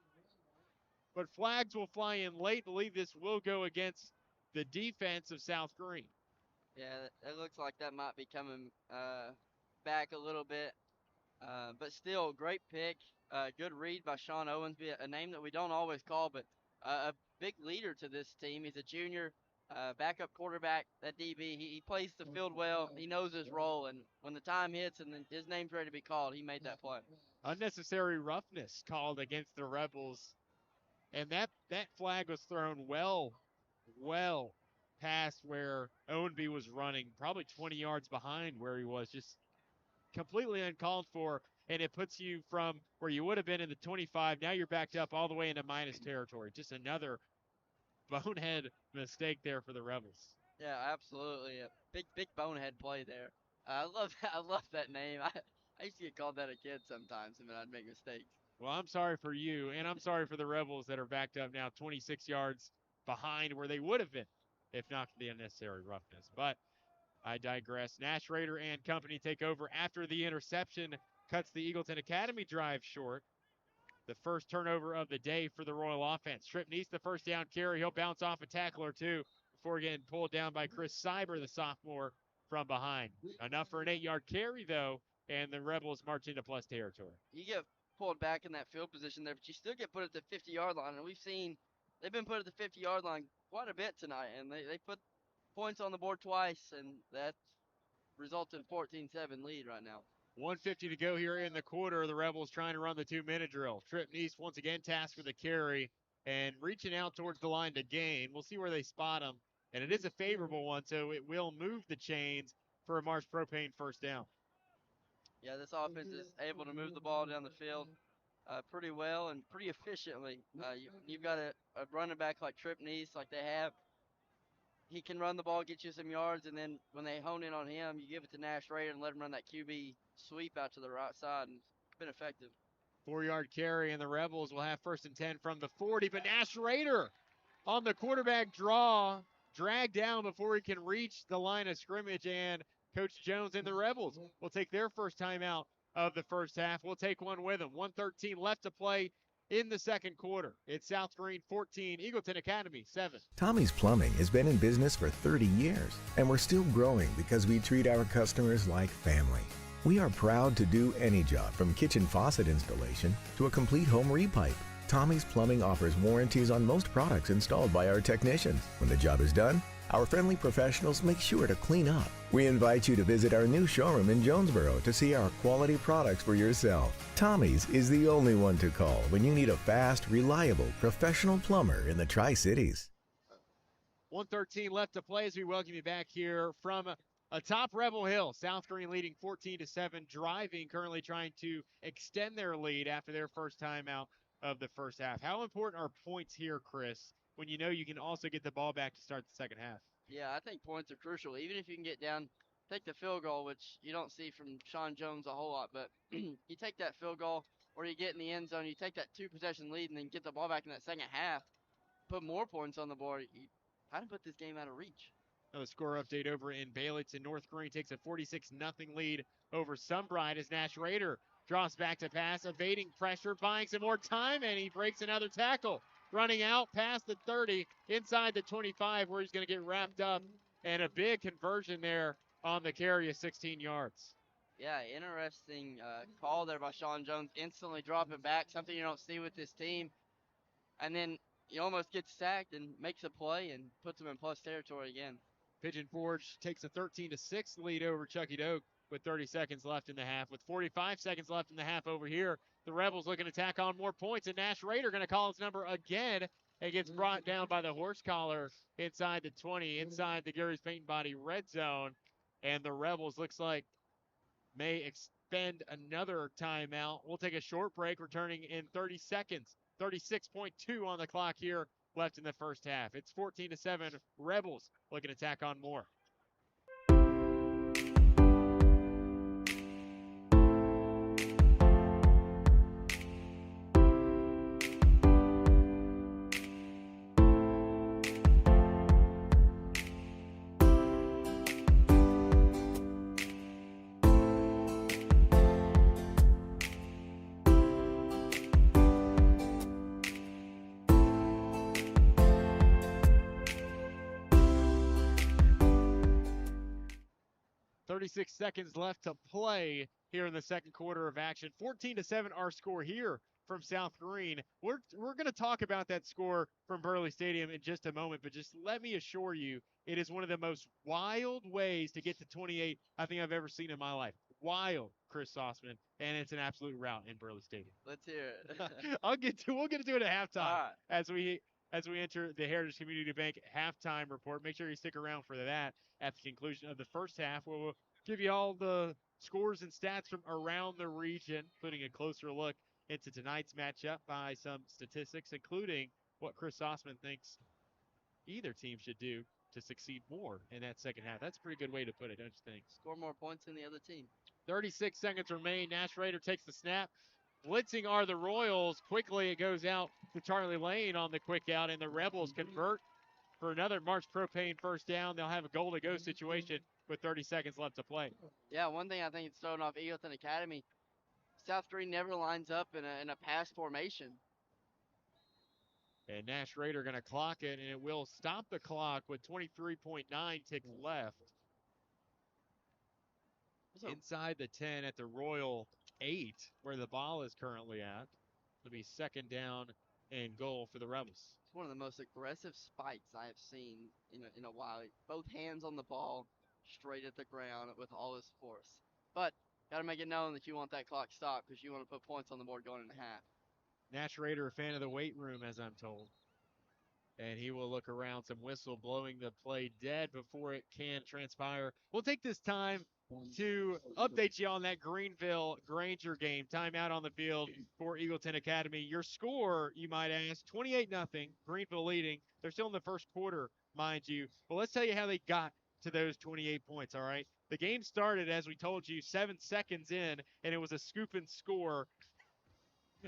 But flags will fly in late. Believe this will go against the defense of South Greene. Yeah, it looks like that might be coming back a little bit. But still, great pick. Good read by Sean Owensby, a name that we don't always call, but a big leader to this team. He's a junior, backup quarterback. That DB, he plays the field well. He knows his role, and when the time hits and his name's ready to be called, he made that play. Unnecessary roughness called against the Rebels. And that flag was thrown well past where Owenby was running, probably 20 yards behind where he was, just completely uncalled for. And it puts you from where you would have been in the 25. Now you're backed up all the way into minus territory. Just another bonehead mistake there for the Rebels. Yeah, absolutely. A big bonehead play there. I love that name. I used to get called that a kid sometimes, and I'd make mistakes. Well, I'm sorry for you, and I'm sorry for the Rebels that are backed up now 26 yards behind where they would have been if not for the unnecessary roughness. But I digress. Nash Raider and company take over after the interception cuts the Eagleton Academy drive short. The first turnover of the day for the Royal offense. Tripp needs the first down carry. He'll bounce off a tackle or two before getting pulled down by Chris Cyber, the sophomore, from behind. Enough for an 8-yard carry, though, and the Rebels march into plus territory. You get pulled back in that field position there, but you still get put at the 50-yard line. And we've seen they've been put at the 50-yard line quite a bit tonight, and they put points on the board twice, and that resulted in 14-7 lead right now. 1:50 to go here in the quarter. The Rebels trying to run the 2-minute drill. Tripp Neese once again tasked with the carry and reaching out towards the line to gain. We'll see where they spot him. And it is a favorable one, so it will move the chains for a Marsh Propane first down. Yeah, this offense is able to move the ball down the field pretty well and pretty efficiently. You've got a running back like Tripp Neese, like they have. He can run the ball, get you some yards, and then when they hone in on him, you give it to Nash Raider and let him run that QB sweep out to the right side, and it's been effective. 4-yard carry, and the Rebels will have first and 10 from the 40, but Nash Raider on the quarterback draw, dragged down before he can reach the line of scrimmage, and Coach Jones and the Rebels will take their first timeout of the first half. We'll take one with them. 1:13 left to play in the second quarter. It's South Greene 14, Eagleton Academy 7. Tommie's Plumbing has been in business for 30 years, and we're still growing because we treat our customers like family. We are proud to do any job from kitchen faucet installation to a complete home repipe. Tommie's Plumbing offers warranties on most products installed by our technicians. When the job is done, our friendly professionals make sure to clean up. We invite you to visit our new showroom in Jonesboro to see our quality products for yourself. Tommie's is the only one to call when you need a fast, reliable, professional plumber in the Tri-Cities. 1:13 left to play as we welcome you back here from atop Rebel Hill. South Greene leading 14-7, driving, currently trying to extend their lead after their first timeout of the first half. How important are points here, Chris, when you know you can also get the ball back to start the second half? Yeah, I think points are crucial. Even if you can get down, take the field goal, which you don't see from Sean Jones a whole lot, but you take that field goal or you get in the end zone, you take that 2-possession lead and then get the ball back in that second half, put more points on the board. You kind of put this game out of reach. A score update over in Baileyton. North Greene takes a 46-0 lead over Sunbright as Nash Raider draws back to pass, evading pressure, buying some more time, and he breaks another tackle. Running out past the 30, inside the 25, where he's going to get wrapped up, and a big conversion there on the carry of 16 yards. Yeah, interesting call there by Sean Jones, instantly dropping back, something you don't see with this team. And then he almost gets sacked and makes a play and puts him in plus territory again. Pigeon Forge takes a 13-6 lead over Chucky Doak with 30 seconds left in the half. With 45 seconds left in the half over here, the Rebels looking to tack on more points, and Nash Raider going to call his number again. It gets brought down by the horse collar inside the 20, inside the Gary's Paint and Body red zone, and the Rebels looks like may expend another timeout. We'll take a short break, returning in 30 seconds. 36.2 on the clock here left in the first half. It's 14-7. Rebels looking to tack on more. Six seconds left to play here in the second quarter of action. 14-7 our score here from South Greene. We're going to talk about that score from Burley Stadium in just a moment, but just let me assure you, it is one of the most wild ways to get to 28 I think I've ever seen in my life. Wild, Chris Sauceman, and it's an absolute rout in Burley Stadium. Let's hear it. We'll get to it at halftime right. as we enter the Heritage Community Bank halftime report. Make sure you stick around for that at the conclusion of the first half, where we'll give you all the scores and stats from around the region, including a closer look into tonight's matchup by some statistics, including what Chris Sauceman thinks either team should do to succeed more in that second half. That's a pretty good way to put it, don't you think? Score more points than the other team. 36 seconds remain. Nash Raider takes the snap. Blitzing are the Royals. Quickly it goes out to Charlie Lane on the quick out, and the Rebels convert for another March Propane first down. They'll have a goal-to-go situation with 30 seconds left to play. Yeah, one thing I think it's thrown off Eagleton Academy, South Greene never lines up in a pass formation. And Nash Raider going to clock it, and it will stop the clock with 23.9 ticks left. Inside the 10 at the Royal 8, where the ball is currently at. It'll be second down and goal for the Rebels. It's one of the most aggressive spikes I have seen in a while. Both hands on the ball, straight at the ground with all his force. But got to make it known that you want that clock stopped because you want to put points on the board going into half. Nash Raider, a fan of the weight room, as I'm told. And he will look around, some whistle blowing the play dead before it can transpire. We'll take this time to update you on that Greenville Granger game. Timeout on the field for Eagleton Academy. Your score, you might ask, 28-0, Greenville leading. They're still in the first quarter, mind you. But let's tell you how they got to those 28 points, all right? The game started, as we told you, 7 seconds in, and it was a scoop and score.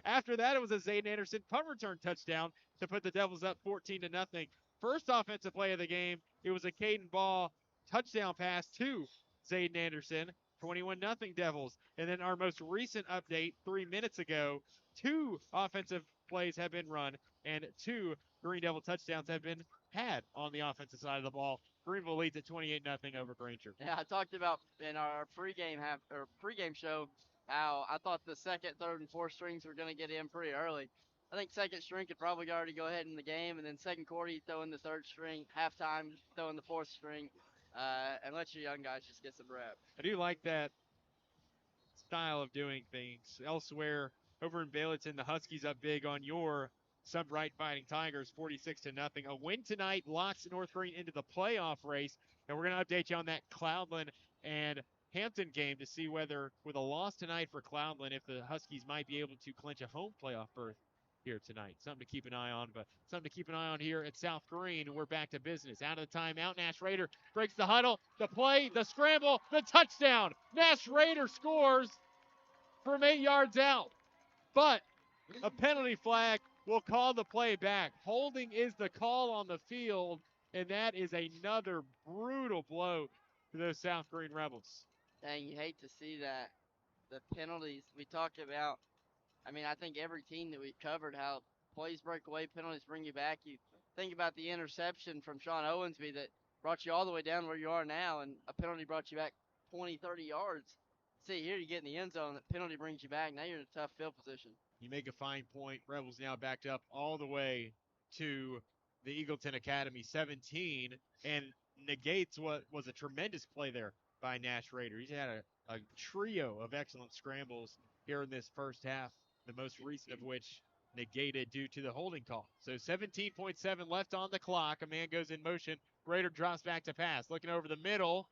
After that, it was a Zayden Anderson punt return touchdown to put the Devils up 14-0. First offensive play of the game, it was a Caden Ball touchdown pass to Zayden Anderson, 21-0 Devils. And then our most recent update 3 minutes ago, 2 offensive plays have been run and 2 Green Devil touchdowns have been had on the offensive side of the ball. Greenville leads at 28-0 over Granger. Yeah, I talked about in our pregame show how I thought the second, third, and fourth strings were going to get in pretty early. I think second string could probably already go ahead in the game, and then second quarter you throw in the third string, halftime throw in the fourth string, and let your young guys just get some reps. I do like that style of doing things. Elsewhere, over in Eagleton, the Huskies up big on your Sunbright Fighting Tigers, 46-0. A win tonight locks North Greene into the playoff race, and we're going to update you on that Cloudland and Hampton game to see whether, with a loss tonight for Cloudland, if the Huskies might be able to clinch a home playoff berth here tonight. Something to keep an eye on, but something to keep an eye on here at South Greene. We're back to business. Out of the timeout, Nash Raider breaks the huddle, the play, the scramble, the touchdown. Nash Raider scores from 8 yards out, but a penalty flag will call the play back. Holding is the call on the field, and that is another brutal blow to those South Greene Rebels. Dang, you hate to see that. The penalties we talked about. I mean, I think every team that we've covered, how plays break away, penalties bring you back. You think about the interception from Sean Owensby that brought you all the way down where you are now, and a penalty brought you back 20, 30 yards. See, here you get in the end zone, the penalty brings you back. Now you're in a tough field position. You make a fine point. Rebels now backed up all the way to the Eagleton Academy 17 and negates what was a tremendous play there by Nash Raider. He's had a trio of excellent scrambles here in this first half, the most recent of which negated due to the holding call. So 17.7 left on the clock. A man goes in motion. Raider drops back to pass. Looking over the middle.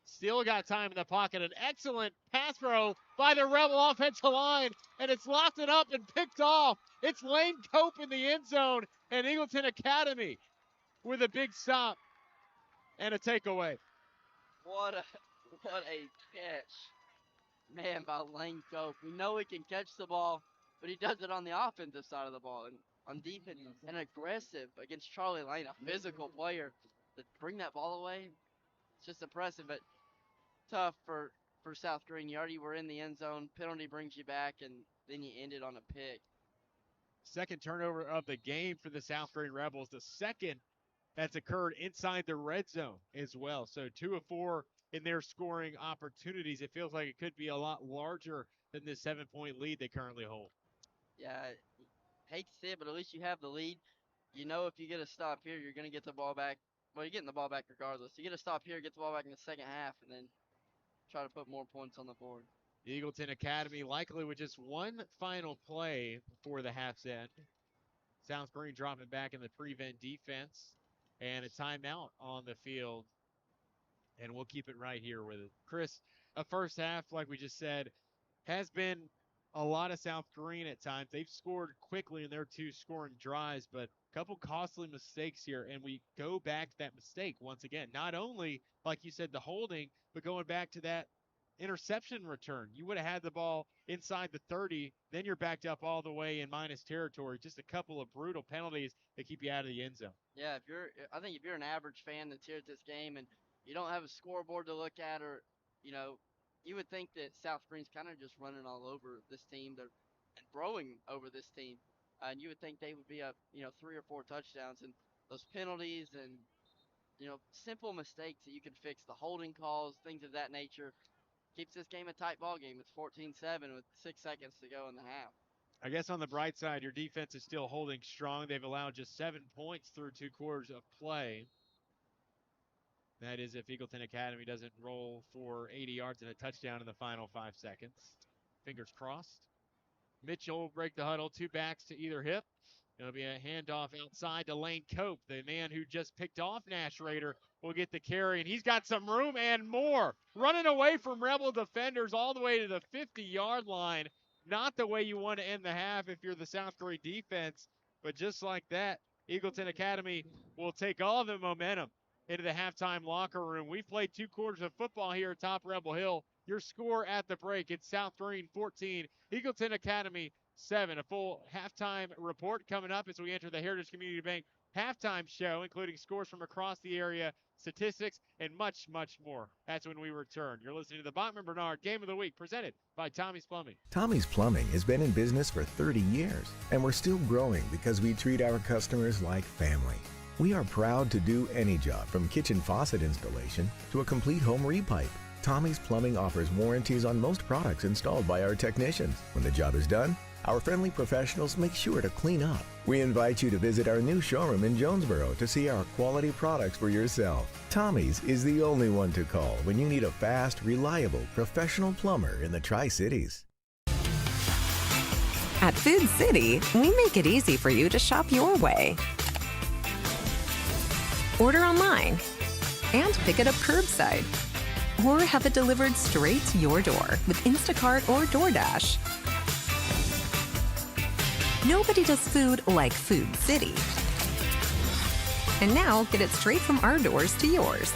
Still got time in the pocket. An excellent pass throw by the Rebel offensive line, and it's locked it up and picked off. It's Lane Cope in the end zone, and Eagleton Academy with a big stop and a takeaway. What a catch, man, by Lane Cope. We know he can catch the ball, but he does it on the offensive side of the ball and on defense and aggressive against Charlie Lane, a physical player. To bring that ball away, it's just impressive, but tough for South Greene. You already were in the end zone. Penalty brings you back, and then you end it on a pick. Second turnover of the game for the South Greene Rebels. The second that's occurred inside the red zone as well. So 2 of 4 in their scoring opportunities. It feels like it could be a lot larger than this 7-point lead they currently hold. Yeah, hate to say it, but at least you have the lead. You know if you get a stop here, you're going to get the ball back. Well, you're getting the ball back regardless. You get a stop here, get the ball back in the second half, and then try to put more points on the board. Eagleton Academy likely with just one final play before the half's end. South Greene dropping back in the prevent defense and a timeout on the field. And we'll keep it right here with it. Chris, a first half, like we just said, has been a lot of South Greene at times. They've scored quickly in their 2 scoring drives, but a couple costly mistakes here, and we go back to that mistake once again. Not only, like you said, the holding, but going back to that interception return. You would have had the ball inside the 30, then you're backed up all the way in minus territory. Just a couple of brutal penalties that keep you out of the end zone. Yeah, I think if you're an average fan that's here at this game and you don't have a scoreboard to look at, or you would think that South Greene's kind of just running all over this team and throwing over this team, and you would think they would be up 3 or 4 touchdowns, and those penalties and simple mistakes that you can fix, the holding calls, things of that nature, keeps this game a tight ball game. It's 14-7 with 6 seconds to go in the half. I guess on the bright side, your defense is still holding strong. They've allowed just 7 points through 2 quarters of play. That is if Eagleton Academy doesn't roll for 80 yards and a touchdown in the final 5 seconds. Fingers crossed. Mitchell will break the huddle, 2 backs to either hip. It'll be a handoff outside to Lane Cope. The man who just picked off Nash Raider will get the carry, and he's got some room and more. Running away from Rebel defenders all the way to the 50-yard line. Not the way you want to end the half if you're the South Greene defense, but just like that, Eagleton Academy will take all the momentum into the halftime locker room. We've played 2 quarters of football here atop Rebel Hill. Your score at the break, it's South Greene 14, Eagleton Academy 7. A full halftime report coming up as we enter the Heritage Community Bank halftime show, including scores from across the area, statistics, and much, much more. That's when we return. You're listening to the Bachman Bernard Game of the Week, presented by Tommie's Plumbing. Tommie's Plumbing has been in business for 30 years, and we're still growing because we treat our customers like family. We are proud to do any job from kitchen faucet installation to a complete home repipe. Tommie's Plumbing offers warranties on most products installed by our technicians. When the job is done, our friendly professionals make sure to clean up. We invite you to visit our new showroom in Jonesboro to see our quality products for yourself. Tommie's is the only one to call when you need a fast, reliable, professional plumber in the Tri-Cities. At Food City, we make it easy for you to shop your way. Order online and pick it up curbside, or have it delivered straight to your door with Instacart or DoorDash. Nobody does food like Food City. And now, get it straight from our doors to yours.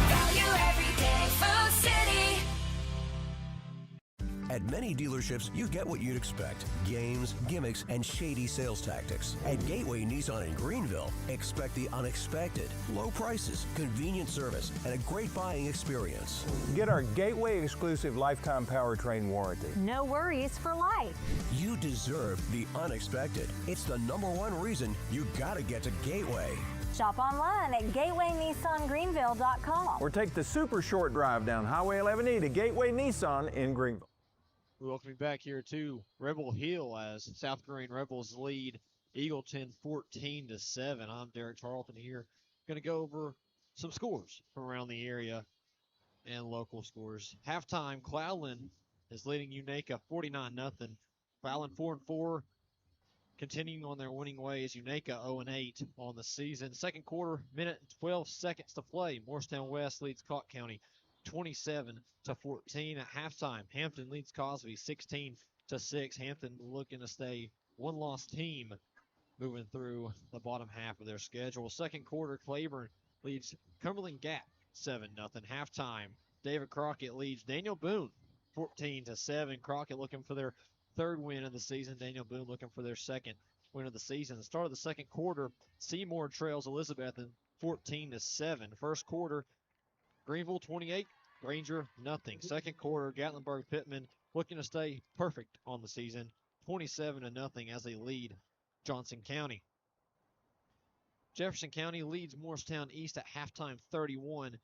Value every day, Food City. At many dealerships, you get what you'd expect. Games, gimmicks, and shady sales tactics. At Gateway Nissan in Greenville, expect the unexpected. Low prices, convenient service, and a great buying experience. Get our Gateway exclusive lifetime powertrain warranty. No worries for life. You deserve the unexpected. It's the #1 reason you gotta get to Gateway. Shop online at gatewaynissangreenville.com. Or take the super short drive down Highway 11E to Gateway Nissan in Greenville. Welcome back here to Rebel Hill as South Greene Rebels lead Eagleton 14-7. I'm Derek Charlton here. Going to go over some scores from around the area and local scores. Halftime, Cloudland is leading Unaka 49-0. Cloudland 4-4, continuing on their winning ways. Unaka 0-8 on the season. Second quarter, minute and 12 seconds to play. Morristown West leads Cott County 27-14 at halftime. Hampton leads Cosby 16-6. Hampton looking to stay one-loss team moving through the bottom half of their schedule. Second quarter, Claiborne leads Cumberland Gap 7-0. Halftime, David Crockett leads Daniel Boone 14-7. Crockett looking for their 3rd win of the season. Daniel Boone looking for their 2nd win of the season. The start of the second quarter, Seymour trails Elizabethton 14-7. First quarter, Greenville 28, Granger nothing. Second quarter, Gatlinburg Pittman looking to stay perfect on the season, 27-0 as they lead Johnson County. Jefferson County leads Morristown East at halftime 31-0.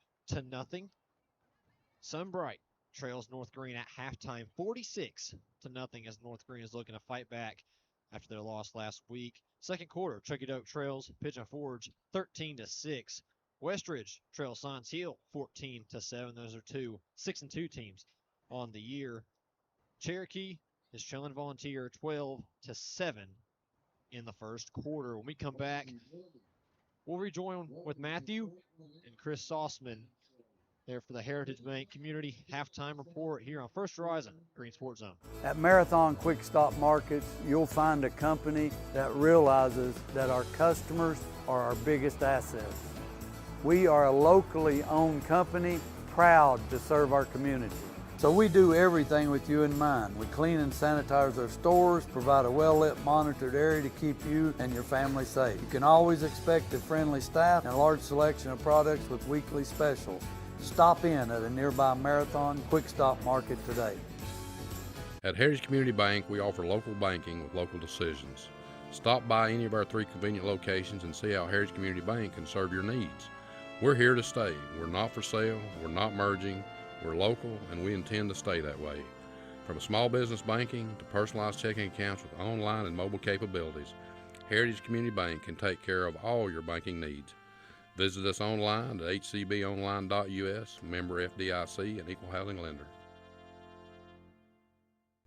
Sunbright trails North Greene at halftime 46-0 as North Greene is looking to fight back after their loss last week. Second quarter, Truckee Doak trails Pigeon Forge 13-6. Westridge trails Science Hill 14-7. Those are 6-2 teams on the year. Cherokee is trailing Volunteer 12-7 in the first quarter. When we come back, we'll rejoin with Matthew and Chris Sauceman there for the Heritage Bank Community Halftime Report here on First Horizon Green Sports Zone. At Marathon Quick Stop Markets, you'll find a company that realizes that our customers are our biggest assets. We are a locally owned company, proud to serve our community. So we do everything with you in mind. We clean and sanitize our stores, provide a well-lit monitored area to keep you and your family safe. You can always expect a friendly staff and a large selection of products with weekly specials. Stop in at a nearby Marathon Quick Stop Market today. At Heritage Community Bank, we offer local banking with local decisions. Stop by any of our 3 convenient locations and see how Heritage Community Bank can serve your needs. We're here to stay. We're not for sale. We're not merging. We're local, and we intend to stay that way. From small business banking to personalized checking accounts with online and mobile capabilities, Heritage Community Bank can take care of all your banking needs. Visit us online at hcbonline.us, member FDIC, and equal housing lender.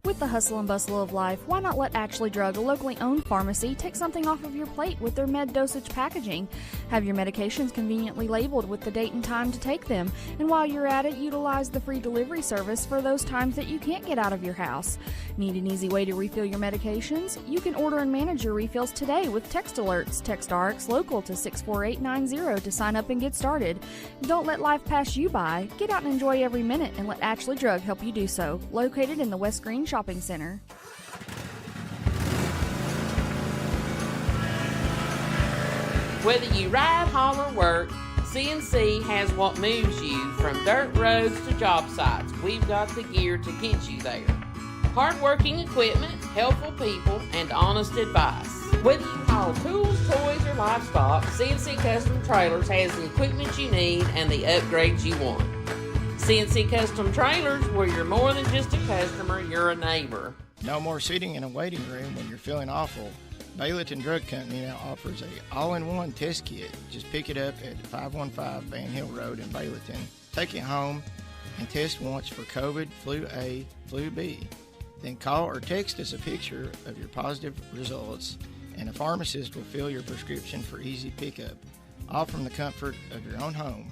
With the hustle and bustle of life, why not let Ashley Drug, a locally owned pharmacy, take something off of your plate with their med dosage packaging? Have your medications conveniently labeled with the date and time to take them, and while you're at it, utilize the free delivery service for those times that you can't get out of your house. Need an easy way to refill your medications? You can order and manage your refills today with text alerts. Text RX Local to 64890 to sign up and get started. Don't let life pass you by. Get out and enjoy every minute and let Ashley Drug help you do so. Located in the West Greene Shopping Center. Whether you ride, haul, or work, CNC has what moves you from dirt roads to job sites. We've got the gear to get you there. Hard-working equipment, helpful people, and honest advice. Whether you haul tools, toys, or livestock, CNC Custom Trailers has the equipment you need and the upgrades you want. CNC Custom Trailers, where you're more than just a customer, you're a neighbor. No more sitting in a waiting room when you're feeling awful. Eagleton Drug Company now offers a all-in-one test kit. Just pick it up at 515 Van Hill Road in Eagleton. Take it home and test once for COVID, flu A, flu B. Then call or text us a picture of your positive results, and a pharmacist will fill your prescription for easy pickup, all from the comfort of your own home.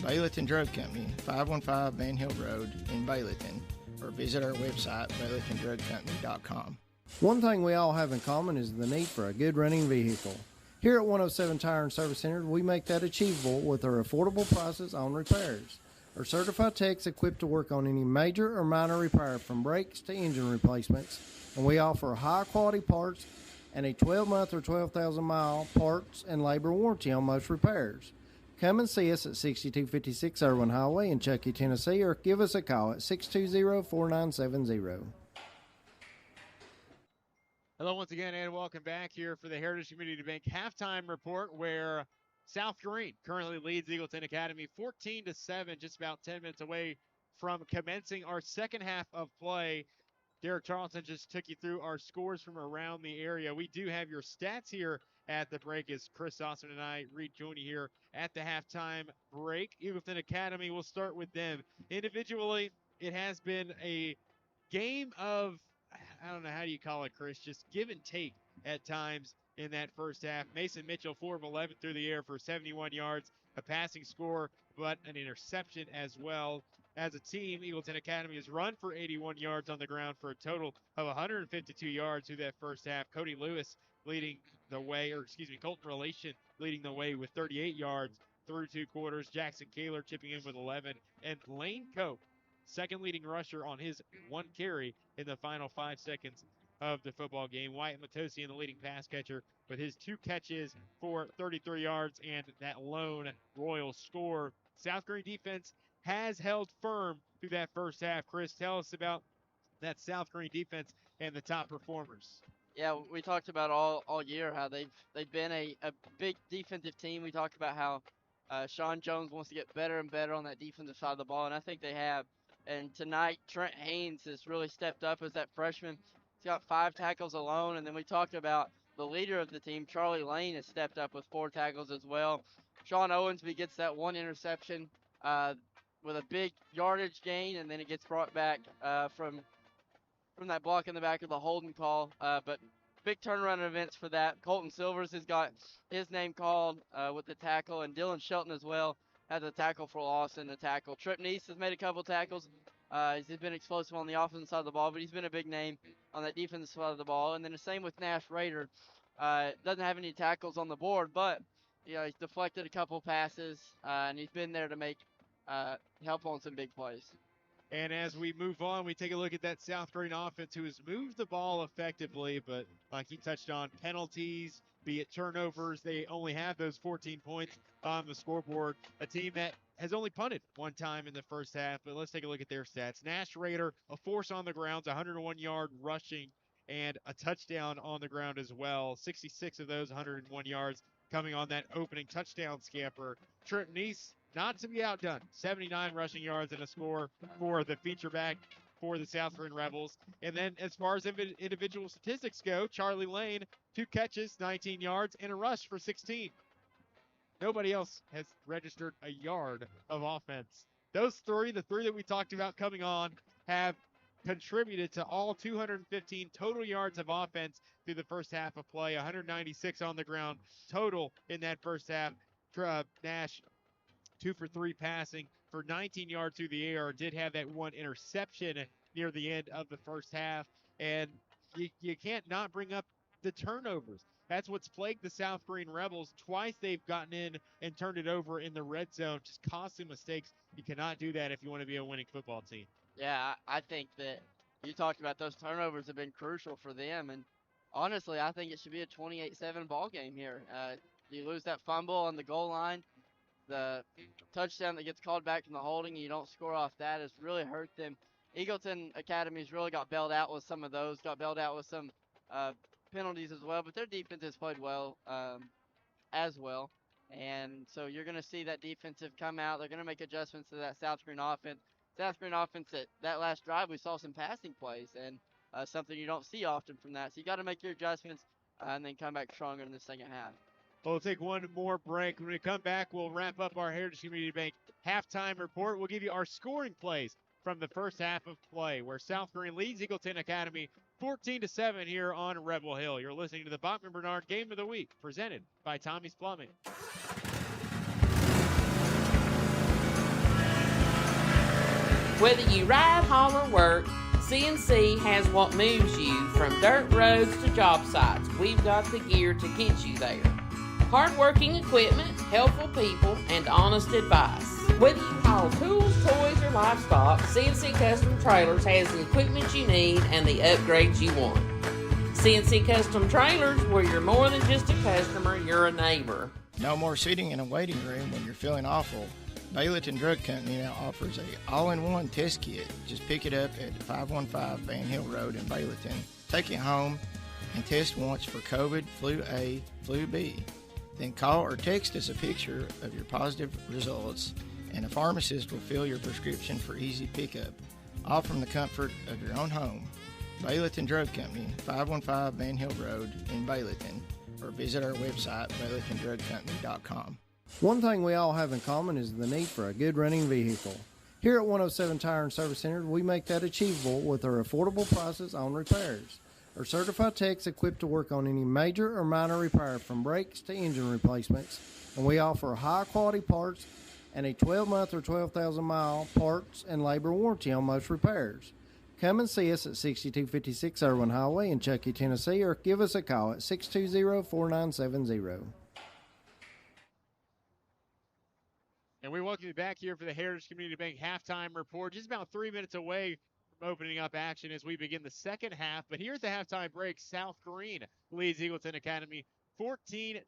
Eagleton Drug Company, 515 Van Hill Road in Eagleton, or visit our website, eagletondrugcompany.com. One thing we all have in common is the need for a good running vehicle. Here at 107 Tire and Service Center, we make that achievable with our affordable prices on repairs. Our certified techs equipped to work on any major or minor repair from brakes to engine replacements, and we offer high quality parts and a 12-month or 12,000-mile parts and labor warranty on most repairs. Come and see us at 6256 Irwin Highway in Chuckey, Tennessee, or give us a call at 620-4970. Hello once again, and welcome back here for the Heritage Community Bank halftime report, where South Greene currently leads Eagleton Academy 14-7, just about 10 minutes away from commencing our second half of play. Derek Charlton just took you through our scores from around the area. We do have your stats here at the break as Chris Austin and I rejoin you here at the halftime break. Eagleton Academy, we'll start with them. Individually, it has been a game of, I don't know, how do you call it, Chris? Just give and take at times in that first half. Mason Mitchell, 4 of 11 through the air for 71 yards, a passing score, but an interception as well. As a team, Eagleton Academy has run for 81 yards on the ground for a total of 152 yards through that first half. Cody Lewis leading the way, Colton Relation leading the way with 38 yards through 2 quarters. Jackson Kaler chipping in with 11. And Lane Cope, second leading rusher on his 1 carry in the final 5 seconds of the football game. Wyatt Matosian, the leading pass catcher, with his 2 catches for 33 yards and that lone Royal score. South Greene defense has held firm through that first half. Chris, tell us about that South Greene defense and the top performers. Yeah, we talked about all year how they've been a big defensive team. We talked about how Sean Jones wants to get better and better on that defensive side of the ball, and I think they have. And tonight, Trent Haynes has really stepped up as that freshman. He's got 5 tackles alone, and then we talked about the leader of the team, Charlie Lane, has stepped up with 4 tackles as well. Sean Owensby gets that 1 interception with a big yardage gain, and then it gets brought back from that block in the back of the holding call. But big turnaround events for that. Colton Silvers has got his name called with the tackle, and Dylan Shelton as well has a tackle for loss and the tackle. Trip Neese has made a couple tackles. He's been explosive on the offensive side of the ball, but he's been a big name on that defensive side of the ball. And then the same with Nash Rader. Doesn't have any tackles on the board, but he's deflected a couple passes, and he's been there to make help on some big plays. And as we move on, we take a look at that South Greene offense who has moved the ball effectively, but like he touched on, penalties, be it turnovers, they only have those 14 points on the scoreboard. A team that has only punted one time in the first half, but let's take a look at their stats. Nash Raider, a force on the ground, 101-yard rushing and a touchdown on the ground as well. 66 of those 101 yards coming on that opening touchdown scamper. Trip Neese, not to be outdone, 79 rushing yards and a score for the feature back for the South Greene Rebels. And then as far as individual statistics go, Charlie Lane, 2 catches, 19 yards, and a rush for 16. Nobody else has registered a yard of offense. Those three, the three that we talked about coming on, have contributed to all 215 total yards of offense through the first half of play, 196 on the ground total in that first half. Nash 2 for 3 passing for 19 yards through the air. Did have that one interception near the end of the first half. And you can't not bring up the turnovers. That's what's plagued the South Greene Rebels. Twice they've gotten in and turned it over in the red zone, just costly mistakes. You cannot do that if you want to be a winning football team. Yeah, I think that you talked about those turnovers have been crucial for them. And honestly, I think it should be a 28-7 ball game here. You lose that fumble on the goal line, the touchdown that gets called back from the holding, you don't score off that, has really hurt them. Eagleton Academy's really got bailed out with some of those, got bailed out with some penalties as well, but their defense has played well as well. And so you're going to see that defensive come out. They're going to make adjustments to that South Greene offense. South Greene offense, that last drive, we saw some passing plays and something you don't see often from that. So you got to make your adjustments and then come back stronger in the second half. We'll take one more break. When we come back, we'll wrap up our Heritage Community Bank halftime report. We'll give you our scoring plays from the first half of play, where South Greene leads Eagleton Academy 14-7 here on Rebel Hill. You're listening to the Bachman Bernard Game of the Week, presented by Tommie's Plumbing. Whether you ride, haul, or work, CNC has what moves you from dirt roads to job sites. We've got the gear to get you there. Hardworking equipment, helpful people, and honest advice. Whether you haul tools, toys, or livestock, CNC Custom Trailers has the equipment you need and the upgrades you want. CNC Custom Trailers, where you're more than just a customer, you're a neighbor. No more sitting in a waiting room when you're feeling awful. Eagleton Drug Company now offers a all-in-one test kit. Just pick it up at 515 Van Hill Road in Eagleton. Take it home and test once for COVID, flu A, flu B. Then call or text us a picture of your positive results, and a pharmacist will fill your prescription for easy pickup, all from the comfort of your own home. Eagleton Drug Company, 515 Van Hill Road in Eagleton, or visit our website, eagletondrugcompany.com. One thing we all have in common is the need for a good running vehicle. Here at 107 Tire and Service Center, we make that achievable with our affordable prices on repairs. Our certified techs equipped to work on any major or minor repair from brakes to engine replacements, and we offer high quality parts and a 12-month or 12,000-mile parts and labor warranty on most repairs. Come and see us at 6256 Irwin Highway in Chuckey, Tennessee, or give us a call at 620-4970. And we welcome you back here for the Heritage Community Bank halftime report. Just about 3 minutes away from opening up action as we begin the second half. But here at the halftime break, South Greene leads Eagleton Academy 14-7.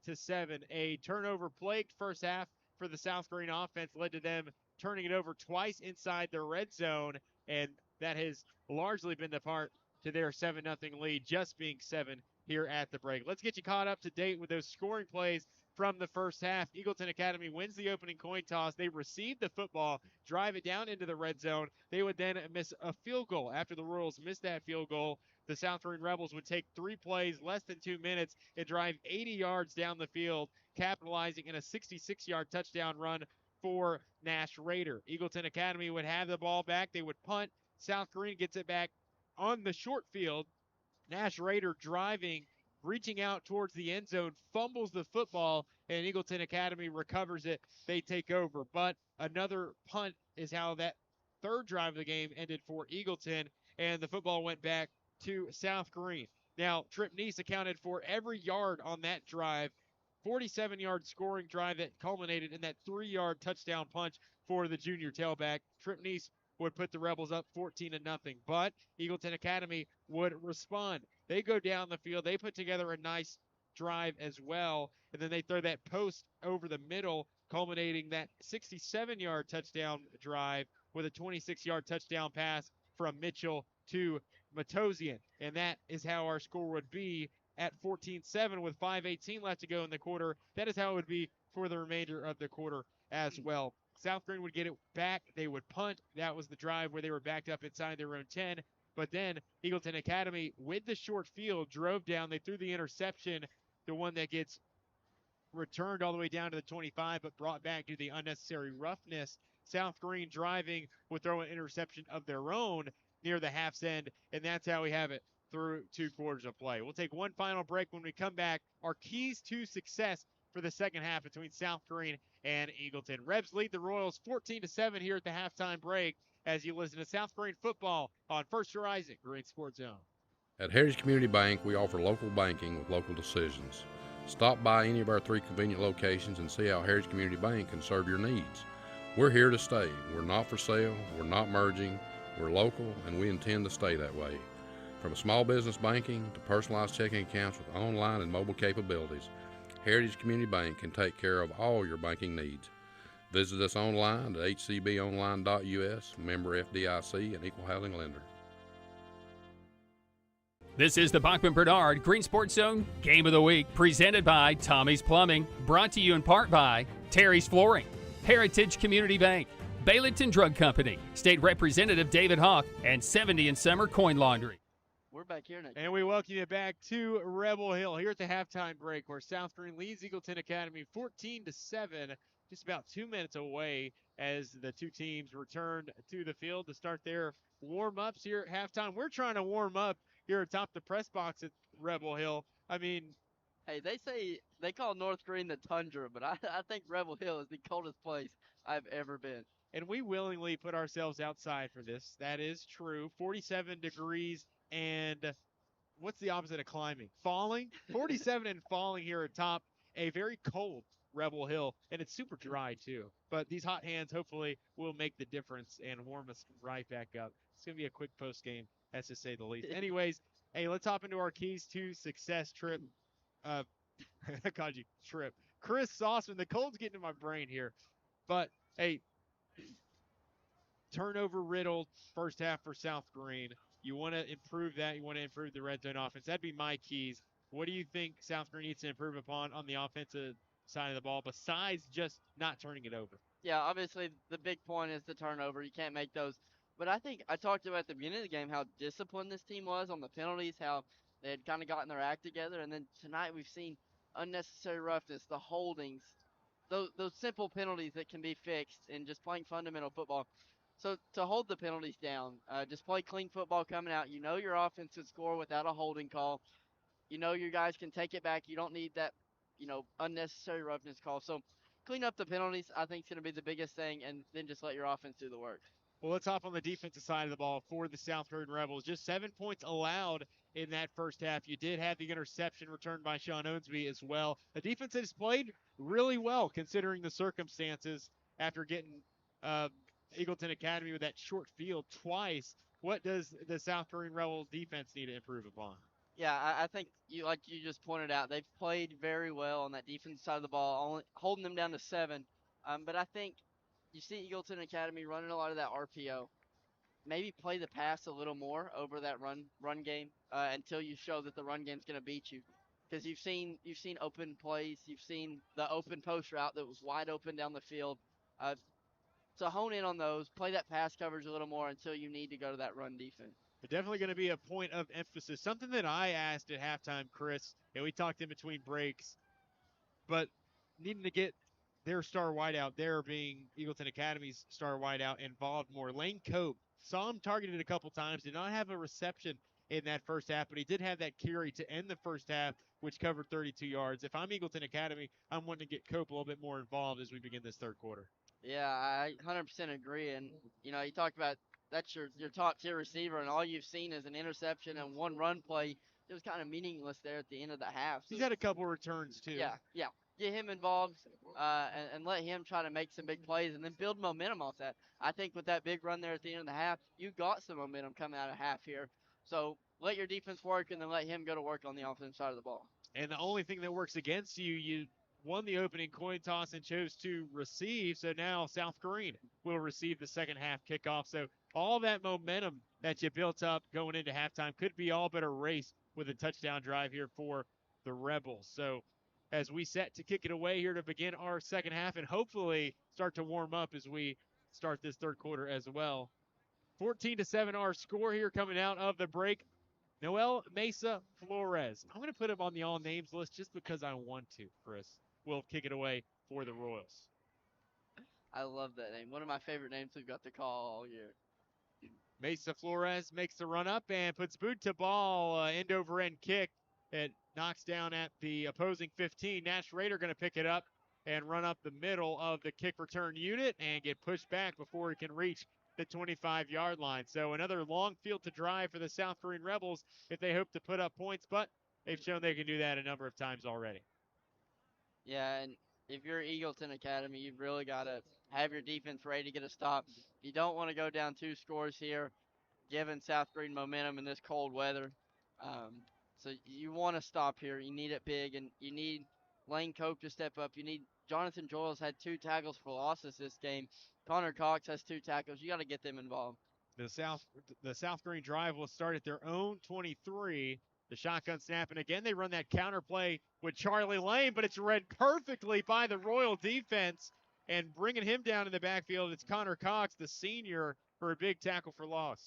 A turnover-plagued first half for the South Greene offense led to them turning it over twice inside the red zone, and that has largely been the part to their 7-0 lead, just being 7 here at the break. Let's get you caught up to date with those scoring plays from the first half. Eagleton Academy wins the opening coin toss. They receive the football, drive it down into the red zone. They would then miss a field goal. After the Royals missed that field goal, the South Greene Rebels would take 3 plays, less than 2 minutes, and drive 80 yards down the field, capitalizing in a 66-yard touchdown run for Nash Raider. Eagleton Academy would have the ball back. They would punt. South Greene gets it back on the short field. Nash Raider driving, reaching out towards the end zone, fumbles the football, and Eagleton Academy recovers it. They take over. But another punt is how that third drive of the game ended for Eagleton, and the football went back to South Greene. Now, Trip Neese accounted for every yard on that drive. 47-yard scoring drive that culminated in that 3-yard touchdown punch for the junior tailback. Trip Neese would put the Rebels up 14-0. But Eagleton Academy would respond. They go down the field. They put together a nice drive as well, and then they throw that post over the middle, culminating that 67-yard touchdown drive with a 26-yard touchdown pass from Mitchell to Matosian. And that is how our score would be at 14-7 with 5:18 left to go in the quarter. That is how it would be for the remainder of the quarter as well. South Greene would get it back. They would punt. That was the drive where they were backed up inside their own 10. But then Eagleton Academy, with the short field, drove down. They threw the interception, the one that gets returned all the way down to the 25, but brought back due to the unnecessary roughness. South Greene driving would throw an interception of their own near the half's end, and that's how we have it through 2 quarters of play. We'll take one final break. When we come back, our keys to success for the second half between South Greene and Eagleton. Rebs lead the Royals 14-7 here at the halftime break as you listen to South Greene football on First Horizon Green Sports Zone. At Heritage Community Bank, we offer local banking with local decisions. Stop by any of our 3 convenient locations and see how Heritage Community Bank can serve your needs. We're here to stay. We're not for sale. We're not merging. We're local, and we intend to stay that way. From small business banking to personalized checking accounts with online and mobile capabilities, Heritage Community Bank can take care of all your banking needs. Visit us online at hcbonline.us, member FDIC, and equal housing lender. This is the Bachman Bernard Green Sports Zone Game of the Week, presented by Tommie's Plumbing, brought to you in part by Terry's Flooring, Heritage Community Bank, Bayleton Drug Company, State Representative David Hawk, and 70 and Summer Coin Laundry. We're back here next. And we welcome you back to Rebel Hill here at the halftime break, where South Greene leads Eagleton Academy 14-7, just about 2 minutes away as the two teams return to the field to start their warm-ups here at halftime. We're trying to warm up here atop the press box at Rebel Hill. I mean, hey, they call North Greene the tundra, but I think Rebel Hill is the coldest place I've ever been. And we willingly put ourselves outside for this. That is true. 47 degrees and what's the opposite of climbing? Falling? 47 and falling here atop a very cold Rebel Hill, and it's super dry too. But these hot hands hopefully will make the difference and warm us right back up. It's going to be a quick post game, as to say the least. Anyways, hey, let's hop into our keys to success trip. I called you trip. Chris Sauceman, the cold's getting in my brain here. But, hey, turnover riddled first half for South Greene. You want to improve that. You want to improve the red zone offense. That'd be my keys. What do you think South Greene needs to improve upon on the offensive side of the ball besides just not turning it over? Yeah, obviously the big point is the turnover. You can't make those. But I think I talked about at the beginning of the game how disciplined this team was on the penalties, how they had kind of gotten their act together. And then tonight we've seen unnecessary roughness, the holdings, those simple penalties that can be fixed in just playing fundamental football. So to hold the penalties down, just play clean football coming out. You know your offense could score without a holding call. You know your guys can take it back. You don't need that, unnecessary roughness call. So clean up the penalties, I think, is going to be the biggest thing, and then just let your offense do the work. Well, let's hop on the defensive side of the ball for the South Greene Rebels. Just 7 points allowed in that first half. You did have the interception returned by Sean Owensby as well. The defense has played really well considering the circumstances after getting Eagleton Academy with that short field twice. What does the South Greene Rebels defense need to improve upon? Yeah, I think like you just pointed out, they've played very well on that defensive side of the ball, only holding them down to 7. But I think you see Eagleton Academy running a lot of that RPO. Maybe play the pass a little more over that run game until you show that the run game's going to beat you. Because you've seen open plays, you've seen the open post route that was wide open down the field. So hone in on those, play that pass coverage a little more until you need to go to that run defense. But definitely going to be a point of emphasis. Something that I asked at halftime, Chris, and we talked in between breaks, but needing to get their star wideout, there being Eagleton Academy's star wideout, involved more. Lane Cope, saw him targeted a couple times, did not have a reception in that first half, but he did have that carry to end the first half, which covered 32 yards. If I'm Eagleton Academy, I'm wanting to get Cope a little bit more involved as we begin this third quarter. Yeah, I 100% agree. And, you talked about that's your top tier receiver, and all you've seen is an interception and one run play. It was kind of meaningless there at the end of the half. So, he's had a couple returns, too. Yeah. get him involved, and let him try to make some big plays and then build momentum off that. I think with that big run there at the end of the half, you got some momentum coming out of half here. So let your defense work and then let him go to work on the offensive side of the ball. And the only thing that works against you, you won the opening coin toss and chose to receive. So now South Greene will receive the second half kickoff. So all that momentum that you built up going into halftime could be all but erased with a touchdown drive here for the Rebels. So as we set to kick it away here to begin our second half and hopefully start to warm up as we start this third quarter as well. 14-7 our score here coming out of the break. Noel Mesa Flores. I'm going to put him on the all names list just because I want to, Chris. We'll kick it away for the Royals. I love that name. One of my favorite names we've got to call all year. Mesa Flores makes the run up and puts boot to ball, end over end kick. It knocks down at the opposing 15. Nash Rader going to pick it up and run up the middle of the kick return unit and get pushed back before he can reach the 25-yard line. So another long field to drive for the South Greene Rebels if they hope to put up points, but they've shown they can do that a number of times already. Yeah, and if you're Eagleton Academy, you've really got to have your defense ready to get a stop. You don't want to go down 2 scores here, giving South Greene momentum in this cold weather. So you want to stop here. You need it big, and you need Lane Cope to step up. You need Jonathan Joyles had 2 tackles for losses this game. Connor Cox has 2 tackles. You got to get them involved. The South Greene drive will start at their own 23. The shotgun snap, and again they run that counter play with Charlie Lane, but it's read perfectly by the Royal defense, and bringing him down in the backfield, it's Connor Cox, the senior, for a big tackle for loss.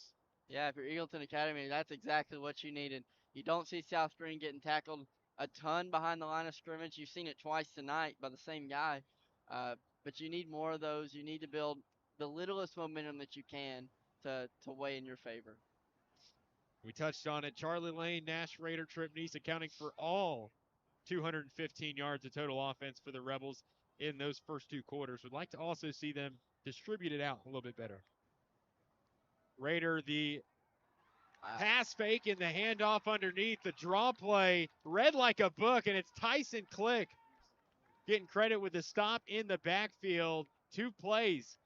Yeah, if you're Eagleton Academy, that's exactly what you needed. You don't see South Greene getting tackled a ton behind the line of scrimmage. You've seen it twice tonight by the same guy, but you need more of those. You need to build the littlest momentum that you can to weigh in your favor. We touched on it. Charlie Lane, Nash Rader, Trip Neese accounting for all 215 yards of total offense for the Rebels in those first 2 quarters. Would like to also see them distribute it out a little bit better. Rader, the pass fake in the handoff underneath, the draw play, read like a book, and it's Tyson Click getting credit with the stop in the backfield. 2 plays,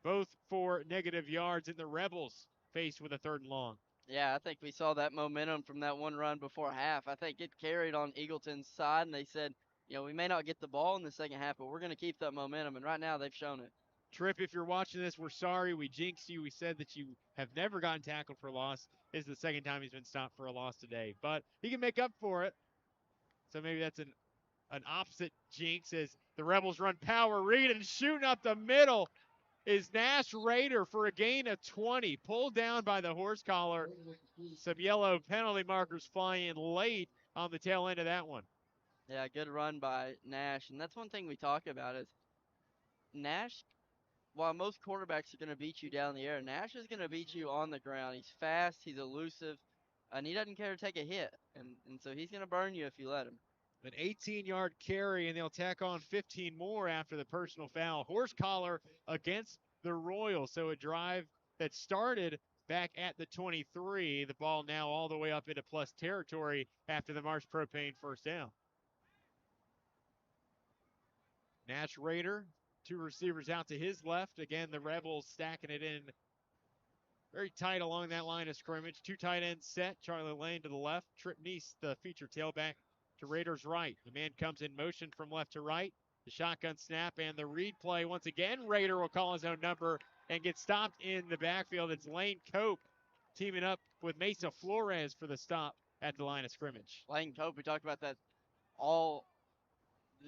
both for negative yards, and the Rebels faced with a 3rd and long. Yeah, I think we saw that momentum from that one run before half. I think it carried on Eagleton's side, and they said, we may not get the ball in the second half, but we're going to keep that momentum, and right now they've shown it. Tripp, if you're watching this, we're sorry. We jinxed you. We said that you have never gotten tackled for a loss. This is the second time he's been stopped for a loss today, but he can make up for it. So maybe that's an opposite jinx as the Rebels run power read, and shooting up the middle is Nash Rader for a gain of 20. Pulled down by the horse collar. Some yellow penalty markers flying late on the tail end of that one. Yeah, good run by Nash. And that's one thing we talk about is Nash, while most quarterbacks are going to beat you down in the air, Nash is going to beat you on the ground. He's fast, he's elusive, and he doesn't care to take a hit. And so he's going to burn you if you let him. An 18-yard carry, and they'll tack on 15 more after the personal foul. Horse collar against the Royals. So a drive that started back at the 23. The ball now all the way up into plus territory after the Marsh Propane first down. Nash Rader, 2 receivers out to his left. Again, the Rebels stacking it in very tight along that line of scrimmage. 2 tight ends set. Charlie Lane to the left. Trip Neese, the feature tailback, to Rader's right. The man comes in motion from left to right. The shotgun snap and the read play. Once again, Rader will call his own number and get stopped in the backfield. It's Lane Cope teaming up with Mesa Flores for the stop at the line of scrimmage. Lane Cope, we talked about that, all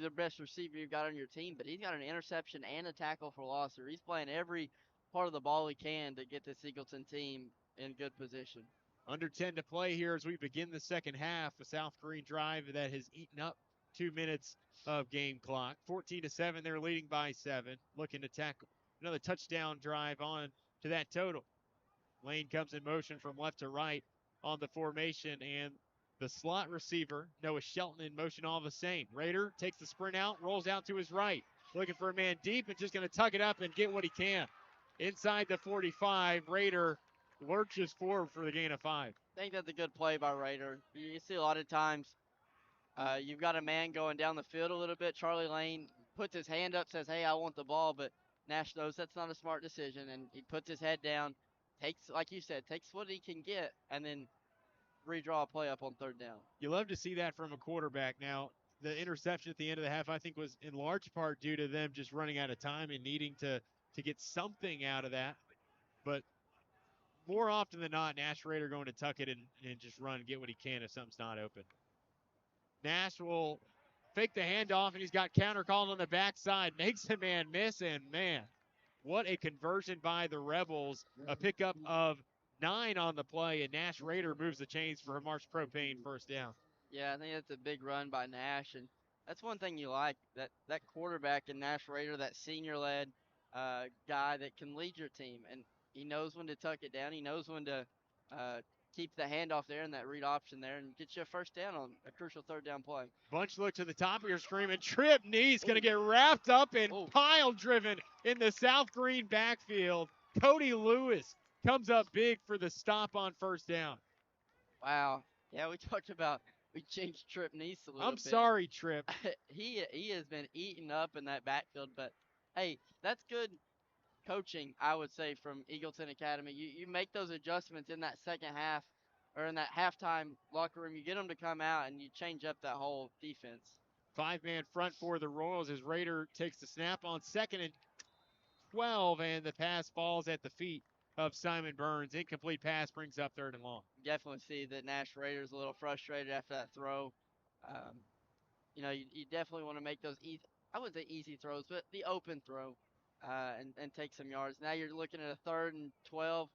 the best receiver you've got on your team, but he's got an interception and a tackle for loss. So he's playing every part of the ball he can to get this Eagleton team in good position. Under 10 to play here as we begin the second half. A South Greene drive that has eaten up 2 minutes of game clock. 14-7, they're leading by 7. Looking to tackle another touchdown drive on to that total. Lane comes in motion from left to right on the formation, and the slot receiver, Noah Shelton, in motion all the same. Rader takes the sprint out, rolls out to his right. Looking for a man deep and just going to tuck it up and get what he can. Inside the 45, Rader lurches forward for the gain of 5. I think that's a good play by Rader. You see a lot of times You've got a man going down the field a little bit. Charlie Lane puts his hand up, says, "Hey, I want the ball," but Nash knows that's not a smart decision, and he puts his head down, takes, like you said, takes what he can get, and then redraw a play up on third down. You love to see that from a quarterback. Now, the interception at the end of the half, I think, was in large part due to them just running out of time and needing to get something out of that. But more often than not, Nash Raider going to tuck it and just run, get what he can if something's not open. Nash will fake the handoff, and he's got counter called on the backside. Makes the man miss, and man, what a conversion by the Rebels. A pickup of 9 on the play, and Nash Raider moves the chains for a Marsh Propane first down. Yeah, I think that's a big run by Nash, and that's one thing you like, that quarterback in Nash Raider, that senior-led guy that can lead your team, and he knows when to tuck it down. He knows when to keep the handoff there and that read option there and get you a first down on a crucial third down play. Bunch look to the top of your screen, and trip knee's going to get wrapped up and pile driven in the South Greene backfield. Cody Lewis comes up big for the stop on first down. Wow. Yeah, we talked about we changed Trip Nice a little bit. I'm sorry, Trip. he has been eaten up in that backfield, but hey, that's good coaching, I would say, from Eagleton Academy. You make those adjustments in that second half or in that halftime locker room. You get them to come out and you change up that whole defense. 5-man front for the Royals as Raider takes the snap on 2nd and 12, and the pass falls at the feet of Simon Burns. Incomplete pass brings up 3rd and long. Definitely see that Nash Raiders a little frustrated after that throw. You definitely want to make those easy, I wouldn't say easy throws, but the open throw and take some yards. Now you're looking at a 3rd and 12,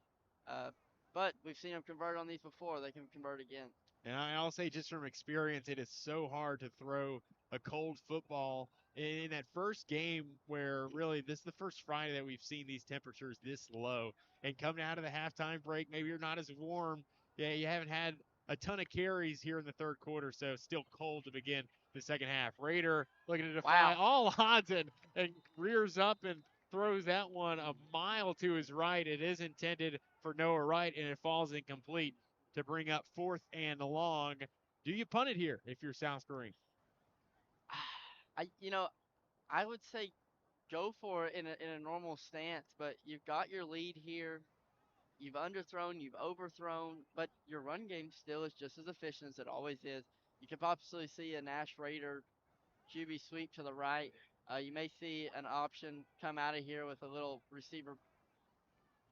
but we've seen them convert on these before. They can convert again. And I'll say just from experience, it is so hard to throw a cold football in that first game where really this is the first Friday that we've seen these temperatures this low. And coming out of the halftime break, maybe you're not as warm. Yeah, you haven't had a ton of carries here in the third quarter, so still cold to begin the second half. Raider looking to defy all odds and rears up and throws that one a mile to his right. It is intended for Noah Wright, and it falls incomplete to bring up 4th and long. Do you punt it here if you're South Greene? I would say go for it in a normal stance, but you've got your lead here. You've underthrown, you've overthrown, but your run game still is just as efficient as it always is. You could possibly see a Nash Raider QB sweep to the right. You may see an option come out of here with a little receiver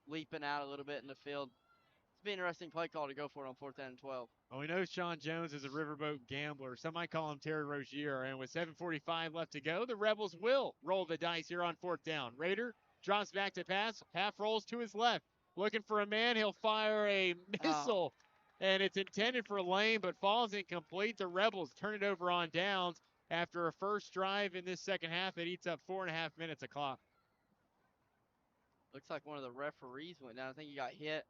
leaping out a little bit in the field. It's an interesting play call to go for it on 4th and 12. Well, we know Sean Jones is a riverboat gambler. Some might call him Terry Rozier. And with 7:45 left to go, the Rebels will roll the dice here on 4th down. Raider drops back to pass, half rolls to his left. Looking for a man, he'll fire a missile. And it's intended for Lane, but falls incomplete. The Rebels turn it over on downs after a first drive in this second half that eats up 4.5 minutes of clock. Looks like one of the referees went down. I think he got hit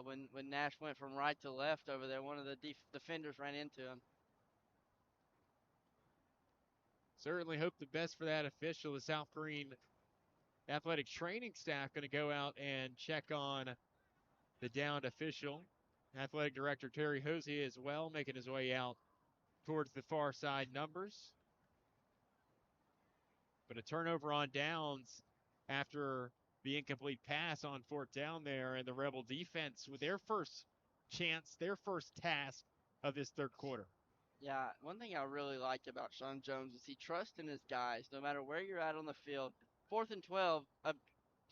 when Nash went from right to left over there. One of the defenders ran into him. Certainly hope the best for that official. The South Greene athletic training staff going to go out and check on the downed official. Athletic director Terry Hosier as well, making his way out towards the far side numbers. But a turnover on downs after the incomplete pass on 4th down there, and the Rebel defense with their first chance, their first task of this third quarter. Yeah, one thing I really like about Sean Jones is he trusts in his guys, no matter where you're at on the field. 4th and 12,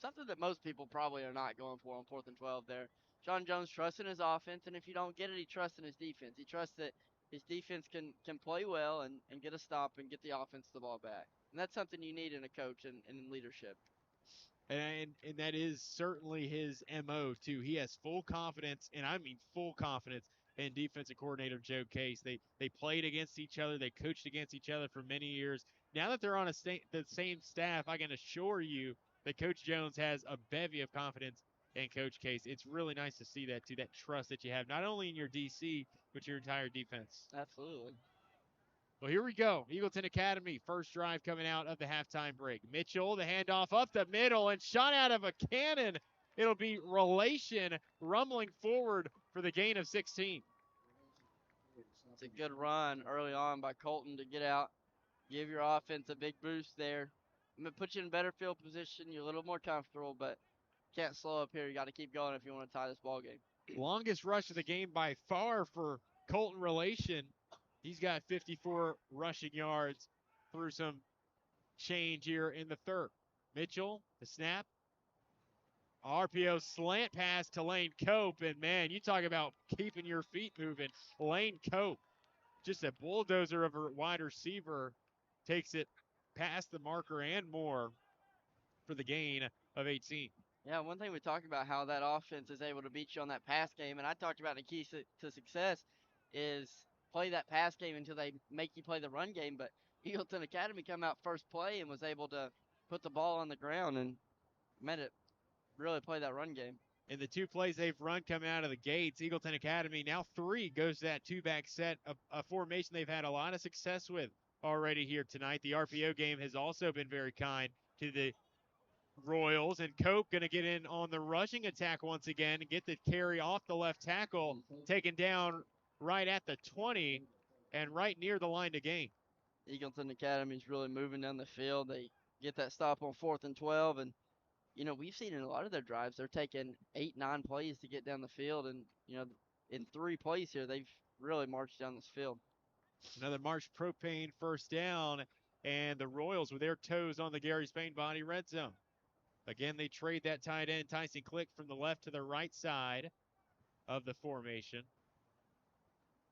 something that most people probably are not going for on 4th and 12 there. Sean Jones trusts in his offense, and if you don't get it, he trusts in his defense. He trusts that his defense can play well and get a stop and get the offense the ball back. And that's something you need in a coach and in leadership. And that is certainly his MO, too. He has full confidence, and I mean full confidence, in defensive coordinator Joe Case. They played against each other. They coached against each other for many years. Now that they're on the same staff, I can assure you that Coach Jones has a bevy of confidence in Coach Case. It's really nice to see that, too, that trust that you have, not only in your DC, but your entire defense. Absolutely. Well, here we go. Eagleton Academy, first drive coming out of the halftime break. Mitchell, the handoff up the middle and shot out of a cannon. It'll be Relation rumbling forward for the gain of 16. It's a good run early on by Colton to get out, give your offense a big boost there. I'm going to put you in better field position. You're a little more comfortable, but can't slow up here. You got to keep going if you want to tie this ball game. Longest rush of the game by far for Colton Relation. He's got 54 rushing yards through some change here in the third. Mitchell, the snap. RPO slant pass to Lane Cope. And, man, you talk about keeping your feet moving. Lane Cope, just a bulldozer of a wide receiver, takes it past the marker and more for the gain of 18. Yeah, one thing we talked about how that offense is able to beat you on that pass game, and I talked about the key to success is play that pass game until they make you play the run game. But Eagleton Academy come out first play and was able to put the ball on the ground and made it really play that run game. In the two plays they've run coming out of the gates, Eagleton Academy now 3 goes to that two-back set, a formation they've had a lot of success with already here tonight. The RPO game has also been very kind to the Royals, and Cope going to get in on the rushing attack once again and get the carry off the left tackle, taken down right at the 20 and right near the line to gain. Eagleton Academy is really moving down the field. They get that stop on 4th and 12, and we've seen in a lot of their drives, they're taking 8-9 plays to get down the field, and in 3 plays here, they've really marched down this field. Another Marsh Propane first down, and the Royals with their toes on the Gary Spain body red zone. Again, they trade that tight end, Tyson Click, from the left to the right side of the formation.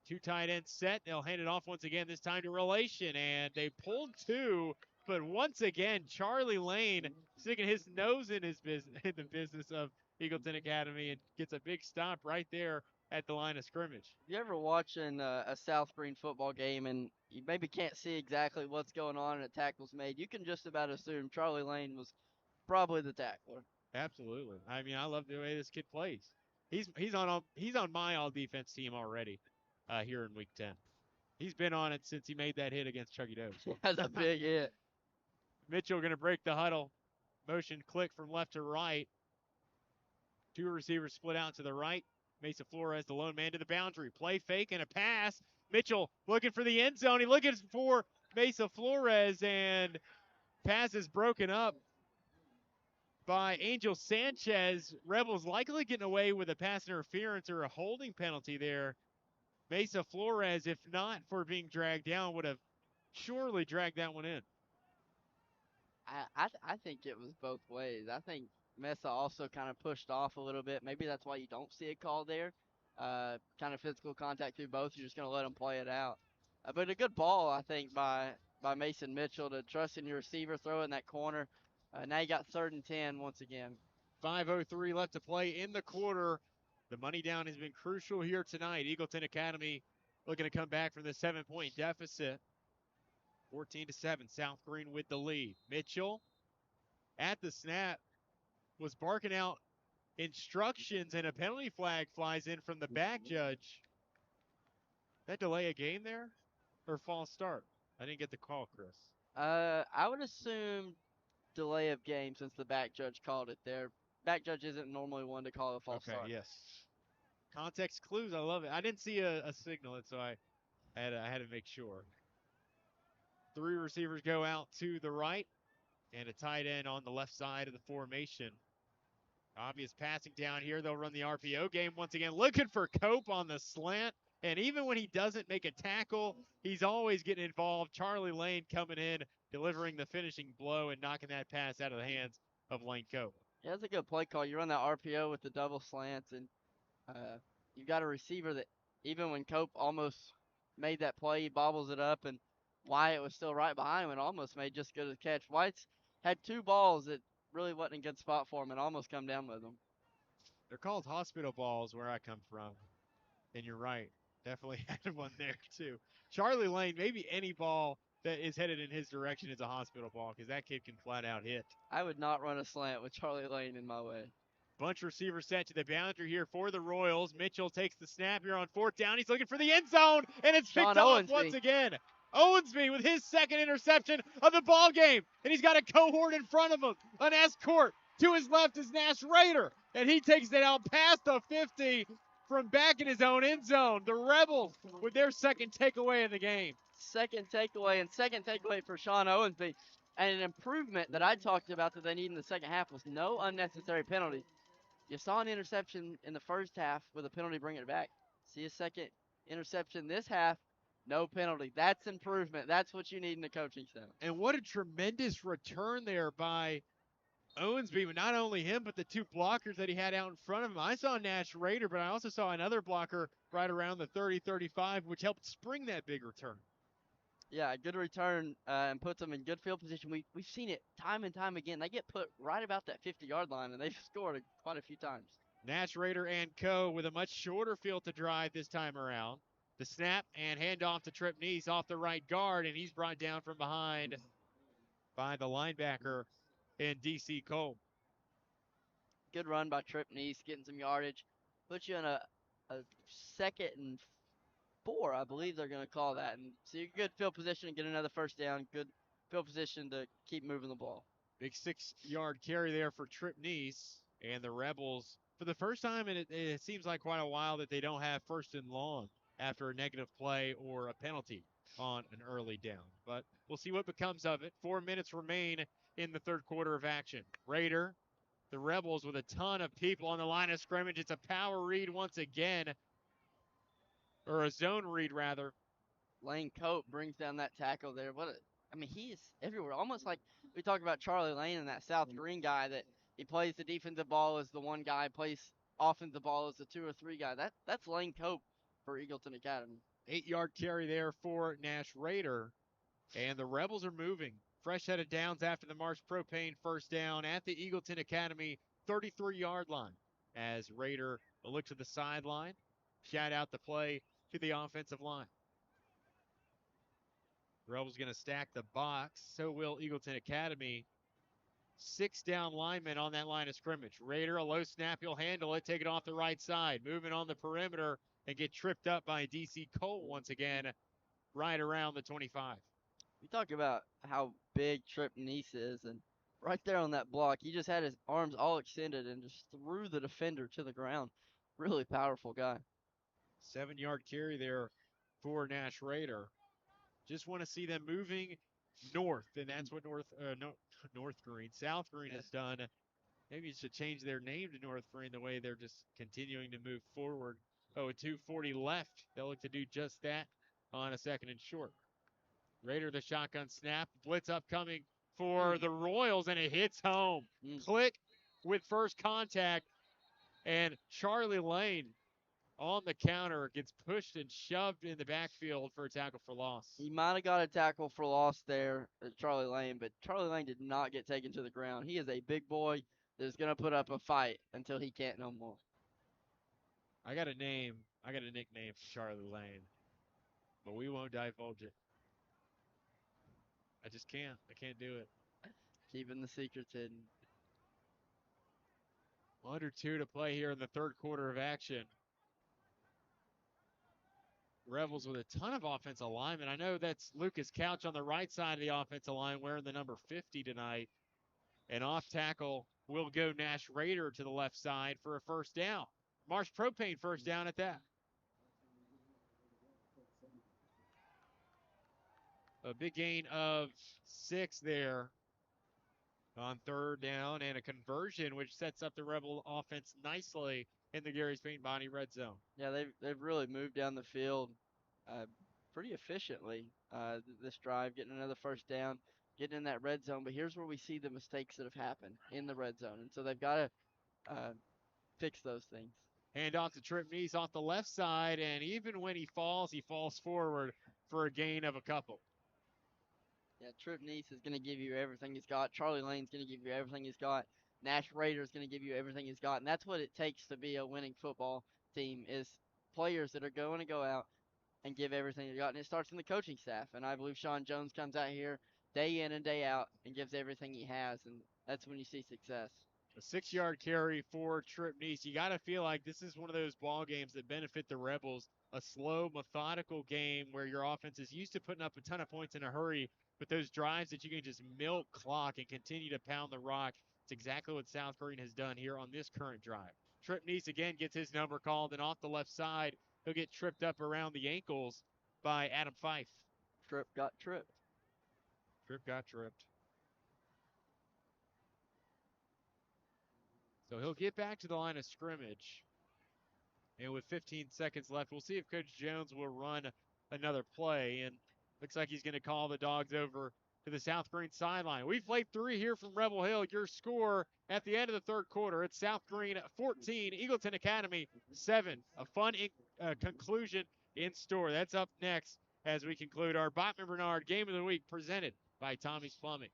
2 tight ends set. They'll hand it off once again, this time to Relation, and they pulled 2, but once again, Charlie Lane sticking his nose in the business of Eagleton Academy and gets a big stop right there at the line of scrimmage. You ever watching a South Greene football game and you maybe can't see exactly what's going on and a tackle's made? You can just about assume Charlie Lane was probably the tackler. Absolutely. I mean, I love the way this kid plays. He's on my all defense team already here in week 10. He's been on it since he made that hit against Chucky Doe. That's a big hit. Mitchell going to break the huddle. Motion Click from left to right. 2 receivers split out to the right. Mesa Flores, the lone man to the boundary. Play fake and a pass. Mitchell looking for the end zone. He looking for Mesa Flores, and pass is broken up by Angel Sanchez. Rebels likely getting away with a pass interference or a holding penalty there. Mesa Flores, if not for being dragged down, would have surely dragged that one in. I think it was both ways. I think Mesa also kind of pushed off a little bit. Maybe that's why you don't see a call there. Kind of physical contact through both. You're just going to let them play it out. But a good ball, I think, by Mason Mitchell to trust in your receiver, throw in that corner. Now you got 3rd and 10 once again. 5:03 left to play in the quarter. The money down has been crucial here tonight. Eagleton Academy looking to come back from the 7-point deficit. 14-7, South Greene with the lead. Mitchell at the snap was barking out instructions, and a penalty flag flies in from the back judge. That delay a game there or false start? I didn't get the call, Chris. I would assume delay of game since the back judge called it there. Back judge isn't normally one to call a false start. Okay, yes. Context clues, I love it. I didn't see a signal, and so I had to make sure. 3 receivers go out to the right, and a tight end on the left side of the formation. Obvious passing down here. They'll run the RPO game once again, looking for Cope on the slant. And even when he doesn't make a tackle, he's always getting involved. Charlie Lane coming in, delivering the finishing blow and knocking that pass out of the hands of Lane Cope. Yeah, that's a good play call. You run that RPO with the double slants, and you've got a receiver that even when Cope almost made that play, he bobbles it up, and Wyatt was still right behind him and almost made just good as a catch. Wyatt's had 2 balls that really wasn't a good spot for him and almost come down with them. They're called hospital balls where I come from. And you're right. Definitely had one there, too. Charlie Lane, maybe any ball that is headed in his direction is a hospital ball because that kid can flat out hit. I would not run a slant with Charlie Lane in my way. Bunch receiver set to the boundary here for the Royals. Mitchell takes the snap here on 4th down. He's looking for the end zone, and it's picked off once again. Owensby with his 2nd interception of the ball game, and he's got a cohort in front of him, an escort. To his left is Nash Rader, and he takes it out past the 50 from back in his own end zone. The Rebels with their second takeaway of the game. Second takeaway for Sean Owensby. And an improvement that I talked about that they need in the second half was no unnecessary penalties. You saw an interception in the first half with a penalty bringing it back. See a second interception this half, no penalty. That's improvement. That's what you need in the coaching staff. And what a tremendous return there by Owensby, but not only him, but the two blockers that he had out in front of him. I saw Nash Rader, but I also saw another blocker right around the 30-35, which helped spring that big return. Yeah, a good return and puts them in good field position. We've seen it time and time again. They get put right about that 50-yard line, and they've scored quite a few times. Nash Rader and co. with a much shorter field to drive this time around. The snap and handoff to Trip Neese off the right guard, and he's brought down from behind by the linebacker in DC Cole. Good run by Trip Neese, getting some yardage. Puts you in a 2nd and 4, I believe they're going to call that. And so you're good field position and get another first down. Good field position to keep moving the ball. Big 6-yard carry there for Trip Neese. And the Rebels, for the first time, and it seems like quite a while, that they don't have first and long after a negative play or a penalty on an early down. But we'll see what becomes of it. 4 minutes remain in the third quarter of action. Rader, the Rebels with a ton of people on the line of scrimmage. It's a power read once again, or a zone read rather. Lane Cope brings down that tackle there. He is everywhere. Almost like we talked about Charlie Lane and that South Greene guy that he plays the defensive ball as the one guy, plays offensive ball as the 2 or 3 guy. That's Lane Cope for Eagleton Academy. 8-yard carry there for Nash Rader. And the Rebels are moving. Fresh head of downs after the Marsh Propane first down at the Eagleton Academy 33-yard line. As Rader will look to the sideline, shout out the play to the offensive line. Rebels going to stack the box. So will Eagleton Academy. 6 down linemen on that line of scrimmage. Rader, a low snap, he'll handle it, take it off the right side. Moving on the perimeter and get tripped up by DC Cole once again, right around the 25. We talk about how big Trip Neese is, and right there on that block, he just had his arms all extended and just threw the defender to the ground. Really powerful guy. 7-yard carry there for Nash Rader. Just want to see them moving north, and that's what South Greene has done. Maybe you should change their name to North Greene the way they're just continuing to move forward. Oh, a 240 left. They'll look to do just that on a 2nd and short. Rader the shotgun snap. Blitz upcoming for the Royals, and it hits home. Click with first contact, and Charlie Lane on the counter gets pushed and shoved in the backfield for a tackle for loss. He might have got a tackle for loss there at Charlie Lane, but Charlie Lane did not get taken to the ground. He is a big boy that's going to put up a fight until he can't no more. I got a nickname for Charlie Lane, but we won't divulge it. I just can't. I can't do it. Keeping the secrets hidden. Under 2 to play here in the third quarter of action. Rebels with a ton of offensive linemen. I know that's Lucas Couch on the right side of the offensive line wearing the number 50 tonight. And off tackle will go Nash Rader to the left side for a first down. Marsh Propane first down at that. A big gain of 6 there on third down, and a conversion which sets up the Rebel offense nicely in the Gary's Paint Body red zone. Yeah, they've really moved down the field pretty efficiently this drive, getting another first down, getting in that red zone. But here's where we see the mistakes that have happened in the red zone, and so they've got to fix those things. Hand off to Trip Neese off the left side, and even when he falls forward for a gain of a couple. Yeah, Trip Neese is going to give you everything he's got. Charlie Lane's going to give you everything he's got. Nash Rader is going to give you everything he's got. And that's what it takes to be a winning football team, is players that are going to go out and give everything they got. And it starts in the coaching staff. And I believe Sean Jones comes out here day in and day out and gives everything he has. And that's when you see success. A 6-yard carry for Trip Neese. You got to feel like this is one of those ball games that benefit the Rebels. A slow, methodical game where your offense is used to putting up a ton of points in a hurry. But those drives that you can just milk clock and continue to pound the rock, it's exactly what South Greene has done here on this current drive. Trip Neese again gets his number called, and off the left side, he'll get tripped up around the ankles by Adam Fife. Tripp got tripped. Tripp got tripped. So he'll get back to the line of scrimmage. And with 15 seconds left, we'll see if Coach Jones will run another play. And looks like he's going to call the Dogs over to the South Greene sideline. We've played 3 here from Rebel Hill. Your score at the end of the third quarter, it's South Greene 14, Eagleton Academy 7. A fun conclusion in store. That's up next as we conclude our Bachman Bernard Game of the Week presented by Tommie's Plumbing.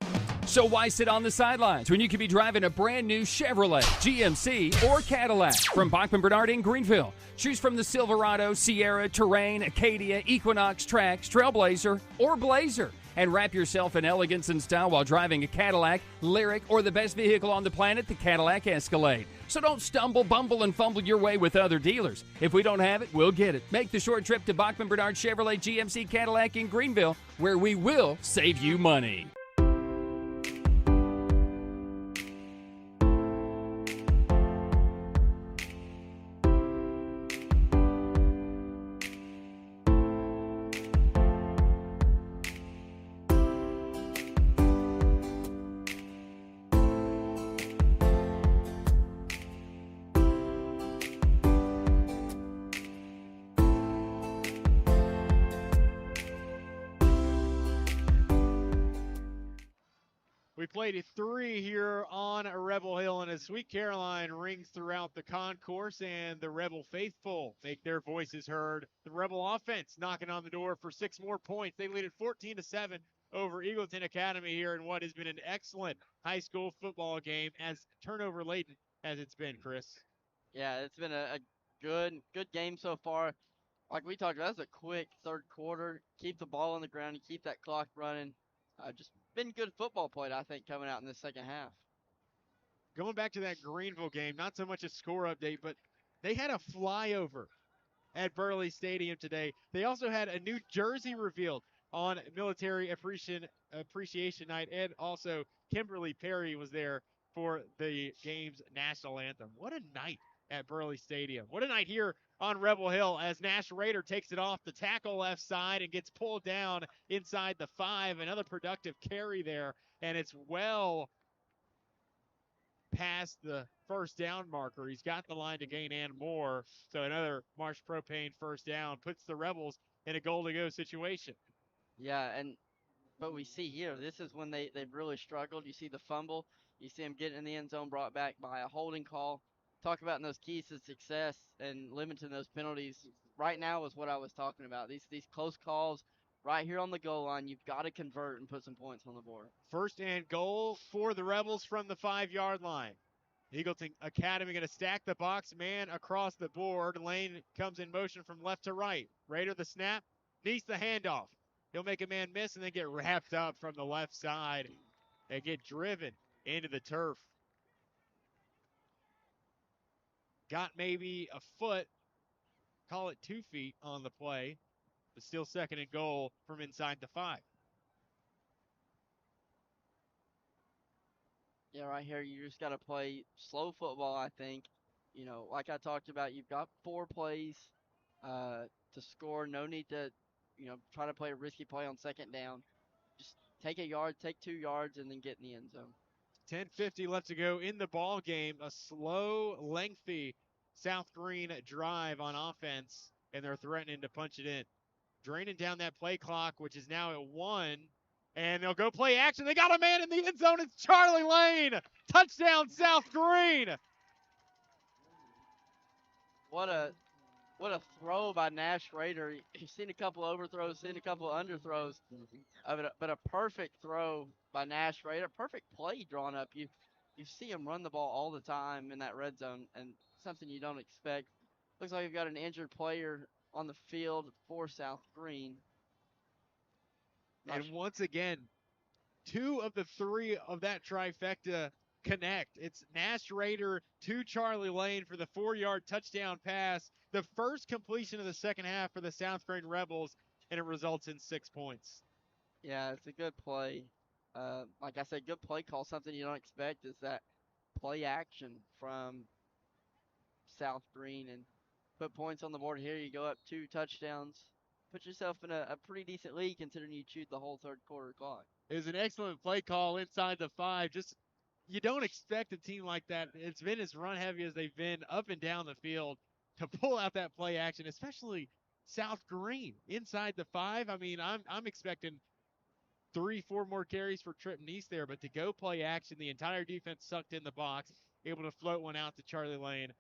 So why sit on the sidelines when you could be driving a brand new Chevrolet, GMC, or Cadillac from Bachman Bernard in Greenville? Choose from the Silverado, Sierra, Terrain, Acadia, Equinox, Trax, Trailblazer, or Blazer. And wrap yourself in elegance and style while driving a Cadillac, Lyric, or the best vehicle on the planet, the Cadillac Escalade. So don't stumble, bumble, and fumble your way with other dealers. If we don't have it, we'll get it. Make the short trip to Bachman Bernard Chevrolet GMC Cadillac in Greenville, where we will save you money. We played a 3 here on Rebel Hill, and as Sweet Caroline rings throughout the concourse and the Rebel faithful make their voices heard, the Rebel offense knocking on the door for 6 more points. They lead at 14-7 over Eagleton Academy here in what has been an excellent high school football game, as turnover laden as it's been, Chris. Yeah, it's been a good game so far. Like we talked about, that's a quick third quarter. Keep the ball on the ground and keep that clock running. Just been good football played, I think, coming out in the second half. Going back to that Greenville game, not so much a score update, but they had a flyover at Burley Stadium today. They also had a new jersey revealed on Military Appreciation Night, and also Kimberly Perry was there for the game's national anthem. What a night at Burley Stadium. What a night here on Rebel Hill as Nash Rader takes it off the tackle left side and gets pulled down inside the 5. Another productive carry there, and it's well past the first down marker. He's got the line to gain and more. So another Marsh Propane first down puts the Rebels in a goal-to-go situation. Yeah, but we see here, this is when they've really struggled. You see the fumble. You see them getting in the end zone brought back by a holding call. Talk about those keys to success and limiting those penalties. Right now is what I was talking about. These close calls right here on the goal line, you've got to convert and put some points on the board. First and goal for the Rebels from the 5-yard line. Eagleton Academy going to stack the box man across the board. Lane comes in motion from left to right. Raider the snap, Neese the handoff. He'll make a man miss and then get wrapped up from the left side and get driven into the turf. Got maybe a foot, call it 2 feet on the play, but still second and goal from inside the 5. Yeah, right here, you just got to play slow football, I think. You know, like I talked about, you've got 4 plays to score. No need to, try to play a risky play on second down. Just take a yard, take 2 yards, and then get in the end zone. 10:50 left to go in the ball game. A slow, lengthy South Greene drive on offense, and they're threatening to punch it in. Draining down that play clock, which is now at 1. And they'll go play action. They got a man in the end zone. It's Charlie Lane. Touchdown, South Greene. What a throw by Nash Rader. You've seen a couple overthrows, seen a couple underthrows, but a perfect throw by Nash Rader. Perfect play drawn up. You see him run the ball all the time in that red zone, and something you don't expect. Looks like you've got an injured player on the field for South Greene. And once again, 2 of the 3 of that trifecta connect. It's Nash Rader to Charlie Lane for the 4-yard touchdown pass. The first completion of the second half for the South Greene Rebels, and it results in 6 points. Yeah, it's a good play. Like I said, good play call. Something you don't expect is that play action from South Greene and put points on the board here. You go up 2 touchdowns, put yourself in a pretty decent lead considering you chewed the whole third quarter clock. It was an excellent play call inside the 5. Just you don't expect a team like that. It's been as run heavy as they've been up and down the field to pull out that play action, especially South Greene inside the 5. I mean, I'm expecting 3-4 more carries for Trip Neese there, but to go play action, the entire defense sucked in the box, able to float one out to Charlie Lane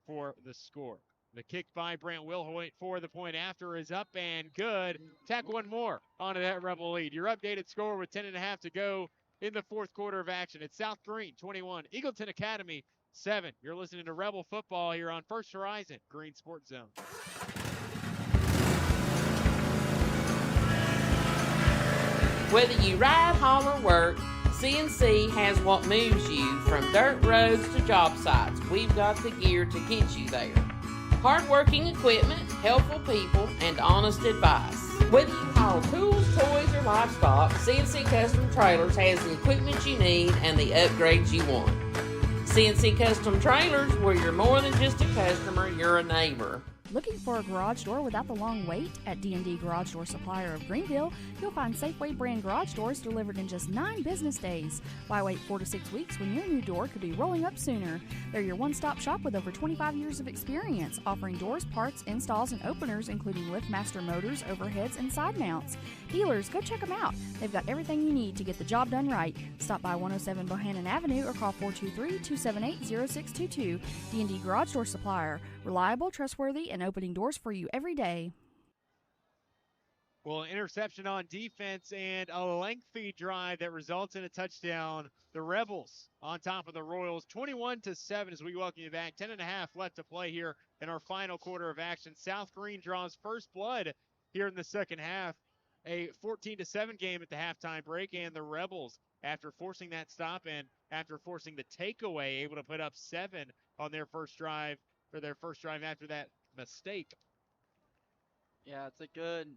for the score. The kick by Brant Wilhoit for the point after is up and good. Tack one more onto that Rebel lead. Your updated score with 10.5 to go in the fourth quarter of action. It's South Greene 21, Eagleton Academy 7. You're listening to Rebel football here on First Horizon Green Sports Zone. Whether you ride, haul, or work, CNC has what moves you from dirt roads to job sites. We've got the gear to get you there. Hardworking equipment, helpful people, and honest advice. Whether you haul tools, toys, or livestock, CNC Custom Trailers has the equipment you need and the upgrades you want. CNC Custom Trailers, where you're more than just a customer, you're a neighbor. Looking for a garage door without the long wait? At D&D Garage Door Supplier of Greenville, you'll find Safeway brand garage doors delivered in just 9 business days. Why wait 4 to 6 weeks when your new door could be rolling up sooner? They're your one-stop shop with over 25 years of experience, offering doors, parts, installs, and openers, including LiftMaster motors, overheads, and side mounts. Dealers, go check them out. They've got everything you need to get the job done right. Stop by 107 Bohannon Avenue or call 423-278-0622. D&D Garage Door Supplier. Reliable, trustworthy, and opening doors for you every day. Well, interception on defense and a lengthy drive that results in a touchdown. The Rebels on top of the Royals, 21-7 as we welcome you back. 10.5 left to play here in our final quarter of action. South Greene draws first blood here in the second half. A 14-7 game at the halftime break, and the Rebels, after forcing that stop and after forcing the takeaway, able to put up 7 on their first drive after that mistake. Yeah, it's a good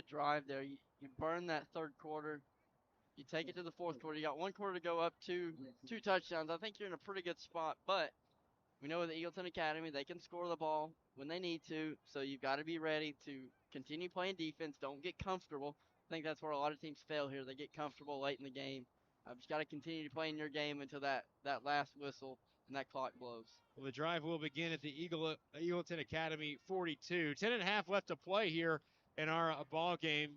drive there. You burn that third quarter. You take it to the fourth quarter. You got 1 quarter to go up 2 touchdowns. I think you're in a pretty good spot, but we know with the Eagleton Academy, they can score the ball when they need to, so you've got to be ready to continue playing defense. Don't get comfortable. I think that's where a lot of teams fail here. They get comfortable late in the game. Just got to continue to play in your game until that last whistle and that clock blows. Well, the drive will begin at the Eagleton Academy 42. 10.5 left to play here in our ball game.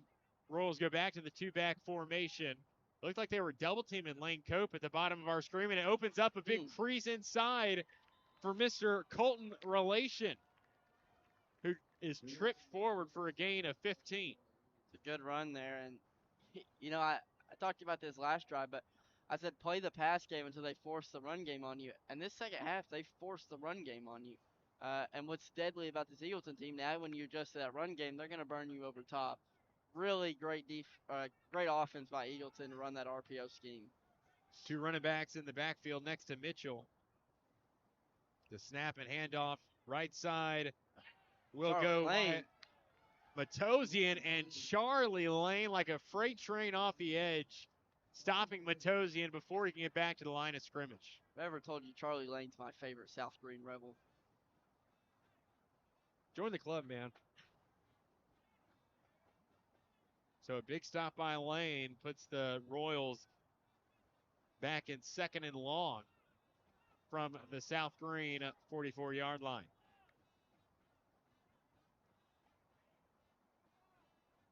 Royals go back to the 2-back formation. It looked like they were double teaming Lane Cope at the bottom of our screen, and it opens up a big crease inside for Mr. Colton Relation, who is tripped forward for a gain of 15. It's a good run there, and you know, I talked about this last drive, but I said play the pass game until they force the run game on you. And this second half, they forced the run game on you. And what's deadly about this Eagleton team now, when you adjust to that run game, they're going to burn you over top. Really great great offense by Eagleton to run that RPO scheme. 2 running backs in the backfield next to Mitchell. The snap and handoff right side will go by Matosian, and Charlie Lane like a freight train off the edge, stopping Matosian before he can get back to the line of scrimmage. If I ever told you Charlie Lane's my favorite South Greene Rebel. Join the club, man. So a big stop by Lane puts the Royals back in 2nd and long from the South Greene 44-yard line.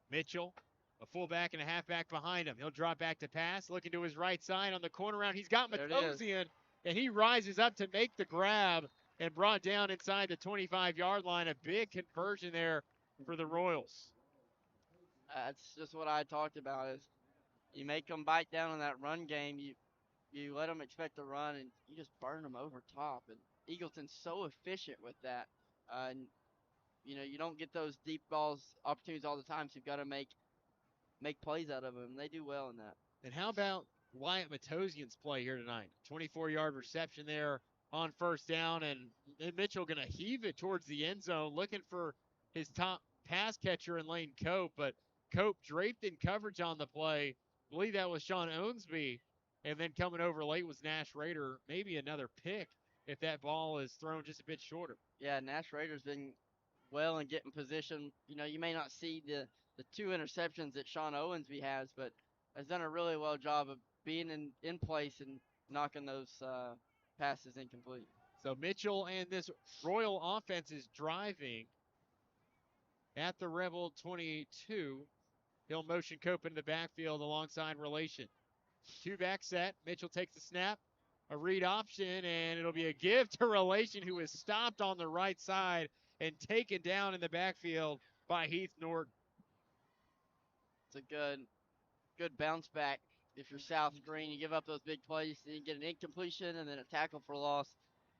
Mitchell, a fullback and a halfback behind him. He'll drop back to pass, looking to his right side on the corner route. He's got Matosian, and he rises up to make the grab and brought down inside the 25-yard line. A big conversion there for the Royals. That's just what I talked about. Is you make them bite down on that run game. You let them expect to run, and you just burn them over top. And Eagleton's so efficient with that. And you know, you don't get those deep balls opportunities all the time, so you've got to make plays out of them. They do well in that. And how about Wyatt Matosian's play here tonight? 24-yard reception there on first down, and Mitchell going to heave it towards the end zone, looking for his top pass catcher in Lane Cope, but Cope draped in coverage on the play. I believe that was Sean Owensby, and then coming over late was Nash Rader. Maybe another pick if that ball is thrown just a bit shorter. Yeah, Nash Rader's been well in getting position. You know, you may not see the 2 interceptions that Sean Owensby has, but has done a really well job of being in place and knocking those passes incomplete. So Mitchell and this Royal offense is driving at the Rebel 22. He'll motion Cope into the backfield alongside Relation. 2-back set. Mitchell takes the snap. A read option, and it'll be a give to Relation, who is stopped on the right side and taken down in the backfield by Heath Norton. It's a good bounce back. If you're South Greene, you give up those big plays, then you get an incompletion and then a tackle for loss.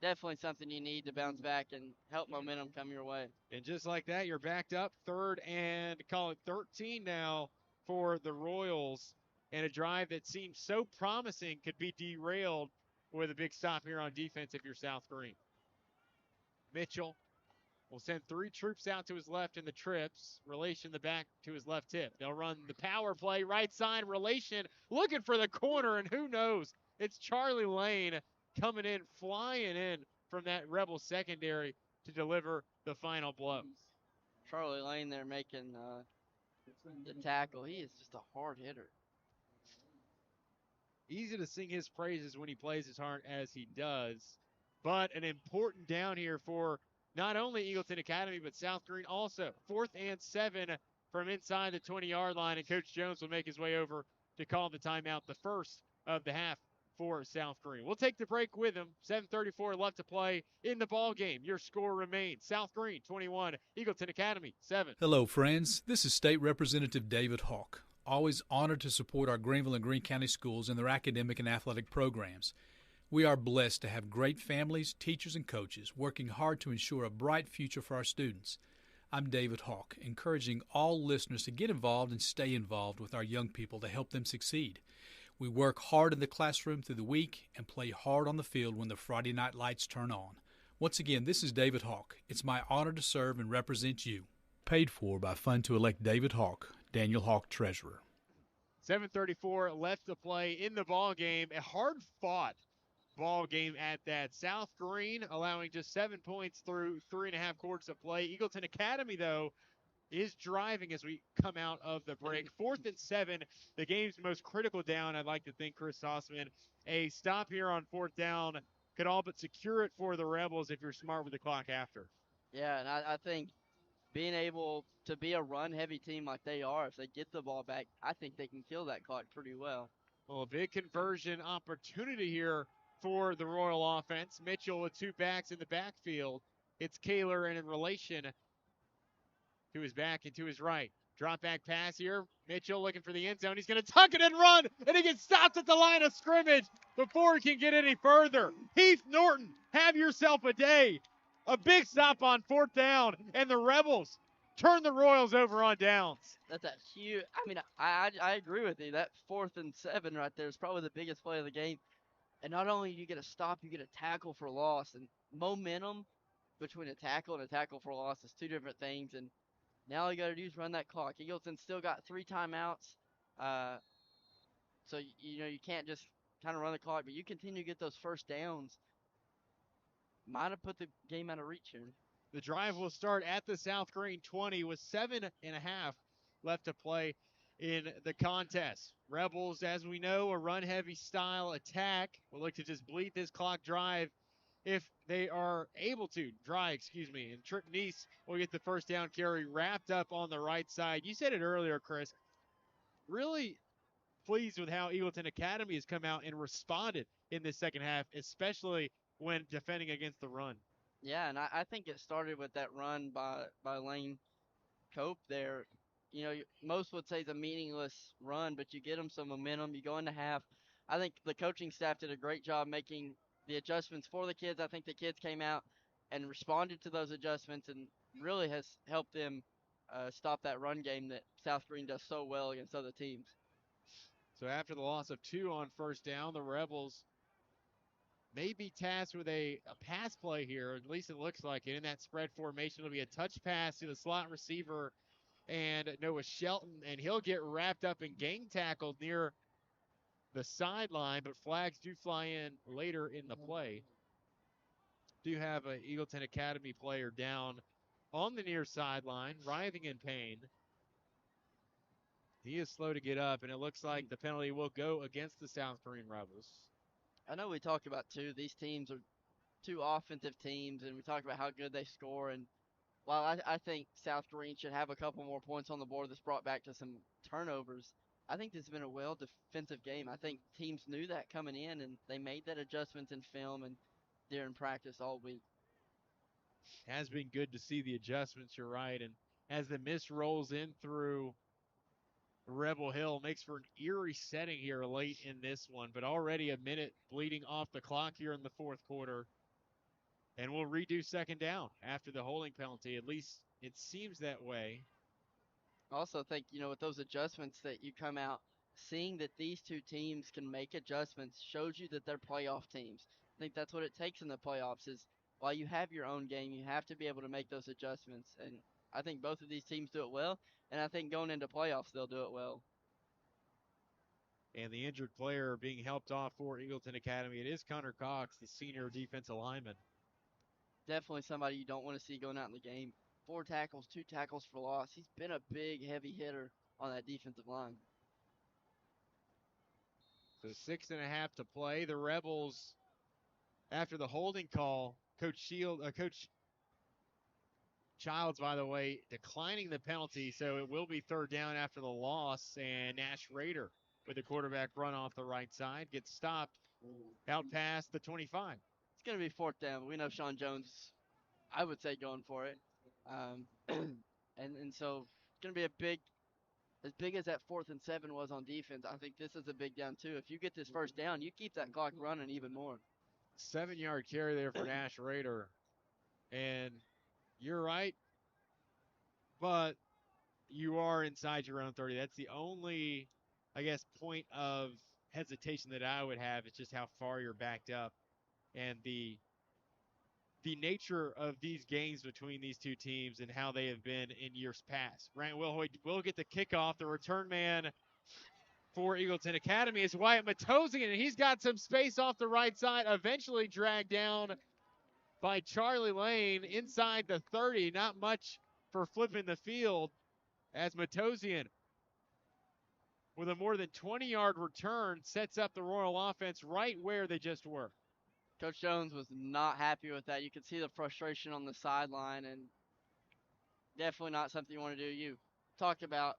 Definitely something you need to bounce back and help momentum come your way. And just like that, you're backed up 3rd and call it 13 now for the Royals. And a drive that seemed so promising could be derailed with a big stop here on defense if you're South Greene. Mitchell will send 3 troops out to his left in the trips. Relation the back to his left tip. They'll run the power play right side. Relation looking for the corner, and who knows? It's Charlie Lane coming in, flying in from that Rebel secondary to deliver the final blow. Charlie Lane there making the tackle. He is just a hard hitter. Easy to sing his praises when he plays as hard as he does, but an important down here for not only Eagleton Academy, but South Greene also. 4th and 7 from inside the 20-yard line, and Coach Jones will make his way over to call the timeout, the first of the half for South Greene. We'll take the break with him. 7:34 left to play in the ball game. Your score remains South Greene 21, Eagleton Academy 7. Hello, friends. This is State Representative David Hawk. Always honored to support our Greenville and Greene County schools in their academic and athletic programs. We are blessed to have great families, teachers, and coaches working hard to ensure a bright future for our students. I'm David Hawk, encouraging all listeners to get involved and stay involved with our young people to help them succeed. We work hard in the classroom through the week and play hard on the field when the Friday night lights turn on. Once again, this is David Hawk. It's my honor to serve and represent you. Paid for by Fund to elect David Hawk, Daniel Hawk, Treasurer. 7:34 left to play in the ball game. A hard-fought ball game at that. South Greene allowing just 7 points through 3.5 quarters of play. Eagleton Academy, though, is driving as we come out of the break. 4th and 7, the game's most critical down, I'd like to think, Chris Sauceman. A stop here on 4th down could all but secure it for the Rebels if you're smart with the clock after. Yeah, and I think being able to be a run-heavy team like they are, if they get the ball back, I think they can kill that clock pretty well. Well, a big conversion opportunity here for the Royal offense. Mitchell with 2 backs in the backfield. It's Kaler and in Relation to his back and to his right. Drop back pass here. Mitchell looking for the end zone. He's going to tuck it and run, and he gets stopped at the line of scrimmage before he can get any further. Heath Norton, have yourself a day. A big stop on 4th down, and the Rebels turn the Royals over on downs. That's a huge. I mean, I agree with you. That 4th and 7 right there is probably the biggest play of the game. And not only do you get a stop, you get a tackle for loss. And momentum between a tackle and a tackle for loss is 2 different things. And now all you got to do is run that clock. Eagleton still got 3 timeouts. So, you can't just kind of run the clock, but you continue to get those first downs. Might have put the game out of reach here. The drive will start at the South Greene 20 with 7.5 left to play in the contest. Rebels, as we know, a run-heavy style attack. Will look to just bleed this clock drive if they are able to. And Trip Neese will get the first down carry wrapped up on the right side. You said it earlier, Chris. Really pleased with how Eagleton Academy has come out and responded in this second half, especially when defending against the run. Yeah, and I think it started with that run by Lane Cope there. Most would say it's a meaningless run, but you get them some momentum. You go into half. I think the coaching staff did a great job making the adjustments for the kids. I think the kids came out and responded to those adjustments and really has helped them stop that run game that South Greene does so well against other teams. So after the loss of 2 on first down, the Rebels may be tasked with a pass play here. At least it looks like it. In that spread formation, it'll be a touch pass to the slot receiver and Noah Shelton, and he'll get wrapped up and gang tackled near the sideline, but flags do fly in later in the play. do have a Eagleton Academy player down on the near sideline, writhing in pain. He is slow to get up, and it looks like the penalty will go against the South Greene Rebels. I know we talked about too, these teams are two offensive teams, and we talked about how good they score. And while I think South Greene should have a couple more points on the board that's brought back to some turnovers, I think this has been a well defensive game. I think teams knew that coming in, and they made that adjustments in film and during practice all week. Has been good to see the adjustments, you're right. And as the miss rolls in through Rebel Hill, makes for an eerie setting here late in this one, but already a minute bleeding off the clock here in the fourth quarter. And we'll redo second down after the holding penalty. At least it seems that way. I also think, with those adjustments that you come out, seeing that these two teams can make adjustments shows you that they're playoff teams. I think that's what it takes in the playoffs is while you have your own game, you have to be able to make those adjustments. And I think both of these teams do it well, and I think going into playoffs, they'll do it well. And the injured player being helped off for Eagleton Academy, it is Connor Cox, the senior defensive lineman. Definitely somebody you don't want to see going out in the game. 4 tackles, 2 tackles for loss. He's been a big, heavy hitter on that defensive line. So 6.5 to play. The Rebels, after the holding call, Coach Childs, by the way, declining the penalty, so it will be third down after the loss, and Nash Rader with the quarterback run off the right side gets stopped out past the 25. It's going to be fourth down. We know Sean Jones, I would say, going for it. And so it's going to be as big as that 4th and 7 was on defense, I think this is a big down too. If you get this first down, you keep that clock running even more. 7-yard carry there for Nash Rader. And you're right, but you are inside your own 30. That's the only, I guess, point of hesitation that I would have. It's just how far you're backed up. And the nature of these games between these two teams and how they have been in years past. Ryan Wilhoit will get the kickoff. The return man for Eagleton Academy is Wyatt Matosian, and he's got some space off the right side, eventually dragged down by Charlie Lane inside the 30. Not much for flipping the field as Matosian, with a more than 20-yard return, sets up the Royal offense right where they just were. Coach Jones was not happy with that. You could see the frustration on the sideline, and definitely not something you want to do. You talked about,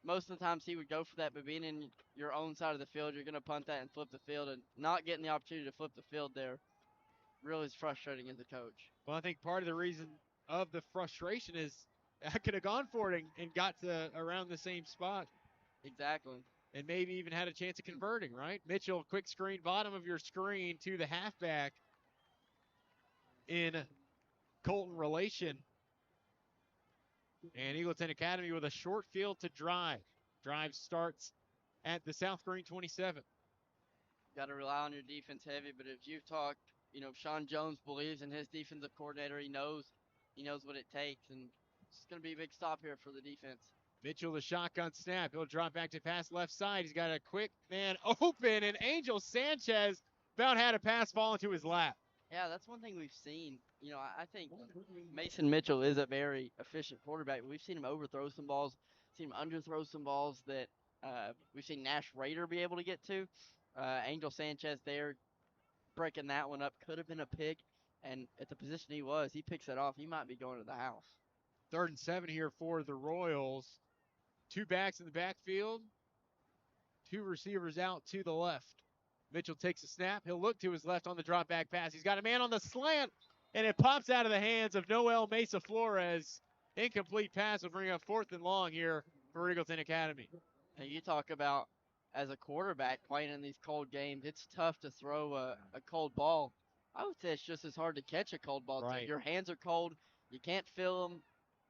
most of the times he would go for that, but being in your own side of the field, you're going to punt that and flip the field, and not getting the opportunity to flip the field there really is frustrating as a coach. Well, I think part of the reason of the frustration is I could have gone for it and got to around the same spot. Exactly. And maybe even had a chance of converting, right? Mitchell, quick screen, bottom of your screen to the halfback in Colton Relation. And Eagleton Academy with a short field to drive. Drive starts at the South Greene 27. Got to rely on your defense heavy, but if you've talked, Sean Jones believes in his defensive coordinator. He knows what it takes, and it's going to be a big stop here for the defense. Mitchell, the shotgun snap. He'll drop back to pass left side. He's got a quick man open, and Angel Sanchez about had a pass fall into his lap. Yeah, that's one thing we've seen. I think Mason Mitchell is a very efficient quarterback. We've seen him overthrow some balls, seen him underthrow some balls that we've seen Nash Rader be able to get to. Angel Sanchez there breaking that one up. Could have been a pick, and at the position he was, he picks it off. He might be going to the house. 3rd and 7 here for the Royals. 2 backs in the backfield. 2 receivers out to the left. Mitchell takes a snap. He'll look to his left on the drop back pass. He's got a man on the slant, and it pops out of the hands of Noel Mesa Flores. Incomplete pass will bring up 4th and long here for Eagleton Academy. And you talk about as a quarterback playing in these cold games, it's tough to throw a cold ball. I would say it's just as hard to catch a cold ball. Right. Your hands are cold. You can't feel them.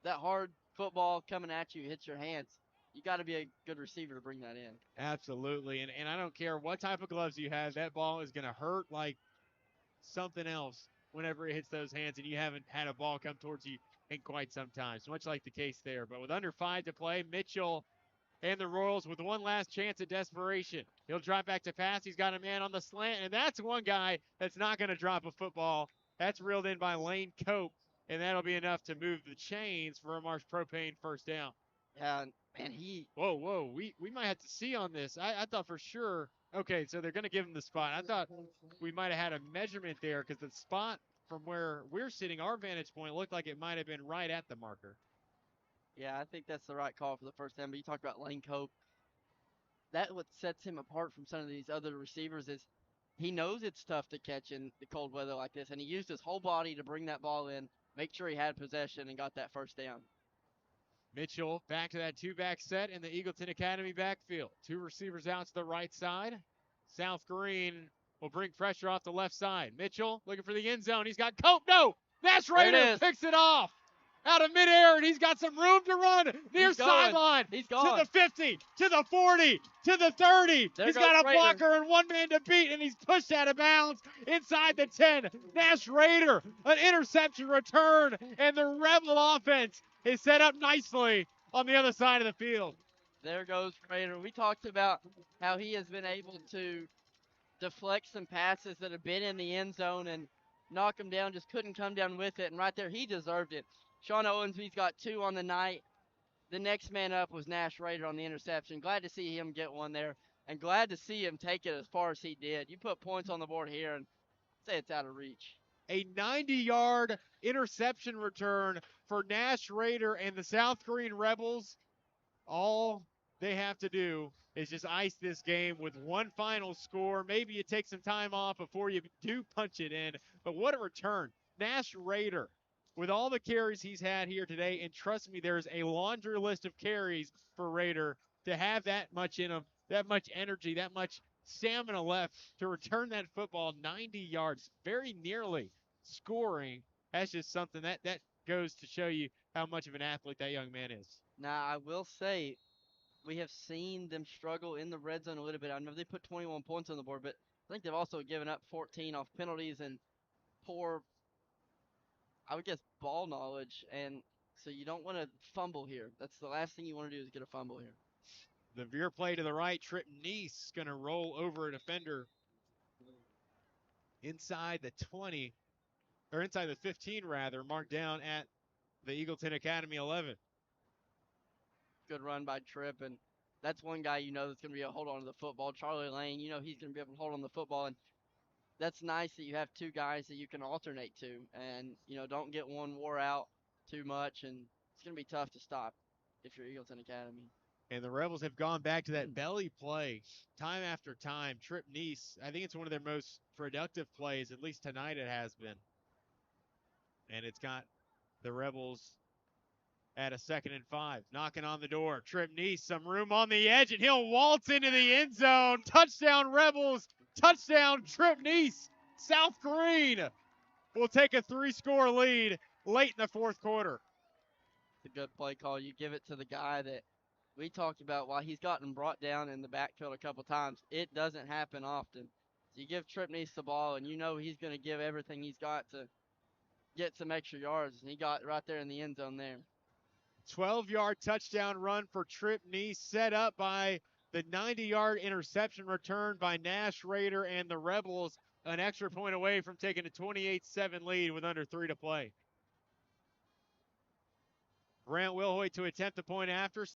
That hard football coming at you hits your hands. You got to be a good receiver to bring that in. Absolutely. And I don't care what type of gloves you have, that ball is going to hurt like something else whenever it hits those hands, and you haven't had a ball come towards you in quite some time. So much like the case there. But with under 5 to play, Mitchell and the Royals with one last chance at desperation. He'll drop back to pass. He's got a man on the slant, and that's one guy that's not going to drop a football That's reeled in by Lane Cope, and that'll be enough to move the chains for a Marsh Propane first down. Yeah, man, he. Whoa. We might have to see on this. I thought for sure. Okay, so they're going to give him the spot. I thought we might have had a measurement there because the spot from where we're sitting, our vantage point, looked like it might have been right at the marker. Yeah, I think that's the right call for the first down. But you talked about Lane Cope. That what sets him apart from some of these other receivers is he knows it's tough to catch in the cold weather like this, and he used his whole body to bring that ball in, make sure he had possession, and got that first down. Mitchell back to that two-back set in the Eagleton Academy backfield. Two receivers out to the right side. South Greene will bring pressure off the left side. Mitchell looking for the end zone. He's got Cope. No! Nash Raider picks it off out of midair, and he's got some room to run near sideline. He's gone. To the 50, to the 40, to the 30. He's got a blocker and one man to beat, and he's pushed out of bounds inside the 10. Nash Raider, an interception return, and the Rebel offense is set up nicely on the other side of the field. There goes Raider. We talked about how he has been able to deflect some passes that have been in the end zone and knock them down, just couldn't come down with it. And right there, he deserved it. Sean Owensby's got 2 on the night. The next man up was Nash Raider on the interception. Glad to see him get one there, and glad to see him take it as far as he did. You put points on the board here and say it's out of reach. A 90-yard interception return for Nash Raider and the South Greene Rebels. All they have to do is just ice this game with one final score. Maybe you take some time off before you do punch it in. But what a return. Nash Raider, with all the carries he's had here today, and trust me, there's a laundry list of carries for Raider to have that much in him, that much energy, that much stamina left to return that football 90 yards, very nearly scoring. That's just something that goes to show you how much of an athlete that young man is. Now, I will say, we have seen them struggle in the red zone a little bit. I know they put 21 points on the board, but I think they've also given up 14 off penalties and poor, I would guess, ball knowledge. And so you don't want to fumble here. That's the last thing you want to do is get a fumble here. The veer play to the right, Trip Neese going to roll over a defender inside the 20, or inside the 15 rather, marked down at the Eagleton Academy 11. Good run by Tripp, and that's one guy you know that's going to be able to hold on to the football. Charlie Lane, you know he's going to be able to hold on to the football, and that's nice that you have two guys that you can alternate to, and you know don't get one wore out too much, and it's going to be tough to stop if you're Eagleton Academy. And the Rebels have gone back to that belly play time after time. Trip Neese, I think it's one of their most productive plays, at least tonight it has been. And it's got the Rebels at a 2nd and 5. Knocking on the door. Trip Neese, some room on the edge, and he'll waltz into the end zone. Touchdown, Rebels. Touchdown, Trip Neese. South Greene will take a 3-score lead late in the 4th quarter. It's a good play call. You give it to the guy that we talked about while he's gotten brought down in the backfield a couple times. It doesn't happen often. So you give Trip Neese the ball, and you know he's going to give everything he's got to get some extra yards. And he got right there in the end zone there. 12-yard touchdown run for Trip Neese, set up by the 90-yard interception return by Nash Raider, and the Rebels an extra point away from taking a 28-7 lead with under 3 to play. Grant Wilhoit to attempt the point after.